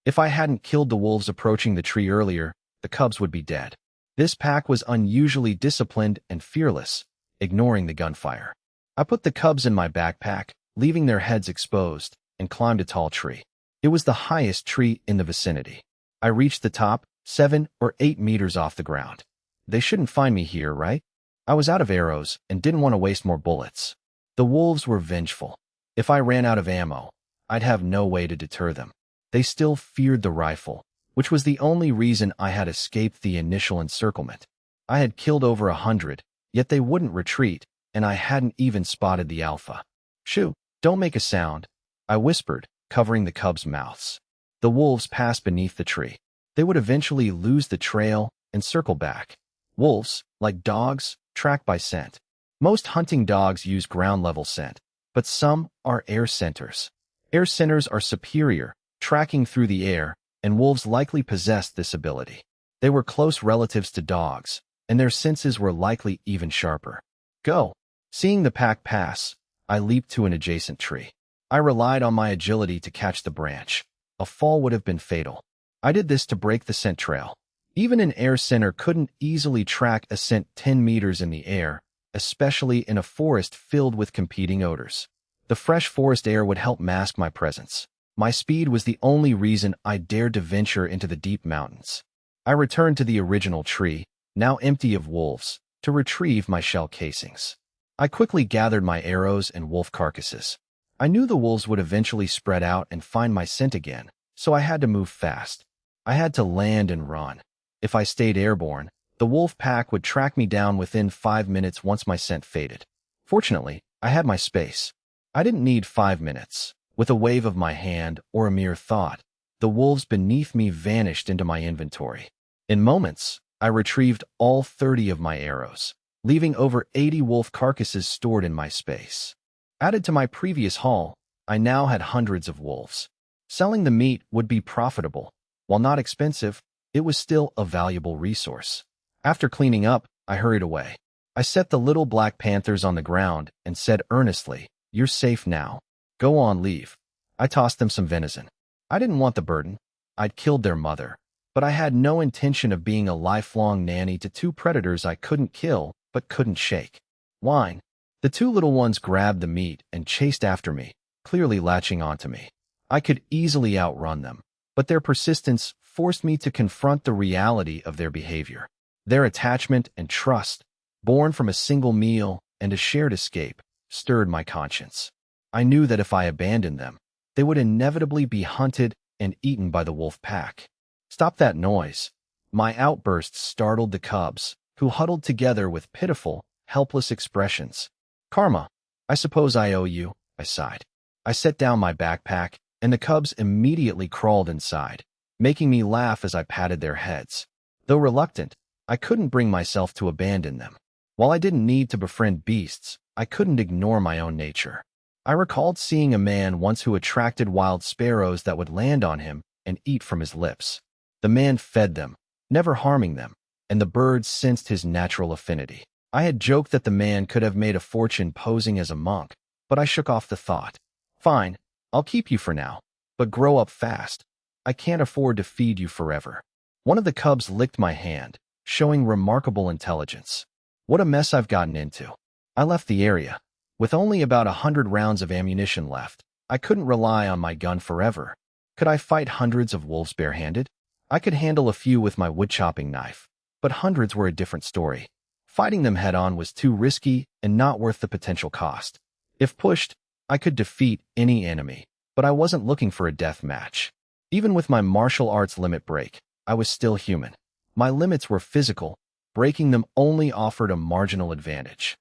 If I hadn't killed the wolves approaching the tree earlier, the cubs would be dead. This pack was unusually disciplined and fearless, ignoring the gunfire. I put the cubs in my backpack, leaving their heads exposed, and climbed a tall tree. It was the highest tree in the vicinity. I reached the top, 7 or 8 meters off the ground. They shouldn't find me here, right? I was out of arrows and didn't want to waste more bullets. The wolves were vengeful. If I ran out of ammo, I'd have no way to deter them. They still feared the rifle, which was the only reason I had escaped the initial encirclement. I had killed over 100, yet they wouldn't retreat, and I hadn't even spotted the alpha. Shoo, don't make a sound, I whispered, covering the cubs' mouths. The wolves passed beneath the tree. They would eventually lose the trail and circle back. Wolves, like dogs, track by scent. Most hunting dogs use ground-level scent, but some are air scenters. Air scenters are superior, tracking through the air, and wolves likely possessed this ability. They were close relatives to dogs, and their senses were likely even sharper. Go! Seeing the pack pass, I leaped to an adjacent tree. I relied on my agility to catch the branch. A fall would have been fatal. I did this to break the scent trail. Even an air scenter couldn't easily track a scent 10 meters in the air, especially in a forest filled with competing odors. The fresh forest air would help mask my presence. My speed was the only reason I dared to venture into the deep mountains. I returned to the original tree, now empty of wolves, to retrieve my shell casings. I quickly gathered my arrows and wolf carcasses. I knew the wolves would eventually spread out and find my scent again, so I had to move fast. I had to land and run. If I stayed airborne, the wolf pack would track me down within 5 minutes once my scent faded. Fortunately, I had my space. I didn't need 5 minutes. With a wave of my hand or a mere thought, the wolves beneath me vanished into my inventory. In moments, I retrieved all 30 of my arrows, leaving over 80 wolf carcasses stored in my space. Added to my previous haul, I now had hundreds of wolves. Selling the meat would be profitable. While not expensive, it was still a valuable resource. After cleaning up, I hurried away. I set the little black panthers on the ground and said earnestly, "You're safe now. Go on, leave." I tossed them some venison. I didn't want the burden. I'd killed their mother, but I had no intention of being a lifelong nanny to two predators I couldn't kill but couldn't shake. Whine. The two little ones grabbed the meat and chased after me, clearly latching onto me. I could easily outrun them, but their persistence forced me to confront the reality of their behavior. Their attachment and trust, born from a single meal and a shared escape, stirred my conscience. I knew that if I abandoned them, they would inevitably be hunted and eaten by the wolf pack. "Stop that noise." My outburst startled the cubs, who huddled together with pitiful, helpless expressions. "Karma, I suppose I owe you," I sighed. I set down my backpack, and the cubs immediately crawled inside, making me laugh as I patted their heads. Though reluctant, I couldn't bring myself to abandon them. While I didn't need to befriend beasts, I couldn't ignore my own nature. I recalled seeing a man once who attracted wild sparrows that would land on him and eat from his lips. The man fed them, never harming them, and the birds sensed his natural affinity. I had joked that the man could have made a fortune posing as a monk, but I shook off the thought. "Fine, I'll keep you for now, but grow up fast. I can't afford to feed you forever." One of the cubs licked my hand, showing remarkable intelligence. What a mess I've gotten into. I left the area. With only about 100 rounds of ammunition left, I couldn't rely on my gun forever. Could I fight hundreds of wolves barehanded? I could handle a few with my wood-chopping knife, but hundreds were a different story. Fighting them head-on was too risky and not worth the potential cost. If pushed, I could defeat any enemy, but I wasn't looking for a death match. Even with my martial arts limit break, I was still human. My limits were physical. Breaking them only offered a marginal advantage.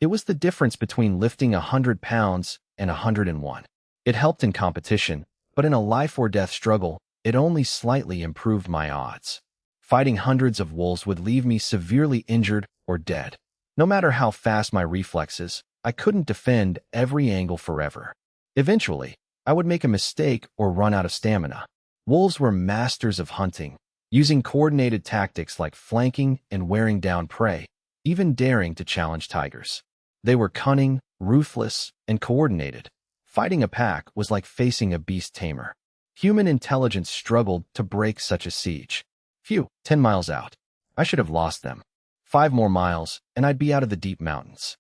It was the difference between lifting 100 pounds and 101. It helped in competition, but in a life-or-death struggle, it only slightly improved my odds. Fighting hundreds of wolves would leave me severely injured or dead. No matter how fast my reflexes, I couldn't defend every angle forever. Eventually, I would make a mistake or run out of stamina. Wolves were masters of hunting, using coordinated tactics like flanking and wearing down prey, even daring to challenge tigers. They were cunning, ruthless, and coordinated. Fighting a pack was like facing a beast tamer. Human intelligence struggled to break such a siege. Phew, 10 miles out. I should have lost them. 5 more miles, and I'd be out of the deep mountains.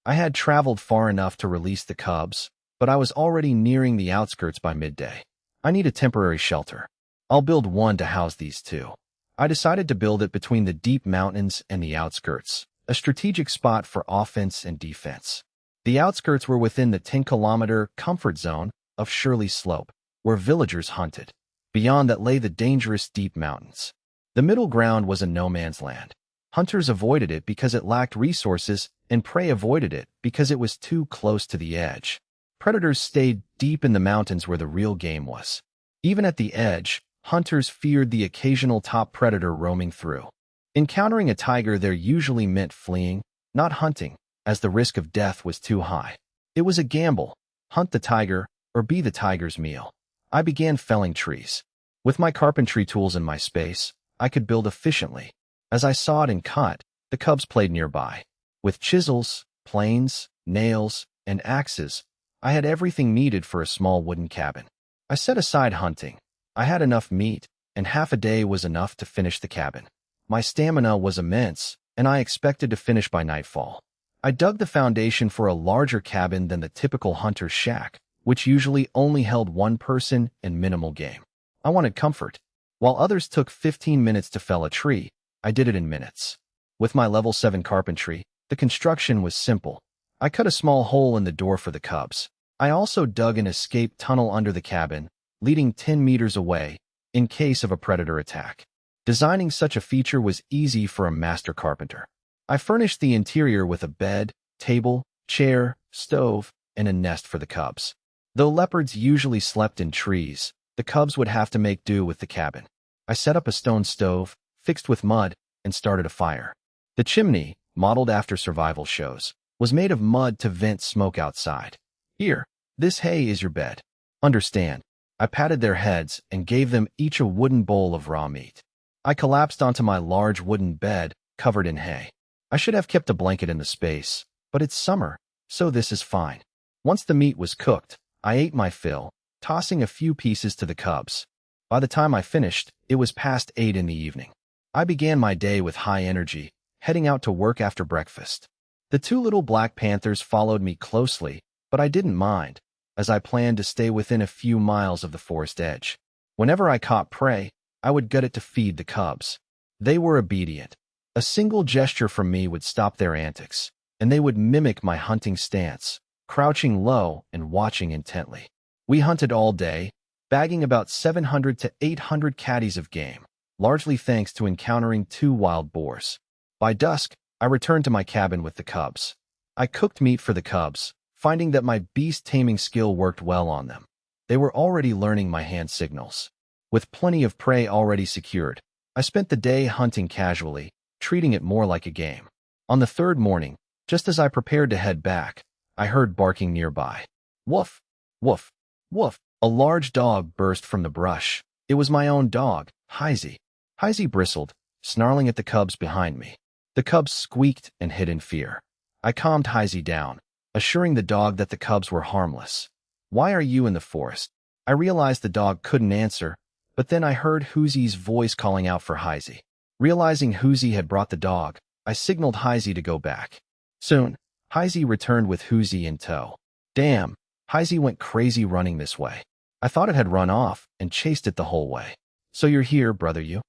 I had traveled far enough to release the cubs, but I was already nearing the outskirts by midday. I need a temporary shelter. I'll build one to house these two. I decided to build it between the deep mountains and the outskirts, a strategic spot for offense and defense. The outskirts were within the 10-kilometer comfort zone of Shirley Slope, where villagers hunted. Beyond that lay the dangerous deep mountains. The middle ground was a no-man's land. Hunters avoided it because it lacked resources, and prey avoided it because it was too close to the edge. Predators stayed deep in the mountains where the real game was. Even at the edge, hunters feared the occasional top predator roaming through. Encountering a tiger there usually meant fleeing, not hunting, as the risk of death was too high. It was a gamble. Hunt the tiger, or be the tiger's meal. I began felling trees. With my carpentry tools in my space, I could build efficiently. As I sawed and cut, the cubs played nearby. With chisels, planes, nails, and axes, I had everything needed for a small wooden cabin. I set aside hunting. I had enough meat, and half a day was enough to finish the cabin. My stamina was immense, and I expected to finish by nightfall. I dug the foundation for a larger cabin than the typical hunter's shack, which usually only held one person and minimal game. I wanted comfort. While others took 15 minutes to fell a tree, I did it in minutes. With my level 7 carpentry, the construction was simple. I cut a small hole in the door for the cubs. I also dug an escape tunnel under the cabin, leading 10 meters away, in case of a predator attack. Designing such a feature was easy for a master carpenter. I furnished the interior with a bed, table, chair, stove, and a nest for the cubs. Though leopards usually slept in trees, the cubs would have to make do with the cabin. I set up a stone stove, fixed with mud, and started a fire. The chimney, modeled after survival shows, was made of mud to vent smoke outside. Here, this hay is your bed. Understand. I patted their heads and gave them each a wooden bowl of raw meat. I collapsed onto my large wooden bed, covered in hay. I should have kept a blanket in the space, but it's summer, so this is fine. Once the meat was cooked, I ate my fill, tossing a few pieces to the cubs. By the time I finished, it was past 8 in the evening. I began my day with high energy, heading out to work after breakfast. The 2 little black panthers followed me closely, but I didn't mind, as I planned to stay within a few miles of the forest edge. Whenever I caught prey, I would gut it to feed the cubs. They were obedient. A single gesture from me would stop their antics, and they would mimic my hunting stance, crouching low and watching intently. We hunted all day, bagging about 700 to 800 caddies of game, largely thanks to encountering 2 wild boars. By dusk, I returned to my cabin with the cubs. I cooked meat for the cubs, finding that my beast-taming skill worked well on them. They were already learning my hand signals. With plenty of prey already secured, I spent the day hunting casually, treating it more like a game. On the 3rd morning, just as I prepared to head back, I heard barking nearby. Woof, woof, woof. A large dog burst from the brush. It was my own dog, Heisey. Heisey bristled, snarling at the cubs behind me. The cubs squeaked and hid in fear. I calmed Heisey down, assuring the dog that the cubs were harmless. Why are you in the forest? I realized the dog couldn't answer, but then I heard Hoozy's voice calling out for Heisey. Realizing Hoozy had brought the dog, I signaled Heisey to go back. Soon, Heisey returned with Hoozy in tow. Damn, Heisey went crazy running this way. I thought it had run off and chased it the whole way. So you're here, brother you?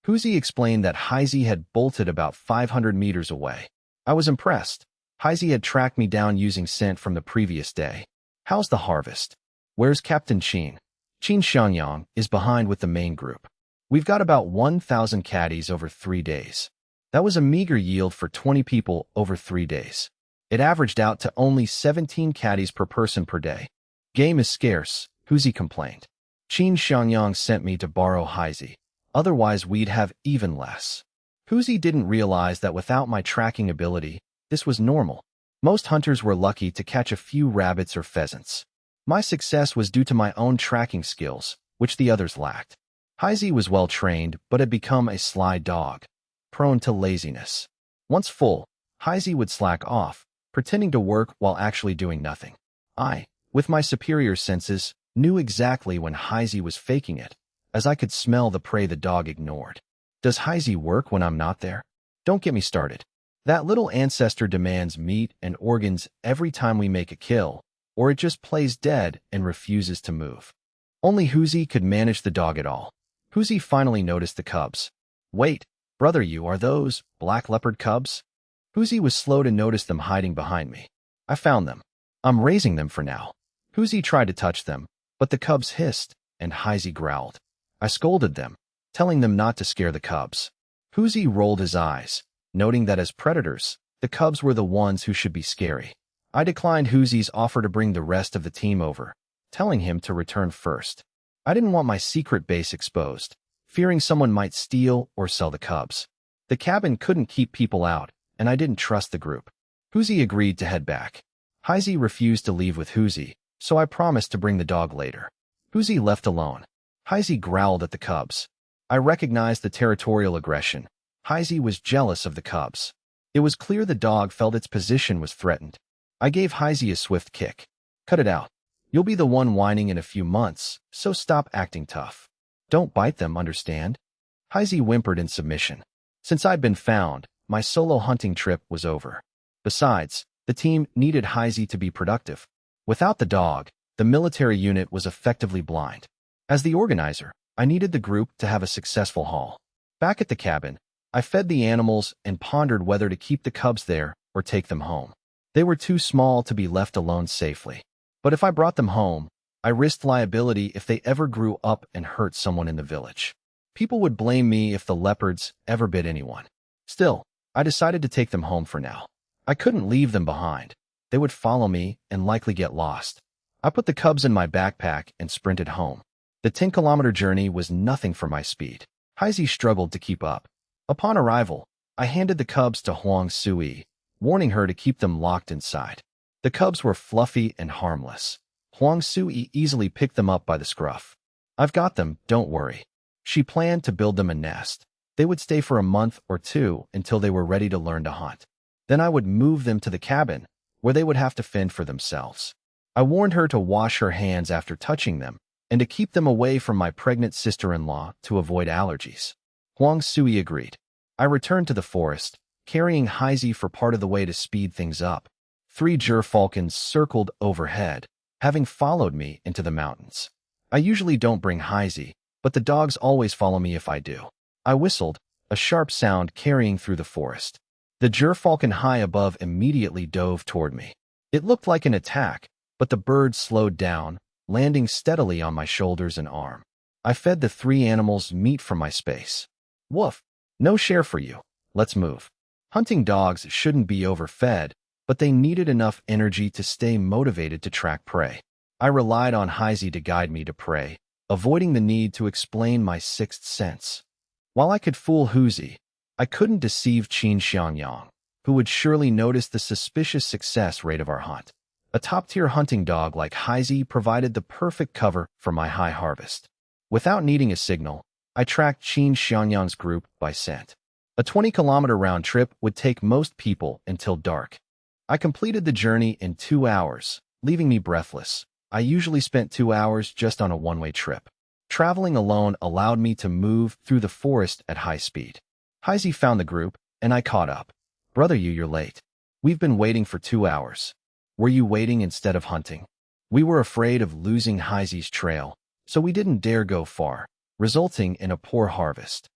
Hoozy explained that Heisey had bolted about 500 meters away. I was impressed. Heisey had tracked me down using scent from the previous day. How's the harvest? Where's Captain Qin? Qin Xiangyang is behind with the main group. We've got about 1,000 caddies over 3 days. That was a meager yield for 20 people over 3 days. It averaged out to only 17 caddies per person per day. Game is scarce, Hoozy complained. Qin Xiangyang sent me to borrow Heisey. Otherwise, we'd have even less. Hoozy didn't realize that without my tracking ability, this was normal. Most hunters were lucky to catch a few rabbits or pheasants. My success was due to my own tracking skills, which the others lacked. Heisey was well trained, but had become a sly dog, prone to laziness. Once full, Heisey would slack off, pretending to work while actually doing nothing. I, with my superior senses, knew exactly when Heisey was faking it, as I could smell the prey the dog ignored. Does Heisey work when I'm not there? Don't get me started. That little ancestor demands meat and organs every time we make a kill, or it just plays dead and refuses to move. Only Hoozy could manage the dog at all. Hoozy finally noticed the cubs. Wait, brother you are those black leopard cubs? Hoozy was slow to notice them hiding behind me. I found them. I'm raising them for now. Hoozy tried to touch them, but the cubs hissed, and Heisey growled. I scolded them, telling them not to scare the cubs. Hoozy rolled his eyes, noting that as predators, the cubs were the ones who should be scary. I declined Hoozy's offer to bring the rest of the team over, telling him to return first. I didn't want my secret base exposed, fearing someone might steal or sell the cubs. The cabin couldn't keep people out, and I didn't trust the group. Hoozy agreed to head back. Heisey refused to leave with Hoozy, so I promised to bring the dog later. Hoozy left alone. Heisey growled at the cubs. I recognized the territorial aggression. Heisey was jealous of the cubs. It was clear the dog felt its position was threatened. I gave Heisey a swift kick. Cut it out. You'll be the one whining in a few months, so stop acting tough. Don't bite them, understand? Heisey whimpered in submission. Since I'd been found, my solo hunting trip was over. Besides, the team needed Heisey to be productive. Without the dog, the military unit was effectively blind. As the organizer, I needed the group to have a successful haul. Back at the cabin, I fed the animals and pondered whether to keep the cubs there or take them home. They were too small to be left alone safely. But if I brought them home, I risked liability if they ever grew up and hurt someone in the village. People would blame me if the leopards ever bit anyone. Still, I decided to take them home for now. I couldn't leave them behind. They would follow me and likely get lost. I put the cubs in my backpack and sprinted home. The 10-kilometer journey was nothing for my speed. Heisey struggled to keep up. Upon arrival, I handed the cubs to Huang Sui, warning her to keep them locked inside. The cubs were fluffy and harmless. Huang Sui easily picked them up by the scruff. "I've got them, don't worry." She planned to build them a nest. They would stay for a month or two until they were ready to learn to hunt. Then I would move them to the cabin, where they would have to fend for themselves. I warned her to wash her hands after touching them, and to keep them away from my pregnant sister-in-law to avoid allergies. Huang Sui agreed. I returned to the forest, carrying Heisey for part of the way to speed things up. 3 gerfalcons circled overhead, having followed me into the mountains. I usually don't bring Heisey, but the dogs always follow me if I do. I whistled, a sharp sound carrying through the forest. The gerfalcon high above immediately dove toward me. It looked like an attack, but the bird slowed down, landing steadily on my shoulders and arm. I fed the 3 animals meat from my space. "Woof! No share for you. Let's move." Hunting dogs shouldn't be overfed, but they needed enough energy to stay motivated to track prey. I relied on Heisey to guide me to prey, avoiding the need to explain my 6th sense. While I could fool Huzi, I couldn't deceive Qin Xiangyang, who would surely notice the suspicious success rate of our hunt. A top-tier hunting dog like Heisey provided the perfect cover for my high harvest. Without needing a signal, I tracked Qin Xiangyang's group by scent. A 20-kilometer round trip would take most people until dark. I completed the journey in 2 hours, leaving me breathless. I usually spent 2 hours just on a one-way trip. Traveling alone allowed me to move through the forest at high speed. Heisey found the group, and I caught up. "Brother, you're late. We've been waiting for 2 hours. Were you waiting instead of hunting?" We were afraid of losing Heisey's trail, so we didn't dare go far, resulting in a poor harvest.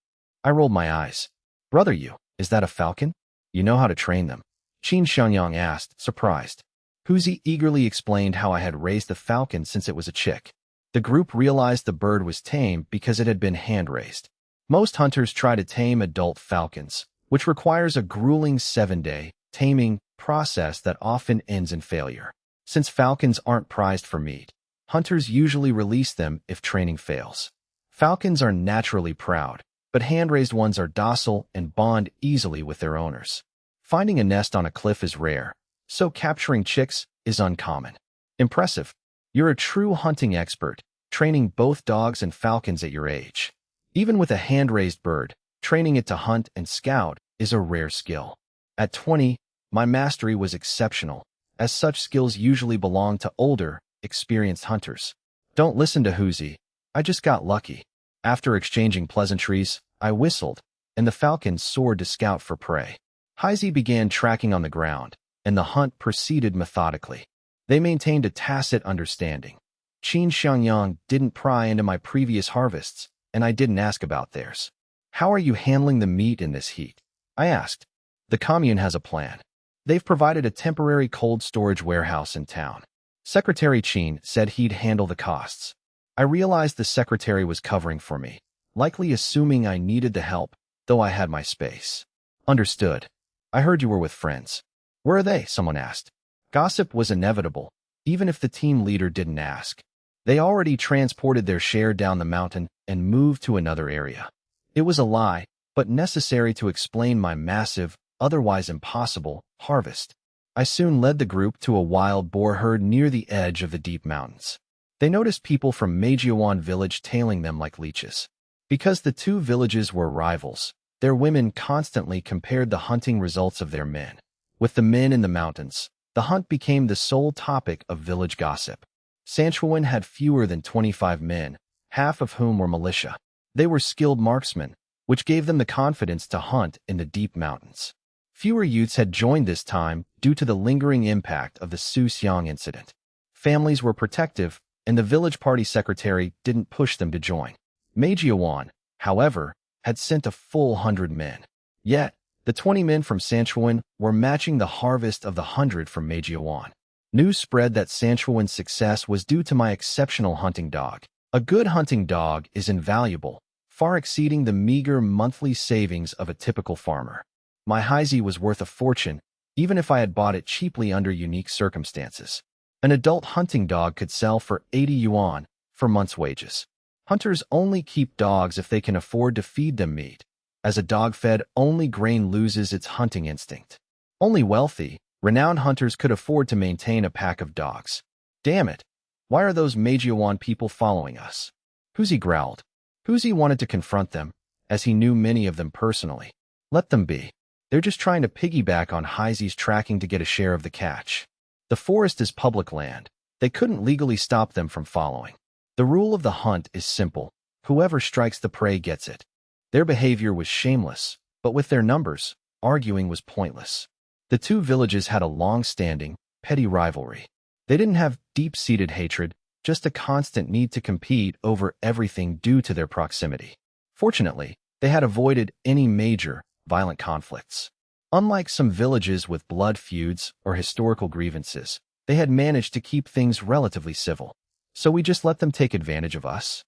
I rolled my eyes. "Brother, is that a falcon? You know how to train them?" Qin Xiangyang asked, surprised. Huzi eagerly explained how I had raised the falcon since it was a chick. The group realized the bird was tame because it had been hand-raised. Most hunters try to tame adult falcons, which requires a grueling 7-day taming process that often ends in failure. Since falcons aren't prized for meat, hunters usually release them if training fails. Falcons are naturally proud, but hand-raised ones are docile and bond easily with their owners. Finding a nest on a cliff is rare, so capturing chicks is uncommon. Impressive. You're a true hunting expert, training both dogs and falcons at your age. Even with a hand-raised bird, training it to hunt and scout is a rare skill. At 20, my mastery was exceptional, as such skills usually belong to older, experienced hunters. Don't listen to Huzi. I just got lucky. After exchanging pleasantries, I whistled, and the falcon soared to scout for prey. Heisey began tracking on the ground, and the hunt proceeded methodically. They maintained a tacit understanding. Qin Xiangyang didn't pry into my previous harvests, and I didn't ask about theirs. "How are you handling the meat in this heat?" I asked. "The commune has a plan. They've provided a temporary cold storage warehouse in town. Secretary Qin said he'd handle the costs." I realized the secretary was covering for me, likely assuming I needed the help, though I had my space. "Understood. I heard you were with friends." "Where are they?" someone asked. Gossip was inevitable, even if the team leader didn't ask. They already transported their share down the mountain and moved to another area. It was a lie, but necessary to explain my massive, otherwise impossible, harvest. I soon led the group to a wild boar herd near the edge of the deep mountains. They noticed people from Sanshuiwan Village tailing them like leeches. Because the 2 villages were rivals, their women constantly compared the hunting results of their men. With the men in the mountains, the hunt became the sole topic of village gossip. Sanshuiwan had fewer than 25 men, half of whom were militia. They were skilled marksmen, which gave them the confidence to hunt in the deep mountains. Fewer youths had joined this time due to the lingering impact of the Su Xiang incident. Families were protective, and the village party secretary didn't push them to join. Mauser, however, had sent a full 100 men. Yet, the 20 men from Sanshuiwan were matching the harvest of the 100 from Mauser. News spread that Sanshuiwan's success was due to my exceptional hunting dog. A good hunting dog is invaluable, far exceeding the meager monthly savings of a typical farmer. My Heisey was worth a fortune, even if I had bought it cheaply under unique circumstances. An adult hunting dog could sell for 80 yuan for month's wages. Hunters only keep dogs if they can afford to feed them meat, as a dog fed only grain loses its hunting instinct. Only wealthy, renowned hunters could afford to maintain a pack of dogs. Damn it! Why are those Mauser people following us? Huzi growled. Huzi wanted to confront them, as he knew many of them personally. Let them be. They're just trying to piggyback on Heisey's tracking to get a share of the catch. The forest is public land. They couldn't legally stop them from following. The rule of the hunt is simple. Whoever strikes the prey gets it. Their behavior was shameless, but with their numbers, arguing was pointless. The two villages had a long-standing, petty rivalry. They didn't have deep-seated hatred, just a constant need to compete over everything due to their proximity. Fortunately, they had avoided any major, violent conflicts. Unlike some villages with blood feuds or historical grievances, they had managed to keep things relatively civil. So we just let them take advantage of us?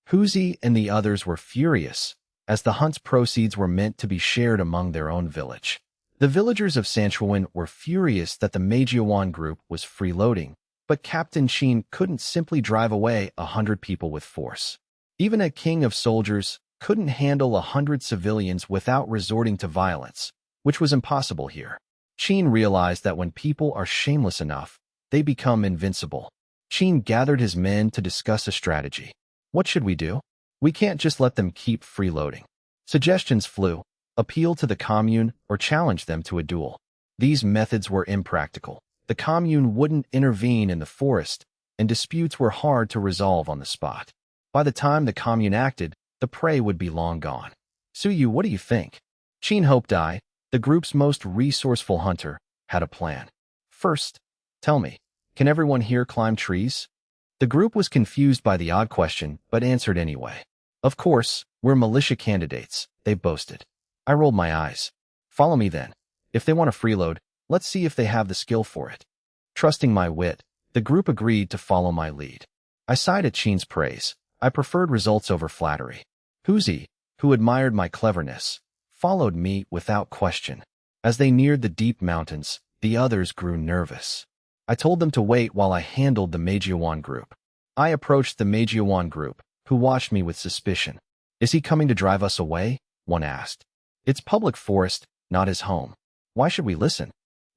Huzi and the others were furious, as the hunt's proceeds were meant to be shared among their own village. The villagers of Sanshuiwan were furious that the Mauser group was freeloading, but Captain Qin couldn't simply drive away 100 people with force. Even a king of soldiers couldn't handle 100 civilians without resorting to violence, which was impossible here. Qin realized that when people are shameless enough, they become invincible. Qin gathered his men to discuss a strategy. What should we do? We can't just let them keep freeloading. Suggestions flew. Appeal to the commune or challenge them to a duel. These methods were impractical. The commune wouldn't intervene in the forest, and disputes were hard to resolve on the spot. By the time the commune acted, the prey would be long gone. Suyu, what do you think? Qin Hopedai, the group's most resourceful hunter, had a plan. First, tell me, can everyone here climb trees? The group was confused by the odd question, but answered anyway. Of course, we're militia candidates, they boasted. I rolled my eyes. Follow me then. If they want to freeload, let's see if they have the skill for it. Trusting my wit, the group agreed to follow my lead. I sighed at Qin's praise. I preferred results over flattery. Huzi, who admired my cleverness, followed me without question. As they neared the deep mountains, the others grew nervous. I told them to wait while I handled the Mauser group. I approached the Mauser group, who watched me with suspicion. Is he coming to drive us away? One asked. It's public forest, not his home. Why should we listen?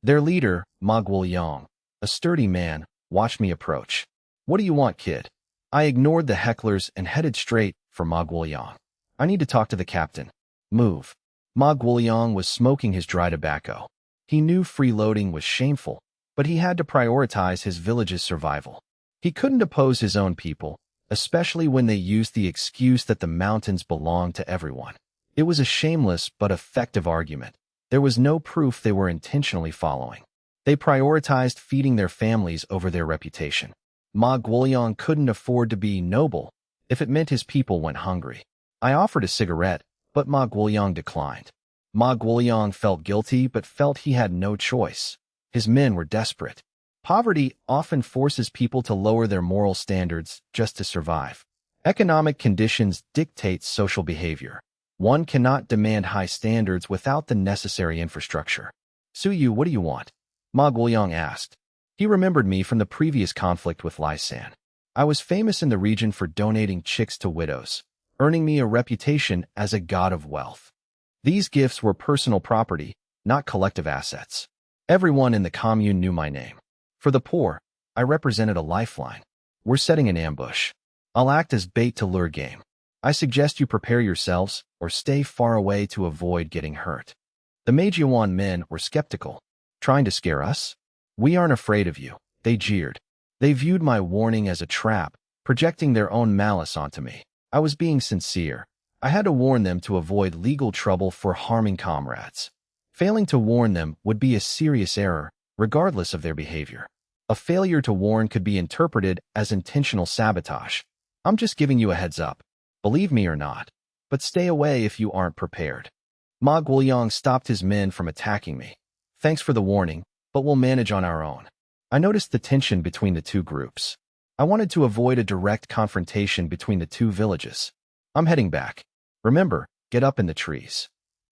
Their leader, Ma Guoyang, a sturdy man, watched me approach. What do you want, kid? I ignored the hecklers and headed straight for Ma Guoyang. I need to talk to the captain. Move. Ma Guoyang was smoking his dry tobacco. He knew freeloading was shameful, but he had to prioritize his village's survival. He couldn't oppose his own people, especially when they used the excuse that the mountains belonged to everyone. It was a shameless but effective argument. There was no proof they were intentionally following. They prioritized feeding their families over their reputation. Ma Guoyang couldn't afford to be noble if it meant his people went hungry. I offered a cigarette, but Ma Guoyang declined. Ma Guoyang felt guilty but felt he had no choice. His men were desperate. Poverty often forces people to lower their moral standards just to survive. Economic conditions dictate social behavior. One cannot demand high standards without the necessary infrastructure. Suyu, what do you want? Ma Guoyang asked. He remembered me from the previous conflict with Lai San. I was famous in the region for donating chicks to widows, earning me a reputation as a god of wealth. These gifts were personal property, not collective assets. Everyone in the commune knew my name. For the poor, I represented a lifeline. We're setting an ambush. I'll act as bait to lure game. I suggest you prepare yourselves or stay far away to avoid getting hurt. The Mauser men were skeptical. Trying to scare us? We aren't afraid of you, they jeered. They viewed my warning as a trap, projecting their own malice onto me. I was being sincere. I had to warn them to avoid legal trouble for harming comrades. Failing to warn them would be a serious error, regardless of their behavior. A failure to warn could be interpreted as intentional sabotage. I'm just giving you a heads up. Believe me or not, but stay away if you aren't prepared. Ma Guoyang stopped his men from attacking me. Thanks for the warning, but we'll manage on our own. I noticed the tension between the two groups. I wanted to avoid a direct confrontation between the two villages. I'm heading back. Remember, get up in the trees.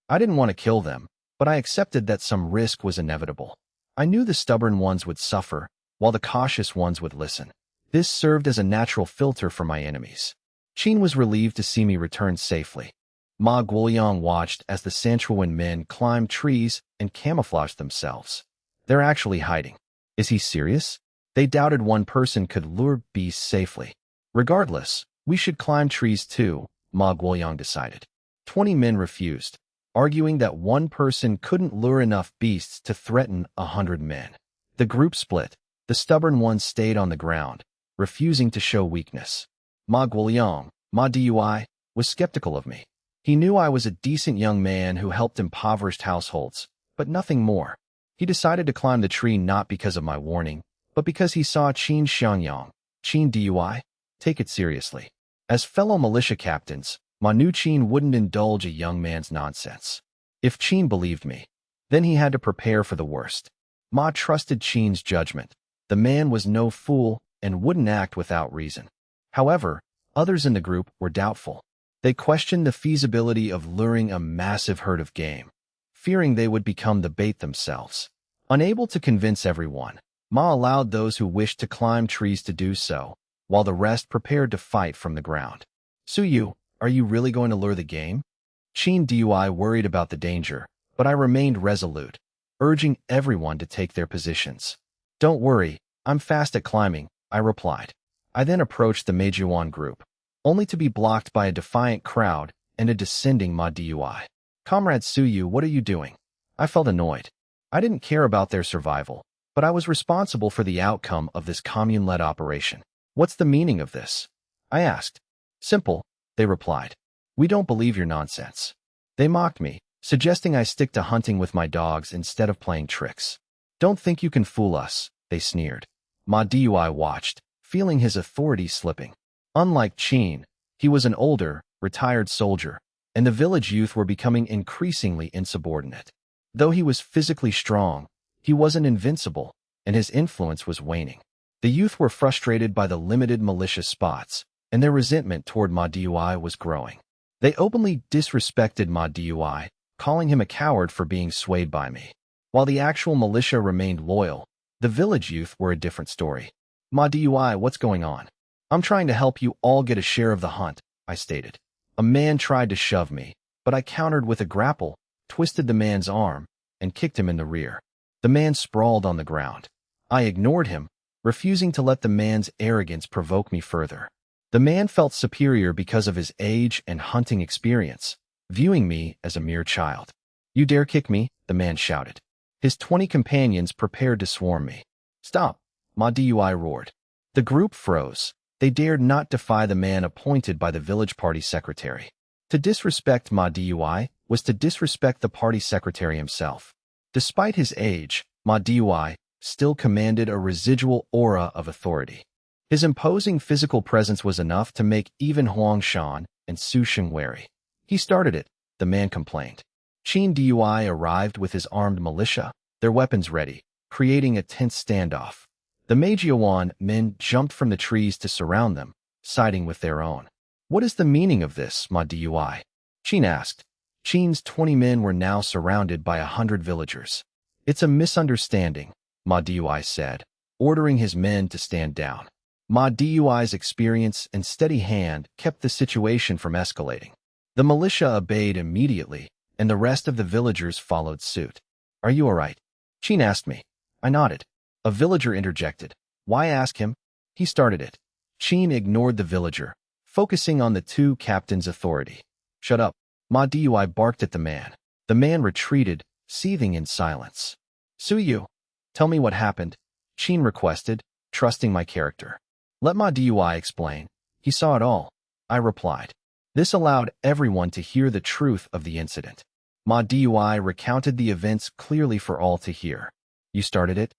I didn't want to kill them, but I accepted that some risk was inevitable. I knew the stubborn ones would suffer, while the cautious ones would listen. This served as a natural filter for my enemies. Qin was relieved to see me return safely. Ma Guoyang watched as the Sanshuiwan men climbed trees and camouflaged themselves. They're actually hiding. Is he serious? They doubted one person could lure beasts safely. Regardless, we should climb trees too, Ma Guoyang decided. 20 men refused, arguing that one person couldn't lure enough beasts to threaten 100 men. The group split. The stubborn ones stayed on the ground, refusing to show weakness. Ma Guoyang, Ma Dui, was skeptical of me. He knew I was a decent young man who helped impoverished households, but nothing more. He decided to climb the tree not because of my warning, but because he saw Qin Xiangyang, Qin Dui, take it seriously. As fellow militia captains, Ma knew Qin wouldn't indulge a young man's nonsense. If Qin believed me, then he had to prepare for the worst. Ma trusted Qin's judgment. The man was no fool and wouldn't act without reason. However, others in the group were doubtful. They questioned the feasibility of luring a massive herd of game, fearing they would become the bait themselves. Unable to convince everyone, Ma allowed those who wished to climb trees to do so, while the rest prepared to fight from the ground. Suyu, are you really going to lure the game? Qin Dui worried about the danger, but I remained resolute, urging everyone to take their positions. Don't worry, I'm fast at climbing, I replied. I then approached the Meijuan group, only to be blocked by a defiant crowd and a descending Ma Dui. Comrade Suyu, what are you doing? I felt annoyed. I didn't care about their survival, but I was responsible for the outcome of this commune-led operation. What's the meaning of this? I asked. Simple, they replied. We don't believe your nonsense. They mocked me, suggesting I stick to hunting with my dogs instead of playing tricks. Don't think you can fool us, they sneered. Ma Dui watched, feeling his authority slipping. Unlike Qin, he was an older, retired soldier, and the village youth were becoming increasingly insubordinate. Though he was physically strong, he wasn't invincible, and his influence was waning. The youth were frustrated by the limited militia spots, and their resentment toward Ma Dui was growing. They openly disrespected Ma Dui, calling him a coward for being swayed by me. While the actual militia remained loyal, the village youth were a different story. Ma Dui, what's going on? I'm trying to help you all get a share of the hunt, I stated. A man tried to shove me, but I countered with a grapple, twisted the man's arm, and kicked him in the rear. The man sprawled on the ground. I ignored him, refusing to let the man's arrogance provoke me further. The man felt superior because of his age and hunting experience, viewing me as a mere child. You dare kick me? The man shouted. His 20 companions prepared to swarm me. Stop, Ma Dui roared. The group froze. They dared not defy the man appointed by the village party secretary. To disrespect Ma Dui was to disrespect the party secretary himself. Despite his age, Ma Dui still commanded a residual aura of authority. His imposing physical presence was enough to make even Huang Shan and Su Sheng wary. He started it, the man complained. Qin Dui arrived with his armed militia, their weapons ready, creating a tense standoff. The Meijuan men jumped from the trees to surround them, siding with their own. What is the meaning of this, Ma Dui? Qin asked. Qin's 20 men were now surrounded by 100 villagers. It's a misunderstanding, Ma Dui said, ordering his men to stand down. Ma Dui's experience and steady hand kept the situation from escalating. The militia obeyed immediately, and the rest of the villagers followed suit. Are you all right? Qin asked me. I nodded. A villager interjected. Why ask him? He started it. Qin ignored the villager, focusing on the two captains' authority. Shut up. Ma Dui barked at the man. The man retreated, seething in silence. Suyu, tell me what happened, Qin requested, trusting my character. Let Ma Dui explain. He saw it all, I replied. This allowed everyone to hear the truth of the incident. Ma Dui recounted the events clearly for all to hear. You started it?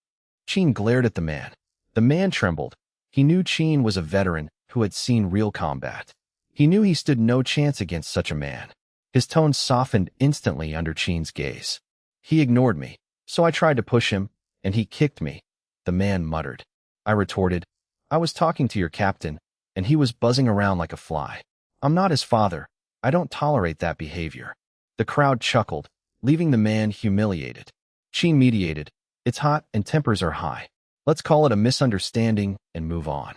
Qin glared at the man. The man trembled. He knew Qin was a veteran who had seen real combat. He knew he stood no chance against such a man. His tone softened instantly under Qin's gaze. He ignored me, so I tried to push him, and he kicked me. the man muttered. I retorted, I was talking to your captain, and he was buzzing around like a fly. I'm not his father. I don't tolerate that behavior. The crowd chuckled, leaving the man humiliated. Qin mediated, it's hot and tempers are high. Let's call it a misunderstanding and move on.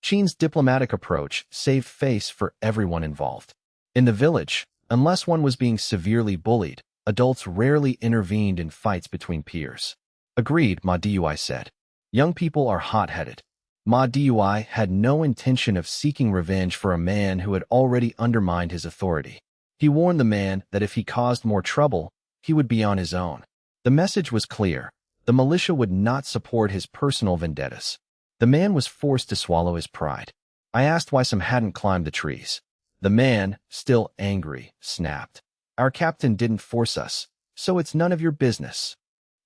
Qin's diplomatic approach saved face for everyone involved. In the village, unless one was being severely bullied, adults rarely intervened in fights between peers. Agreed, Ma Dui said. Young people are hot-headed. Ma Dui had no intention of seeking revenge for a man who had already undermined his authority. He warned the man that if he caused more trouble, he would be on his own. The message was clear. The militia would not support his personal vendettas. The man was forced to swallow his pride. I asked why some hadn't climbed the trees. The man, still angry, snapped. Our captain didn't force us, so it's none of your business.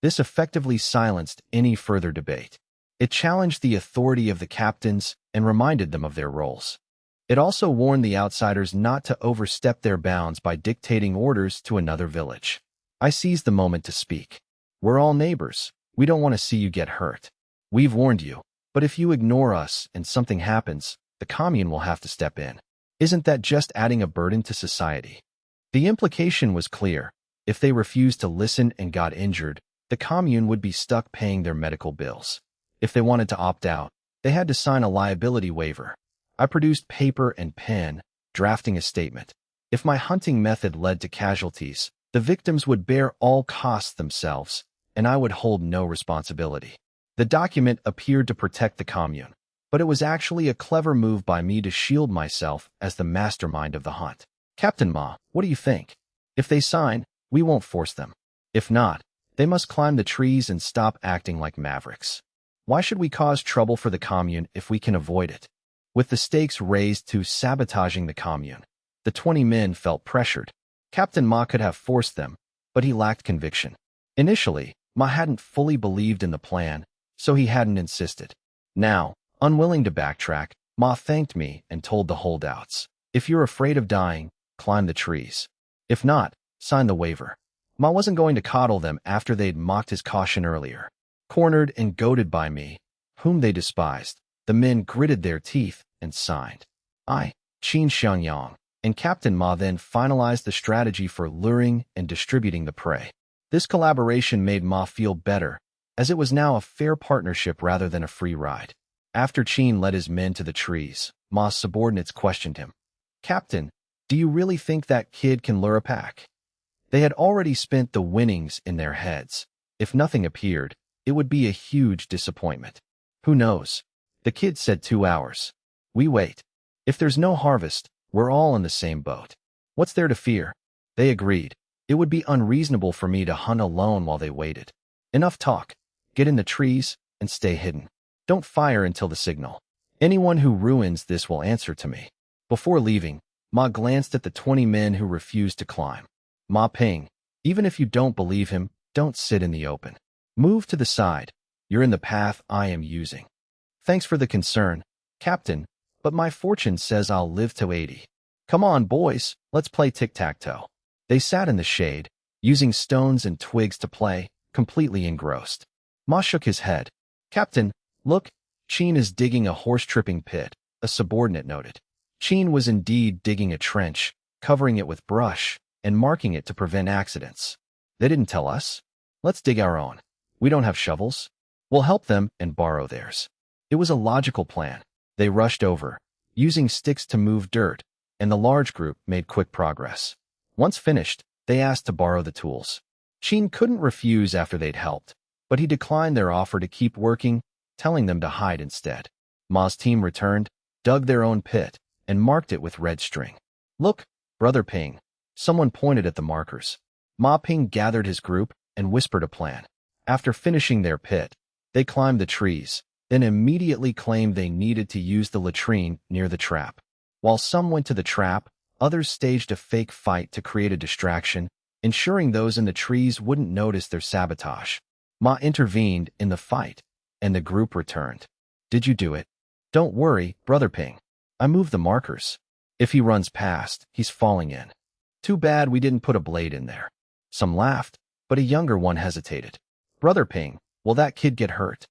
This effectively silenced any further debate. It challenged the authority of the captains and reminded them of their roles. It also warned the outsiders not to overstep their bounds by dictating orders to another village. I seized the moment to speak. We're all neighbors. We don't want to see you get hurt. We've warned you. But if you ignore us and something happens, the commune will have to step in. Isn't that just adding a burden to society? The implication was clear. If they refused to listen and got injured, the commune would be stuck paying their medical bills. If they wanted to opt out, they had to sign a liability waiver. I produced paper and pen, drafting a statement. If my hunting method led to casualties, the victims would bear all costs themselves, and I would hold no responsibility. The document appeared to protect the commune, but it was actually a clever move by me to shield myself as the mastermind of the hunt. Captain Ma, what do you think? If they sign, we won't force them. If not, they must climb the trees and stop acting like mavericks. Why should we cause trouble for the commune if we can avoid it? With the stakes raised to sabotaging the commune, the 20 men felt pressured. Captain Ma could have forced them, but he lacked conviction. Initially, Ma hadn't fully believed in the plan, so he hadn't insisted. Now, unwilling to backtrack, Ma thanked me and told the holdouts, if you're afraid of dying, climb the trees. If not, sign the waiver. Ma wasn't going to coddle them after they'd mocked his caution earlier. Cornered and goaded by me, whom they despised, the men gritted their teeth and signed. I, Qin Xiangyang, and Captain Ma then finalized the strategy for luring and distributing the prey. This collaboration made Ma feel better, as it was now a fair partnership rather than a free ride. After Qin led his men to the trees, Ma's subordinates questioned him. Captain, do you really think that kid can lure a pack? They had already spent the winnings in their heads. If nothing appeared, it would be a huge disappointment. Who knows? The kid said 2 hours. We wait. If there's no harvest, we're all in the same boat. What's there to fear? They agreed. It would be unreasonable for me to hunt alone while they waited. Enough talk. Get in the trees and stay hidden. Don't fire until the signal. Anyone who ruins this will answer to me. Before leaving, Ma glanced at the 20 men who refused to climb. Ma Ping, even if you don't believe him, don't sit in the open. Move to the side. You're in the path I am using. Thanks for the concern, Captain, but my fortune says I'll live to 80. Come on, boys, let's play tic-tac-toe. They sat in the shade, using stones and twigs to play, completely engrossed. Ma shook his head. Captain, look, Qin is digging a horse-tripping pit, a subordinate noted. Qin was indeed digging a trench, covering it with brush, and marking it to prevent accidents. They didn't tell us. Let's dig our own. We don't have shovels. We'll help them and borrow theirs. It was a logical plan. They rushed over, using sticks to move dirt, and the large group made quick progress. Once finished, they asked to borrow the tools. Qin couldn't refuse after they'd helped, but he declined their offer to keep working, telling them to hide instead. Ma's team returned, dug their own pit, and marked it with red string. Look, Brother Ping. Someone pointed at the markers. Ma Ping gathered his group and whispered a plan. After finishing their pit, they climbed the trees, then immediately claimed they needed to use the latrine near the trap. While some went to the trap, others staged a fake fight to create a distraction, ensuring those in the trees wouldn't notice their sabotage. Ma intervened in the fight, and the group returned. Did you do it? Don't worry, Brother Ping. I moved the markers. If he runs past, he's falling in. Too bad we didn't put a blade in there. Some laughed, but a younger one hesitated. Brother Ping, will that kid get hurt?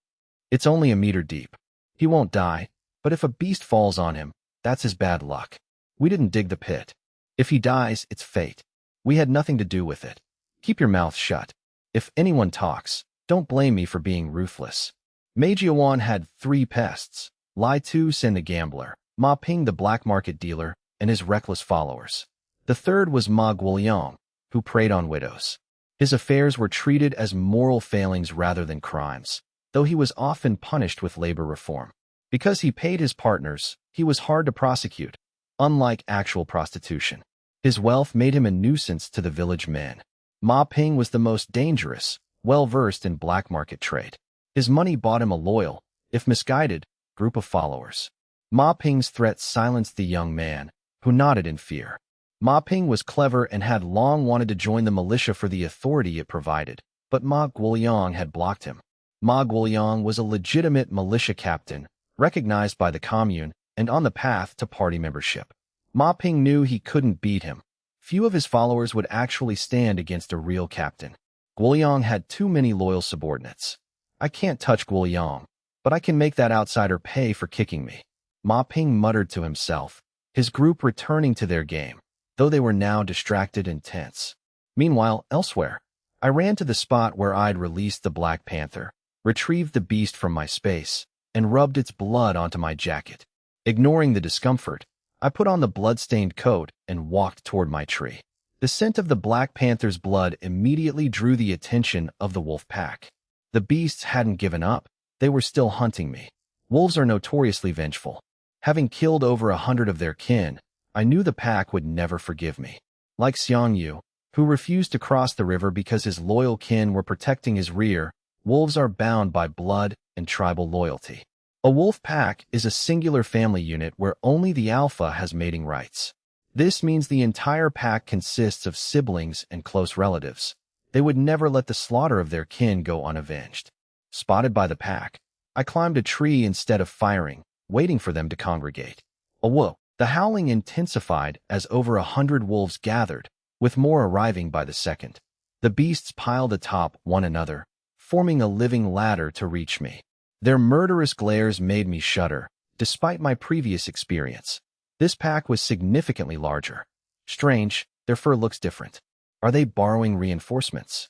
It's only a meter deep. He won't die, but if a beast falls on him, that's his bad luck. We didn't dig the pit. If he dies, it's fate. We had nothing to do with it. Keep your mouth shut. If anyone talks, don't blame me for being ruthless. Mauser had 3 pests: Lai Tu Sin the gambler, Ma Ping the black market dealer, and his reckless followers. The third was Ma Guoliang, who preyed on widows. His affairs were treated as moral failings rather than crimes, though he was often punished with labor reform. Because he paid his partners, he was hard to prosecute, unlike actual prostitution. His wealth made him a nuisance to the village men. Ma Ping was the most dangerous, well-versed in black market trade. His money bought him a loyal, if misguided, group of followers. Ma Ping's threats silenced the young man, who nodded in fear. Ma Ping was clever and had long wanted to join the militia for the authority it provided, but Ma Guoliang had blocked him. Ma Guoliang was a legitimate militia captain, recognized by the commune, and on the path to party membership. Ma Ping knew he couldn't beat him. Few of his followers would actually stand against a real captain. Guoliang had too many loyal subordinates. I can't touch Guoliang, but I can make that outsider pay for kicking me. Ma Ping muttered to himself, his group returning to their game, though they were now distracted and tense. Meanwhile, elsewhere, I ran to the spot where I'd released the Black Panther, retrieved the beast from my space, and rubbed its blood onto my jacket. Ignoring the discomfort, I put on the blood-stained coat and walked toward my tree. The scent of the Black Panther's blood immediately drew the attention of the wolf pack. The beasts hadn't given up. They were still hunting me. Wolves are notoriously vengeful. Having killed over 100 of their kin, I knew the pack would never forgive me. Like Xiang Yu, who refused to cross the river because his loyal kin were protecting his rear, wolves are bound by blood and tribal loyalty. A wolf pack is a singular family unit where only the alpha has mating rights. This means the entire pack consists of siblings and close relatives. They would never let the slaughter of their kin go unavenged. Spotted by the pack, I climbed a tree instead of firing, waiting for them to congregate. Whoa! The howling intensified as over 100 wolves gathered, with more arriving by the second. The beasts piled atop one another, forming a living ladder to reach me. Their murderous glares made me shudder, despite my previous experience. This pack was significantly larger. Strange, their fur looks different. Are they borrowing reinforcements?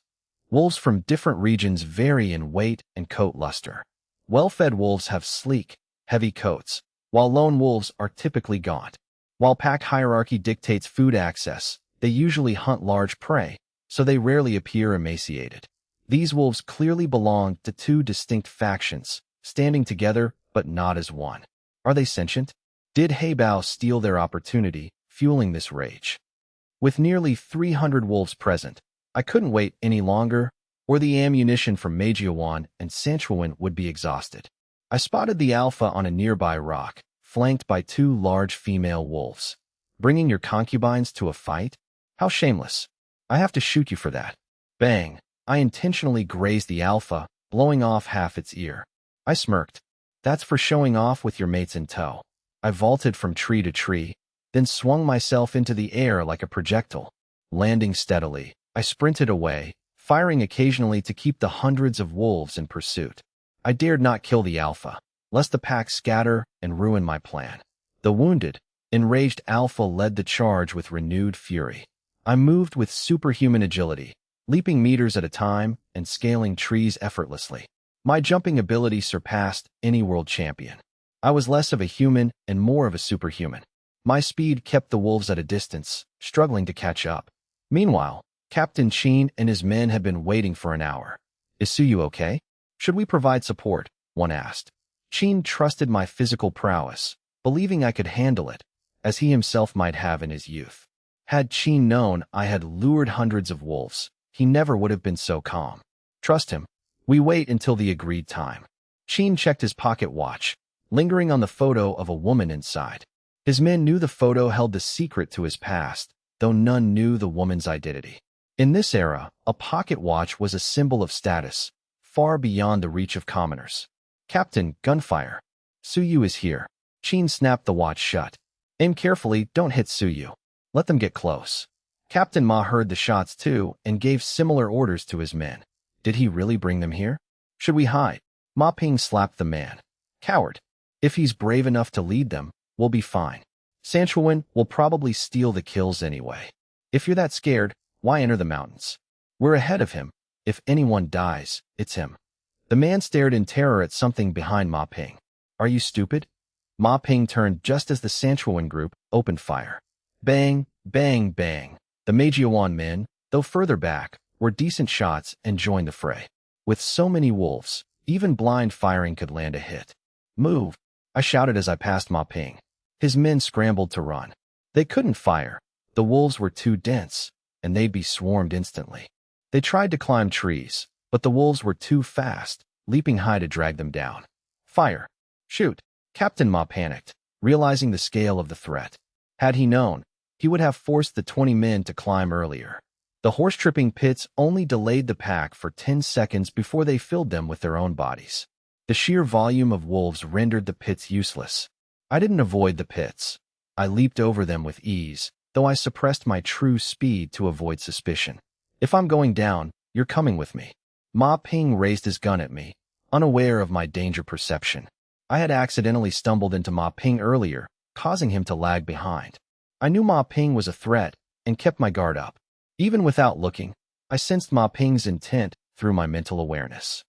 Wolves from different regions vary in weight and coat luster. Well-fed wolves have sleek, heavy coats, while lone wolves are typically gaunt. While pack hierarchy dictates food access, they usually hunt large prey, so they rarely appear emaciated. These wolves clearly belong to 2 distinct factions, standing together but not as one. Are they sentient? Did Heibao steal their opportunity, fueling this rage? With nearly 300 wolves present, I couldn't wait any longer, or the ammunition from Mauser and Sanshuiwan would be exhausted. I spotted the alpha on a nearby rock, flanked by 2 large female wolves. Bringing your concubines to a fight? How shameless. I have to shoot you for that. Bang! I intentionally grazed the alpha, blowing off half its ear. I smirked. That's for showing off with your mates in tow. I vaulted from tree to tree, then swung myself into the air like a projectile. Landing steadily, I sprinted away, firing occasionally to keep the hundreds of wolves in pursuit. I dared not kill the alpha, lest the pack scatter and ruin my plan. The wounded, enraged alpha led the charge with renewed fury. I moved with superhuman agility, leaping meters at a time and scaling trees effortlessly. My jumping ability surpassed any world champion. I was less of a human and more of a superhuman. My speed kept the wolves at a distance, struggling to catch up. Meanwhile, Captain Qin and his men had been waiting for an hour. Is Suyu okay? Should we provide support? One asked. Qin trusted my physical prowess, believing I could handle it, as he himself might have in his youth. Had Qin known I had lured hundreds of wolves, he never would have been so calm. Trust him. We wait until the agreed time. Qin checked his pocket watch, lingering on the photo of a woman inside. His men knew the photo held the secret to his past, though none knew the woman's identity. In this era, a pocket watch was a symbol of status, far beyond the reach of commoners. Captain, gunfire. Suyu is here. Qin snapped the watch shut. Aim carefully, don't hit Suyu. Let them get close. Captain Ma heard the shots too and gave similar orders to his men. Did he really bring them here? Should we hide? Ma Ping slapped the man. Coward. If he's brave enough to lead them, we'll be fine. Sanshuiwan will probably steal the kills anyway. If you're that scared, why enter the mountains? We're ahead of him. If anyone dies, it's him. The man stared in terror at something behind Ma Ping. Are you stupid? Ma Ping turned just as the Sanshuiwan group opened fire. Bang, bang, bang. The Manhwa men, though further back, were decent shots and joined the fray. With so many wolves, even blind firing could land a hit. Move, I shouted as I passed Ma Ping. His men scrambled to run. They couldn't fire. The wolves were too dense, and they'd be swarmed instantly. They tried to climb trees, but the wolves were too fast, leaping high to drag them down. Fire! Shoot! Captain Ma panicked, realizing the scale of the threat. Had he known, he would have forced the 20 men to climb earlier. The horse-tripping pits only delayed the pack for 10 seconds before they filled them with their own bodies. The sheer volume of wolves rendered the pits useless. I didn't avoid the pits. I leaped over them with ease, though I suppressed my true speed to avoid suspicion. If I'm going down, you're coming with me. Ma Ping raised his gun at me, unaware of my danger perception. I had accidentally stumbled into Ma Ping earlier, causing him to lag behind. I knew Ma Ping was a threat and kept my guard up. Even without looking, I sensed Ma Ping's intent through my mental awareness.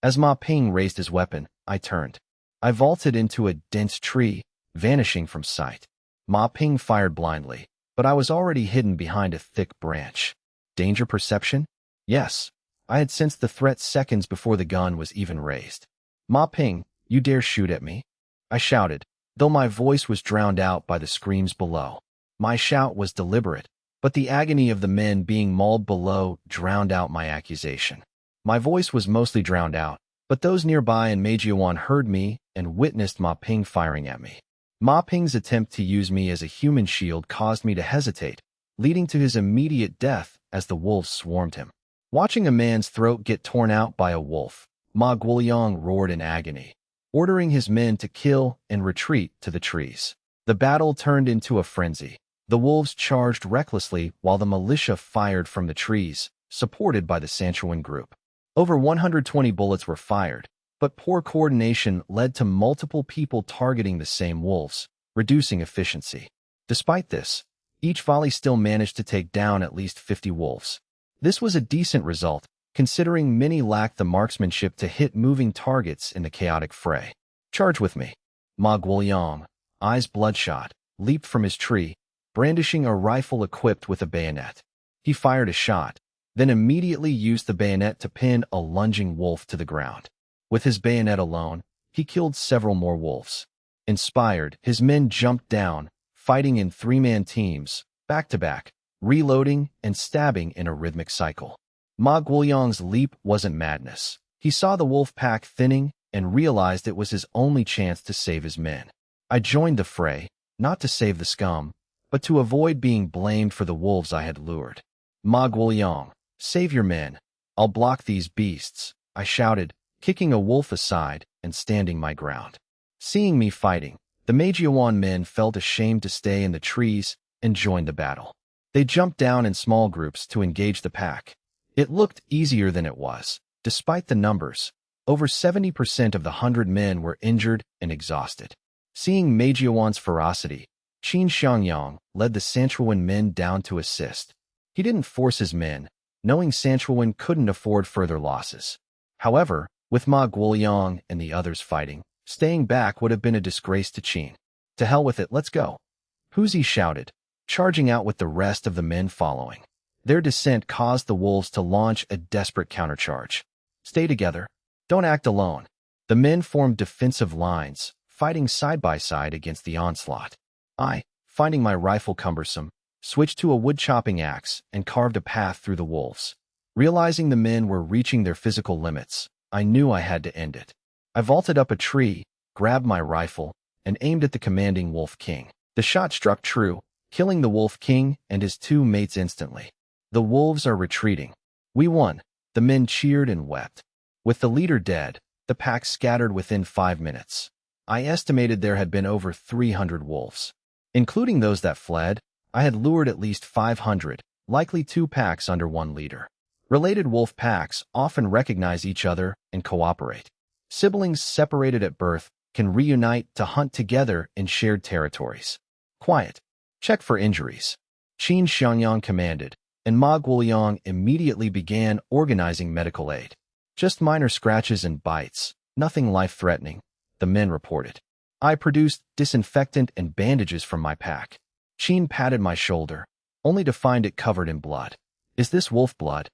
As Ma Ping raised his weapon, I turned. I vaulted into a dense tree, vanishing from sight. Ma Ping fired blindly, but I was already hidden behind a thick branch. Danger perception? Yes. I had sensed the threat seconds before the gun was even raised. Ma Ping, you dare shoot at me? I shouted, though my voice was drowned out by the screams below. My shout was deliberate, but the agony of the men being mauled below drowned out my accusation. My voice was mostly drowned out, but those nearby in Manhwa heard me and witnessed Ma Ping firing at me. Ma Ping's attempt to use me as a human shield caused me to hesitate, leading to his immediate death as the wolves swarmed him. Watching a man's throat get torn out by a wolf, Ma Guoliang roared in agony, ordering his men to kill and retreat to the trees. The battle turned into a frenzy. The wolves charged recklessly while the militia fired from the trees, supported by the Sanshuiwan group. Over 120 bullets were fired, but poor coordination led to multiple people targeting the same wolves, reducing efficiency. Despite this, each volley still managed to take down at least 50 wolves. This was a decent result, considering many lacked the marksmanship to hit moving targets in the chaotic fray. Charge with me. Ma Guoliang, eyes bloodshot, leaped from his tree, brandishing a rifle equipped with a bayonet. He fired a shot, then immediately used the bayonet to pin a lunging wolf to the ground. With his bayonet alone, he killed several more wolves. Inspired, his men jumped down, fighting in 3-man teams, back-to-back, reloading and stabbing in a rhythmic cycle. Ma Guoliang's leap wasn't madness. He saw the wolf pack thinning and realized it was his only chance to save his men. I joined the fray, not to save the scum, but to avoid being blamed for the wolves I had lured. Ma Guoliang, save your men. I'll block these beasts, I shouted, kicking a wolf aside and standing my ground. Seeing me fighting, the Manhwa men felt ashamed to stay in the trees and joined the battle. They jumped down in small groups to engage the pack. It looked easier than it was. Despite the numbers, over 70% of the 100 men were injured and exhausted. Seeing Manhwa's ferocity, Qin Xiangyang led the Sanshuiwan men down to assist. He didn't force his men, knowing Sanshuiwan couldn't afford further losses. However, with Ma Guoliang and the others fighting, staying back would have been a disgrace to Qin. To hell with it, let's go. Physique shouted, charging out with the rest of the men following. Their descent caused the wolves to launch a desperate countercharge. Stay together. Don't act alone. The men formed defensive lines, fighting side by side against the onslaught. I, finding my rifle cumbersome, switched to a wood-chopping axe and carved a path through the wolves. Realizing the men were reaching their physical limits, I knew I had to end it. I vaulted up a tree, grabbed my rifle, and aimed at the commanding Wolf King. The shot struck true, killing the Wolf King and his 2 mates instantly. The wolves are retreating. We won. The men cheered and wept. With the leader dead, the pack scattered within 5 minutes. I estimated there had been over 300 wolves. Including those that fled, I had lured at least 500, likely 2 packs under 1 leader. Related wolf packs often recognize each other and cooperate. Siblings separated at birth can reunite to hunt together in shared territories. Quiet. Check for injuries. Qin Xiangyang commanded, and Ma Guoliang immediately began organizing medical aid. Just minor scratches and bites, nothing life-threatening, the men reported. I produced disinfectant and bandages from my pack. Qin patted my shoulder, only to find it covered in blood. Is this wolf blood?